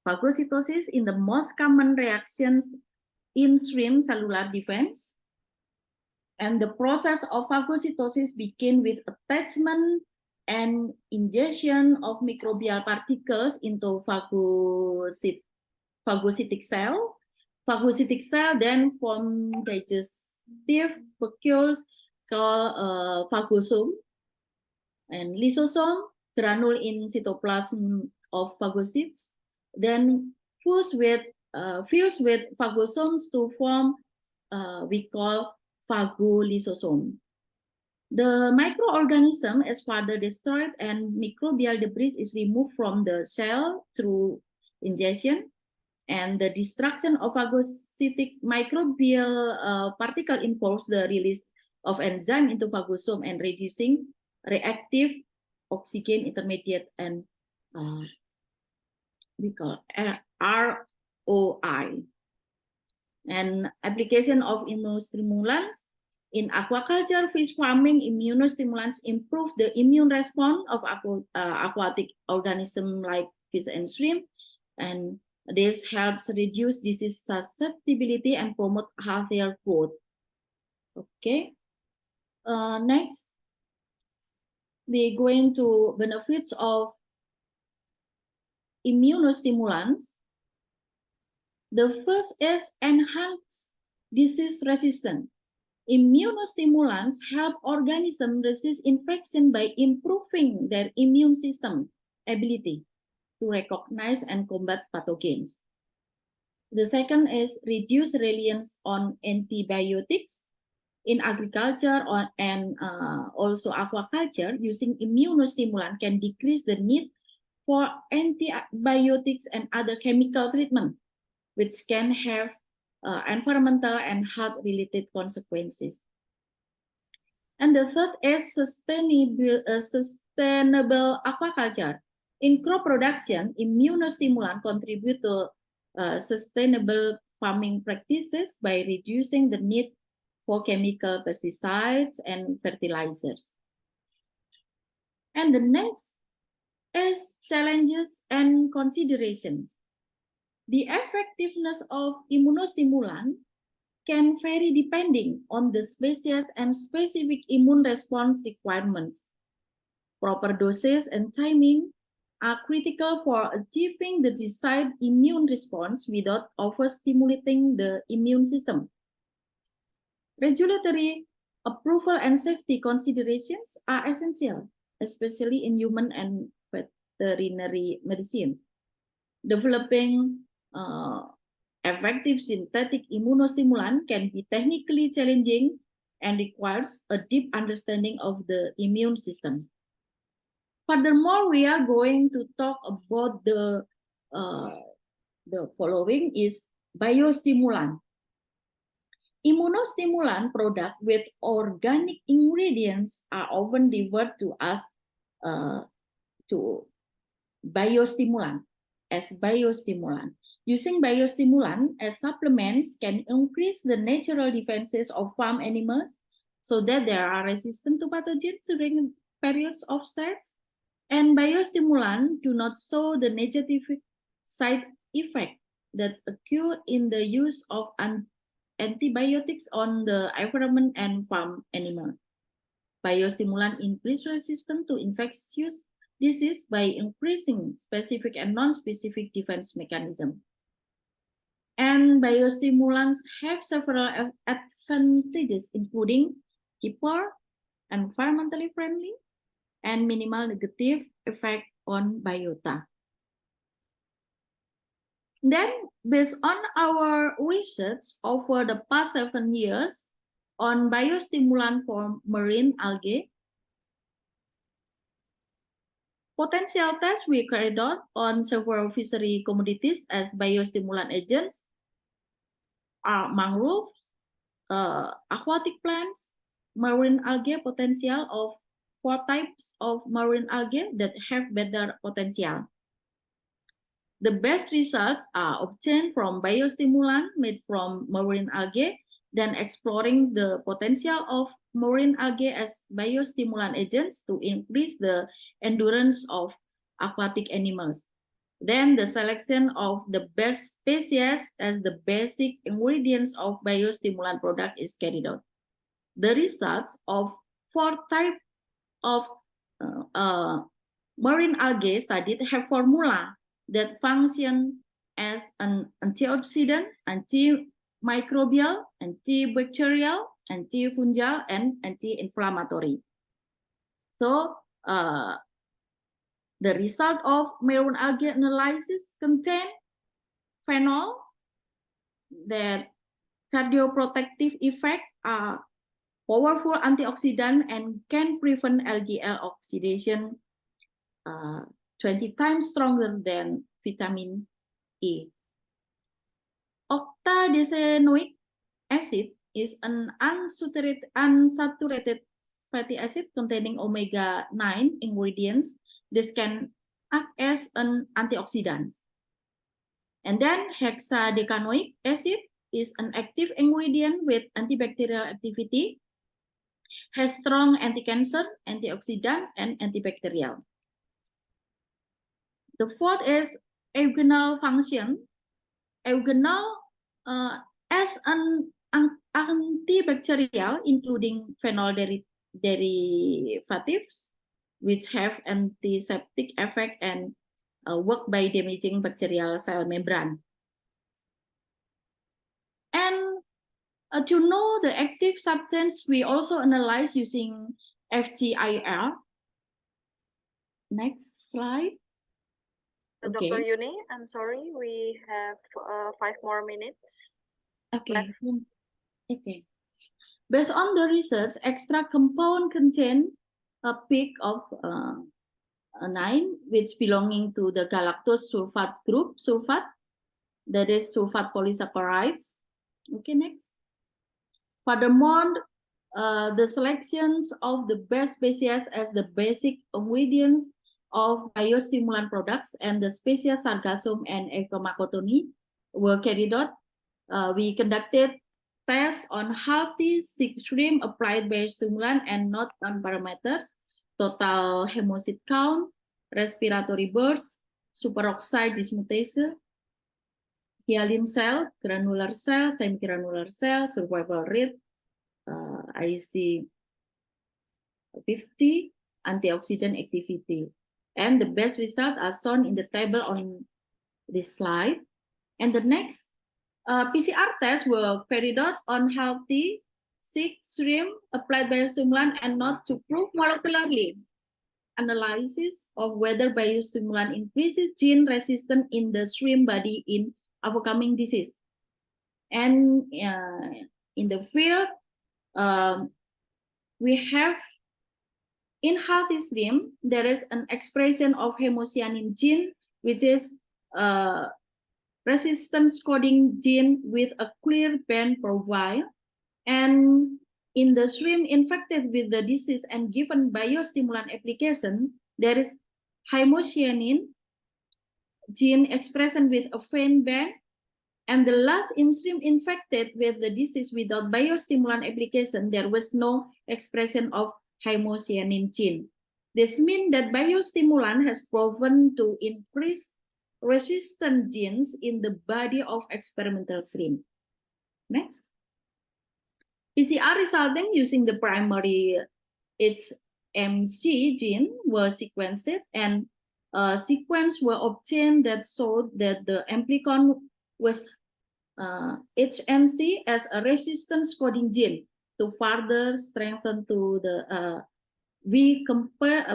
Phagocytosis is the most common reactions in shrimp cellular defense. And the process of phagocytosis begins with attachment and ingestion of microbial particles into phagocytic cell. Phagocytic cell then form digestive vacuoles called phagosome, and lysosome, granule in cytoplasm of phagocytes, then fuse with phagosomes to form we call phagolysosome. The microorganism is further destroyed and microbial debris is removed from the cell through ingestion, and the destruction of phagocytic microbial particle involves the release of enzyme into phagosome and reducing reactive oxygen intermediate and we call ROI. And application of immunostimulants in aquaculture, fish farming, immunostimulants improve the immune response of aquatic organisms like fish and shrimp, and this helps reduce disease susceptibility and promote healthier growth. Okay. Next, we go into benefits of immunostimulants. The first is enhance disease resistance. Immunostimulants help organisms resist infection by improving their immune system ability to recognize and combat pathogens. The second is reduce reliance on antibiotics. In agriculture and also aquaculture, using immunostimulant can decrease the need for antibiotics and other chemical treatment, which can have environmental and health-related consequences. And the third is sustainable aquaculture. In crop production, immunostimulant contribute to sustainable farming practices by reducing the need for chemical pesticides and fertilizers. And the next is challenges and considerations. The effectiveness of immunostimulant can vary depending on the species and specific immune response requirements. Proper doses and timing are critical for achieving the desired immune response without overstimulating the immune system. Regulatory approval and safety considerations are essential, especially in human and veterinary medicine. Developing effective synthetic immunostimulant can be technically challenging and requires a deep understanding of the immune system. Furthermore, we are going to talk about the following is biostimulant. Immunostimulant products with organic ingredients are often referred to as biostimulant. Using biostimulant as supplements can increase the natural defenses of farm animals so that they are resistant to pathogens during periods of stress. And biostimulants do not show the negative side effect that occur in the use of antibiotics on the environment and farm animal. Biostimulant increase resistance to infectious disease by increasing specific and non-specific defense mechanism. And biostimulants have several advantages, including cheaper, environmentally friendly, and minimal negative effect on biota. Then, based on our research over the past 7 years on biostimulant for marine algae, potential tests we carried out on several fishery commodities as biostimulant agents are mangroves, aquatic plants, marine algae potential of 4 types of marine algae that have better potential. The best results are obtained from biostimulant made from marine algae, then exploring the potential of marine algae as biostimulant agents to increase the endurance of aquatic animals. Then the selection of the best species as the basic ingredients of biostimulant product is carried out. The results of 4 types of marine algae studied have formula that function as an antioxidant, antimicrobial, antibacterial, antifungal, and anti-inflammatory. So the result of marine algae analysis contain phenol that cardioprotective effect are powerful antioxidant and can prevent LDL oxidation 20 times stronger than vitamin E. Octadecanoic acid is an unsaturated fatty acid containing omega-9 ingredients. This can act as an antioxidant. And then hexadecanoic acid is an active ingredient with antibacterial activity, has strong anti-cancer, antioxidant, and antibacterial. The fourth is eugenol function. Eugenol as an antibacterial, including phenol derivatives, which have antiseptic effect and work by damaging bacterial cell membrane. And to know the active substance, we also analyze using FGIR. Next slide. Okay. Dr. Yuni, I'm sorry, we have 5 more minutes. Okay. left. Okay. Based on the research, extract compound contain a peak of 9, which belonging to the galactose sulfate group, sulfate, that is sulfate polysaccharides. Okay, next. Furthermore, the selections of the best species as the basic ingredients of biostimulant products and the species Sargassum and Ecomacotoni were carried out. We conducted tests on healthy shrimp applied biostimulant and not on parameters, total hemocyte count, respiratory bursts, superoxide dismutase, hyaline cell, granular cell, semigranular cell, survival rate, IC 50, antioxidant activity. And the best results are shown in the table on this slide. And the next PCR tests were carried out on healthy sick shrimp applied biostimulant and not to prove molecularly analysis of whether biostimulant increases gene resistance in the shrimp body in overcoming disease. And in the field, we have in healthy shrimp, there is an expression of hemocyanin gene, which is resistance coding gene with a clear band profile. And in the shrimp infected with the disease and given biostimulant application, there is hemocyanin gene expression with a faint band. And the last in shrimp infected with the disease without biostimulant application, there was no expression of hemocyanin gene. This means that biostimulant has proven to increase resistant genes in the body of experimental shrimp. Next. PCR resulting using the primary HMC gene were sequenced, and sequence were obtained that showed that the amplicon was HMC as a resistance coding gene. To further strengthen to the we compare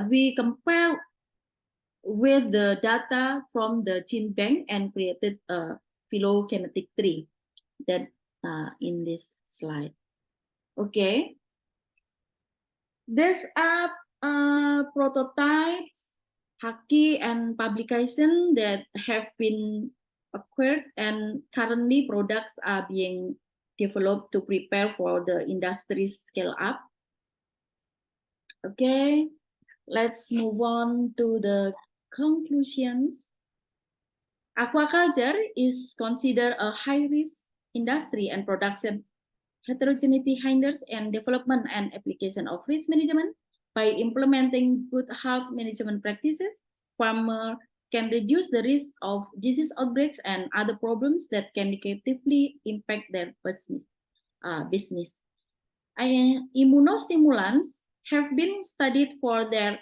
with the data from the gene bank and created a phylogenetic tree that in this slide. Okay, these are prototypes, haki, and publication that have been acquired, and currently products are being developed to prepare for the industry scale up. Okay, let's move on to the conclusions. Aquaculture is considered a high-risk industry, and production heterogeneity hinders and development and application of risk management. By implementing good health management practices, farmers can reduce the risk of disease outbreaks and other problems that can negatively impact their business. Immunostimulants have been studied for their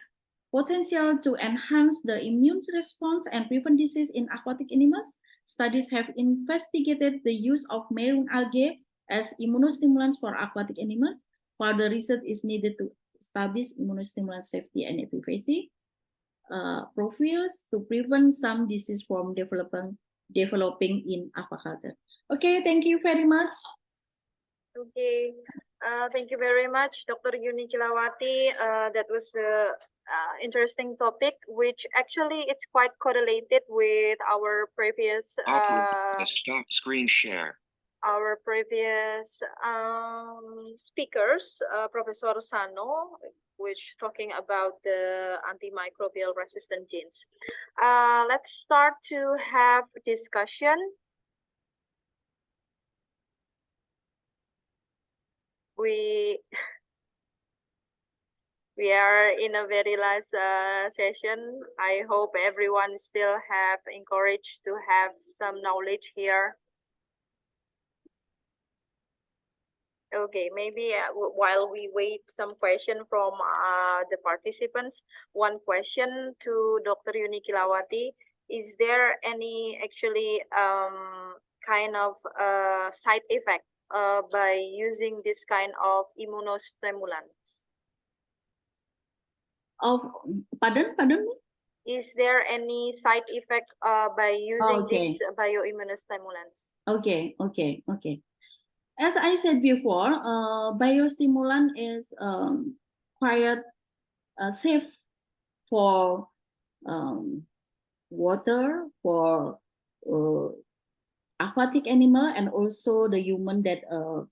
potential to enhance the immune response and prevent disease in aquatic animals. Studies have investigated the use of marine algae as immunostimulants for aquatic animals. Further research is needed to establish immunostimulant safety and efficacy profiles to prevent some disease from developing in aquaculture. Okay, thank you very much. Okay, thank you very much, Dr. Yuni Kilawati. That was an interesting topic, which actually it's quite correlated with our previous Stop screen share. Our previous speakers, Professor Sano, which talking about the antimicrobial resistant genes. Let's start to have discussion. We are in a very last session. I hope everyone still have encouraged to have some knowledge here. Okay, maybe while we wait some question from the participants, one question to Dr. Yuni Kilawati: is there any actually kind of side effect by using this kind of immunostimulants? Pardon me? Is there any side effect by using these bioimmunostimulants? Okay. As I said before, biostimulant is quite safe for water, for aquatic animal, and also the human that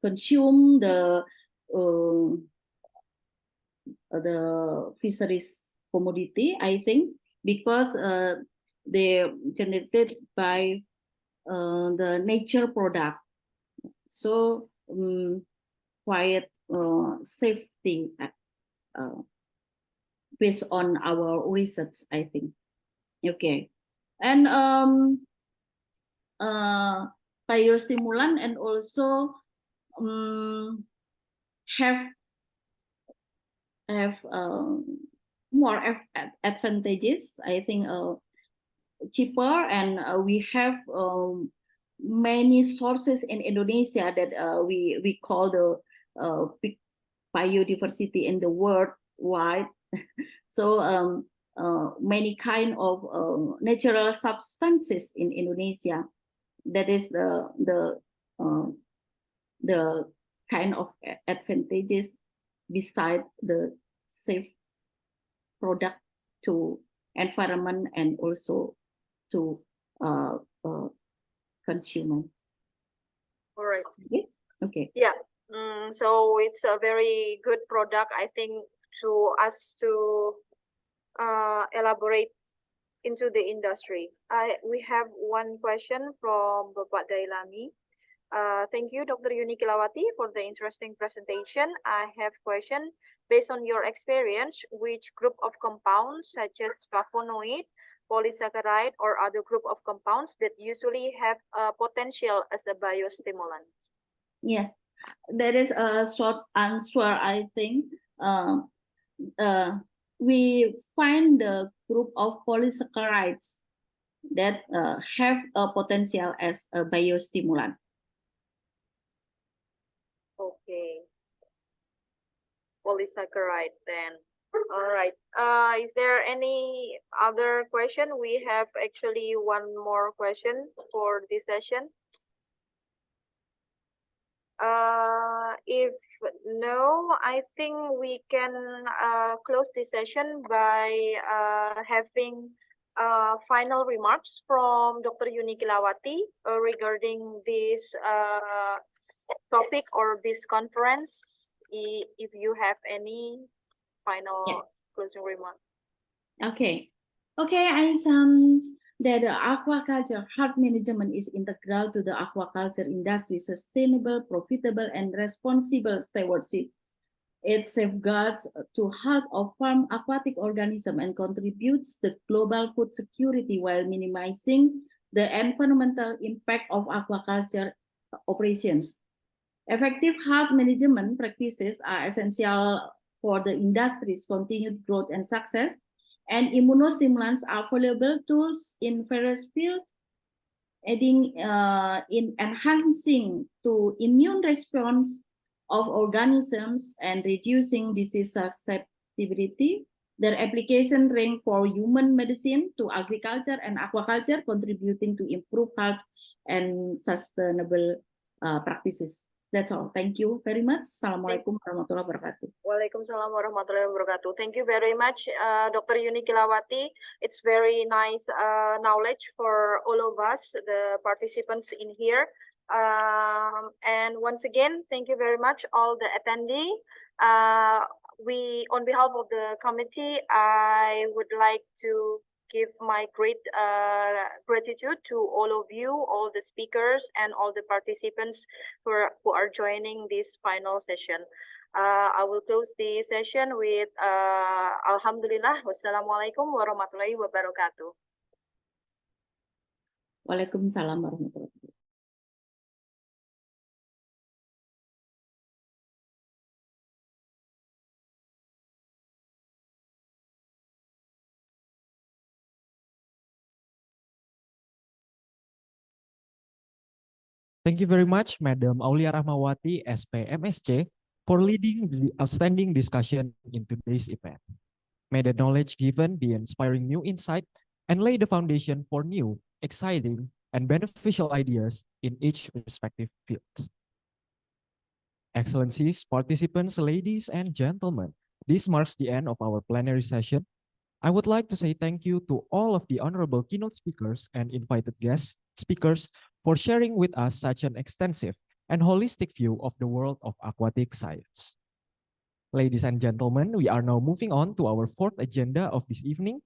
consume the fisheries commodity. I think because they generated by the nature product. So quite safety based on our research, I think. Okay, and biostimulant and also have more advantages. I think cheaper, and we have many sources in Indonesia that we call the big biodiversity in the world wide. So many kind of natural substances in Indonesia. That is the kind of advantages beside the safe product to environment and also to consumer. All right. Yes. Okay. Yeah. So it's a very good product, I think, to us to elaborate into the industry. We have one question from Bapak Dailami. Thank you, Dr. Yuni Kilawati, for the interesting presentation. I have question. Based on your experience, which group of compounds, such as flavonoid, polysaccharide, or other group of compounds that usually have potential as a biostimulant? Yes, that is a short answer, I think. We find the group of polysaccharides that have a potential as a biostimulant. Okay. Polysaccharide then. All right. Is there any other question? We have actually one more question for this session. If no, I think we can close this session by having final remarks from Dr. Yuni Kilawati regarding this topic or this conference. If you have any final closing remarks. Okay. I that the aquaculture hard management is integral to the aquaculture industry, sustainable, profitable, and responsible stewardship. It safeguards to health of farm aquatic organism and contributes to global food security while minimizing the environmental impact of aquaculture operations. Effective health management practices are essential for the industry's continued growth and success, and immunostimulants are valuable tools in various fields, aiding in enhancing to immune response of organisms and reducing disease susceptibility. Their application range for human medicine to agriculture and aquaculture, contributing to improved health and sustainable practices. That's all. Thank you very much. Assalamualaikum warahmatullahi wabarakatuh. Waalaikumsalam warahmatullahi wabarakatuh. Thank you very much, Dr. Yuni Kilawati. It's very nice knowledge for all of us, the participants in here. And once again, thank you very much, all the attendee. On behalf of the committee, I would like to give my great gratitude to all of you, all the speakers, and all the participants who are joining this final session. I will close the session with Alhamdulillah. Wassalamualaikum warahmatullahi wabarakatuh. Waalaikumsalam warahmatullahi wabarakatuh. Thank you very much, Madam Aulia Rahmawati, SP MSc, for leading the outstanding discussion in today's event. May the knowledge given be inspiring new insight and lay the foundation for new, exciting, and beneficial ideas in each respective field. Excellencies, participants, ladies and gentlemen, this marks the end of our plenary session. I would like to say thank you to all of the honorable keynote speakers and invited guest speakers for sharing with us such an extensive and holistic view of the world of aquatic science. Ladies and gentlemen, we are now moving on to our fourth agenda of this evening,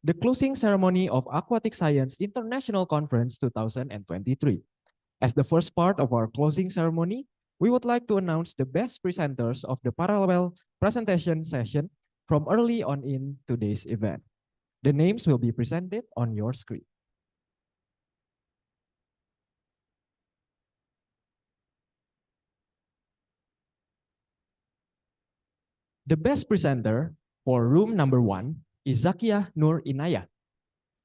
the closing ceremony of Aquatic Science International Conference 2023. As the first part of our closing ceremony, we would like to announce the best presenters of the parallel presentation session from early on in today's event. The names will be presented on your screen. The best presenter for room number 1 is Zakia Nur Inayah,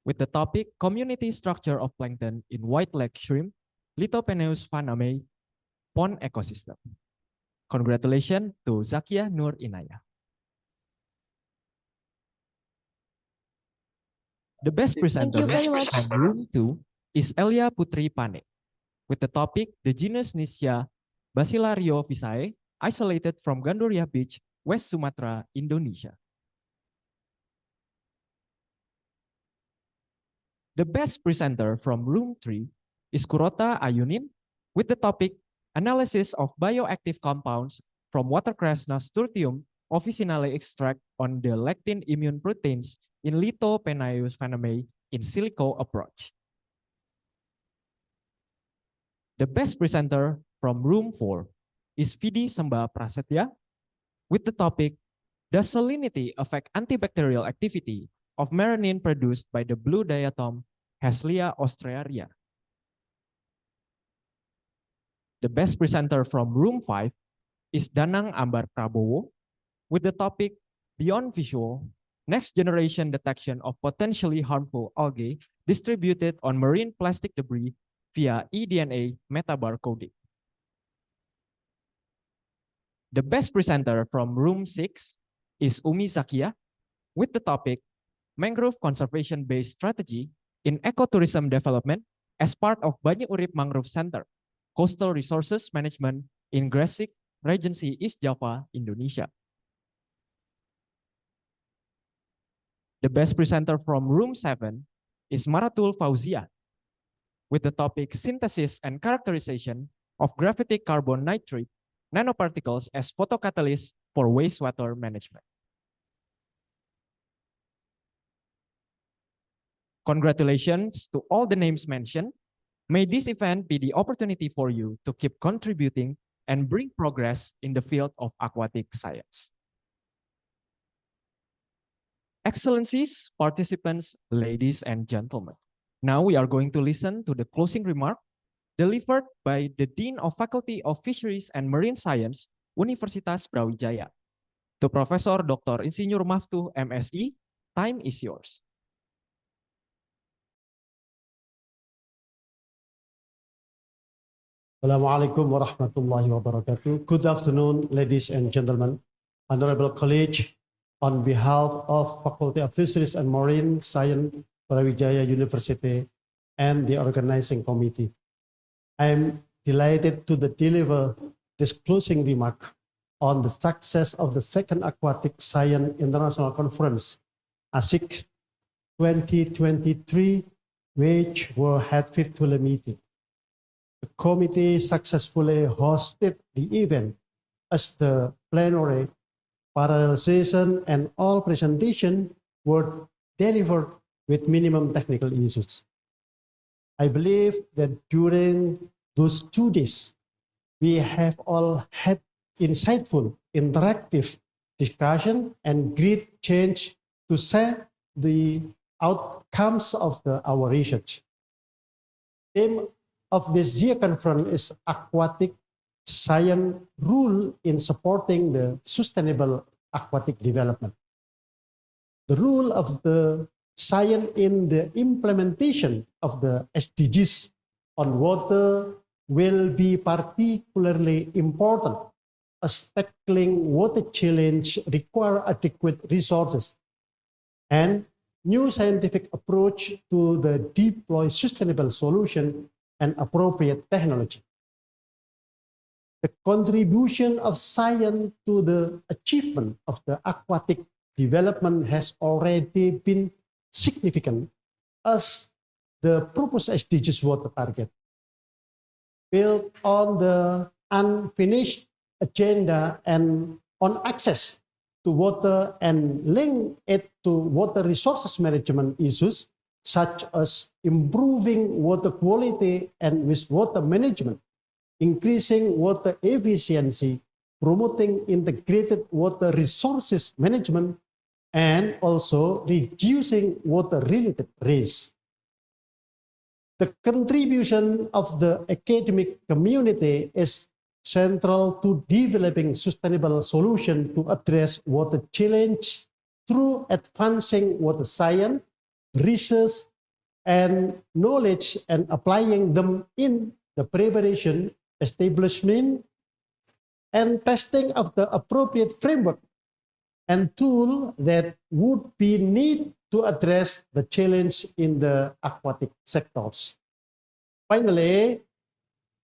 with the topic Community Structure of Plankton in White Leg Shrimp, Lithopeneus faname, Pond Ecosystem. Congratulations to Zakia Nur Inayah. The best presenter from room 2 is Elia Putri Pane, with the topic the genus Niscia Basilariovicae, isolated from Gandoria Beach, West Sumatra, Indonesia. The best presenter from room 3 is Kurota Ayunin, with the topic Analysis of Bioactive Compounds from Watercress Nasturtium officinale extract on the lectin immune proteins in Lithopeneus faname in silico approach. The best presenter from room 4 is Vidi Samba Prasetya, with the topic Does salinity affect antibacterial activity of melanin produced by the blue diatom Haslea ostrearia? The best presenter from room 5 is Danang Ambar Prabowo, with the topic Beyond Visual, Next Generation Detection of Potentially Harmful Algae Distributed on Marine Plastic Debris via eDNA metabarcoding. The best presenter from room 6 is Umi Zakia, with the topic Mangrove Conservation-Based Strategy in Ecotourism Development as part of Banyu Urip Mangrove Center, Coastal Resources Management in Gresik, Regency East Java, Indonesia. The best presenter from room 7 is Maratul Fauzia, with the topic Synthesis and Characterization of Graphitic Carbon Nitrate Nanoparticles as Photocatalysts for Wastewater Management. Congratulations to all the names mentioned. May this event be the opportunity for you to keep contributing and bring progress in the field of aquatic science. Excellencies, participants, ladies and gentlemen. Now we are going to listen to the closing remark delivered by the Dean of Faculty of Fisheries and Marine Science, Universitas Brawijaya. To Professor Dr. Insinyur Maftuh, MSI, time is yours. Assalamualaikum warahmatullahi wabarakatuh. Good afternoon, ladies and gentlemen. Honorable colleague, on behalf of Faculty of Fisheries and Marine Science, Brawijaya University, and the organizing committee, I am delighted to deliver this closing remark on the success of the second Aquatic Science International Conference, ASIC 2023, which were held virtually meeting. The committee successfully hosted the event as the plenary, parallel session, and all presentations were delivered with minimum technical issues. I believe that during those 2 days, we have all had insightful, interactive discussion and great change to share the outcomes of our research. Theme of this year conference is Aquatic Science Role in Supporting the Sustainable Aquatic Development. The role of the science in the implementation of the SDGs on water will be particularly important, as tackling water challenge require adequate resources and new scientific approach to the deploy sustainable solution and appropriate technology. The contribution of science to the achievement of the aquatic development has already been significant, as the proposed SDGs water target built on the unfinished agenda and on access to water and link it to water resources management issues, such as improving water quality and wastewater management, increasing water efficiency, promoting integrated water resources management, and also reducing water-related risk. The contribution of the academic community is central to developing sustainable solutions to address water challenge through advancing water science, research, and knowledge and applying them in the preparation, establishment, and testing of the appropriate framework and tool that would be needed to address the challenge in the aquatic sectors. Finally,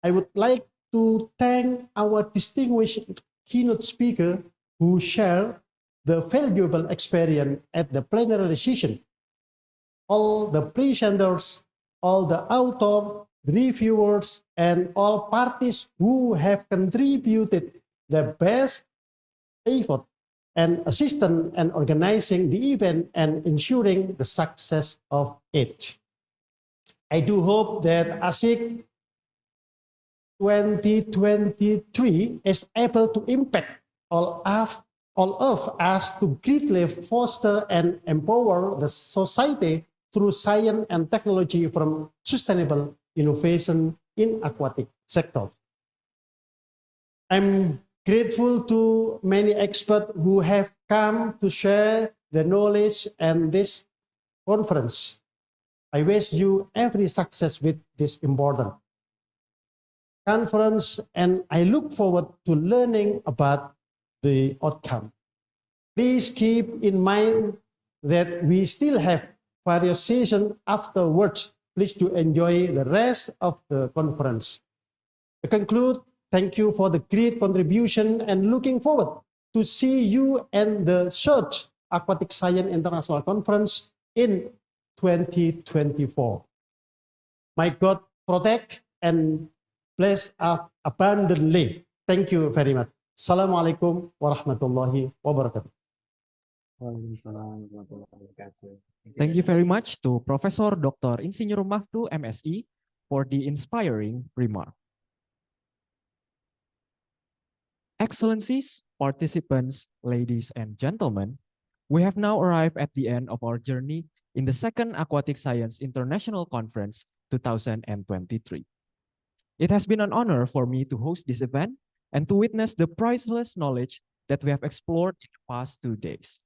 I would like to thank our distinguished keynote speaker who shared the valuable experience at the plenary session. All the presenters, all the authors, reviewers, and all parties who have contributed their best effort and assistance in organizing the event and ensuring the success of it. I do hope that ASIC 2023 is able to impact all of us to greatly foster and empower the society through science and technology from sustainable innovation in aquatic sector. I'm grateful to many experts who have come to share their knowledge and this conference. I wish you every success with this important conference, and I look forward to learning about the outcome. Please keep in mind that we still have various sessions afterwards. Please do enjoy the rest of the conference. To conclude, thank you for the great contribution and looking forward to see you and the third Aquatic Science International Conference in 2024. May God protect and bless us abundantly. Thank you very much. Assalamualaikum warahmatullahi wabarakatuh. Thank you very much to Professor Dr. Insinyur Maftu, MSI, for the inspiring remark. Excellencies, participants, ladies and gentlemen, we have now arrived at the end of our journey in the second Aquatic Science International Conference 2023. It has been an honor for me to host this event and to witness the priceless knowledge that we have explored in the past 2 days.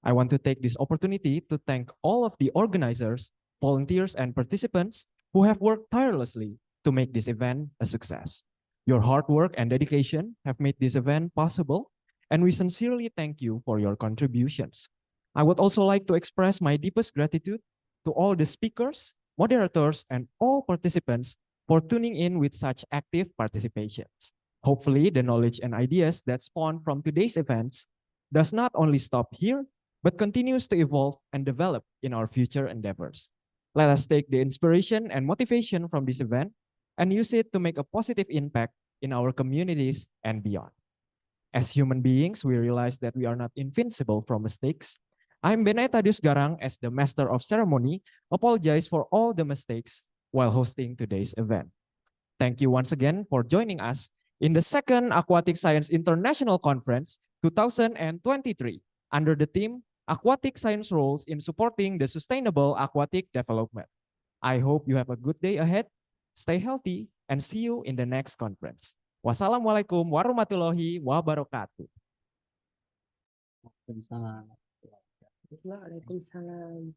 I want to take this opportunity to thank all of the organizers, volunteers, and participants who have worked tirelessly to make this event a success. Your hard work and dedication have made this event possible, and we sincerely thank you for your contributions. I would also like to express my deepest gratitude to all the speakers, moderators, and all participants for tuning in with such active participations. Hopefully, the knowledge and ideas that spawn from today's events does not only stop here, but continues to evolve and develop in our future endeavors. Let us take the inspiration and motivation from this event and use it to make a positive impact in our communities and beyond. As human beings, we realize that we are not invincible from mistakes. I'm Benay Tadius Garang, as the Master of Ceremony, apologize for all the mistakes while hosting today's event. Thank you once again for joining us in the second Aquatic Science International Conference 2023 under the theme Aquatic Science Roles in Supporting the Sustainable Aquatic Development. I hope you have a good day ahead, stay healthy, and see you in the next conference. Wassalamualaikum warahmatullahi wabarakatuh. Waalaikumsalam.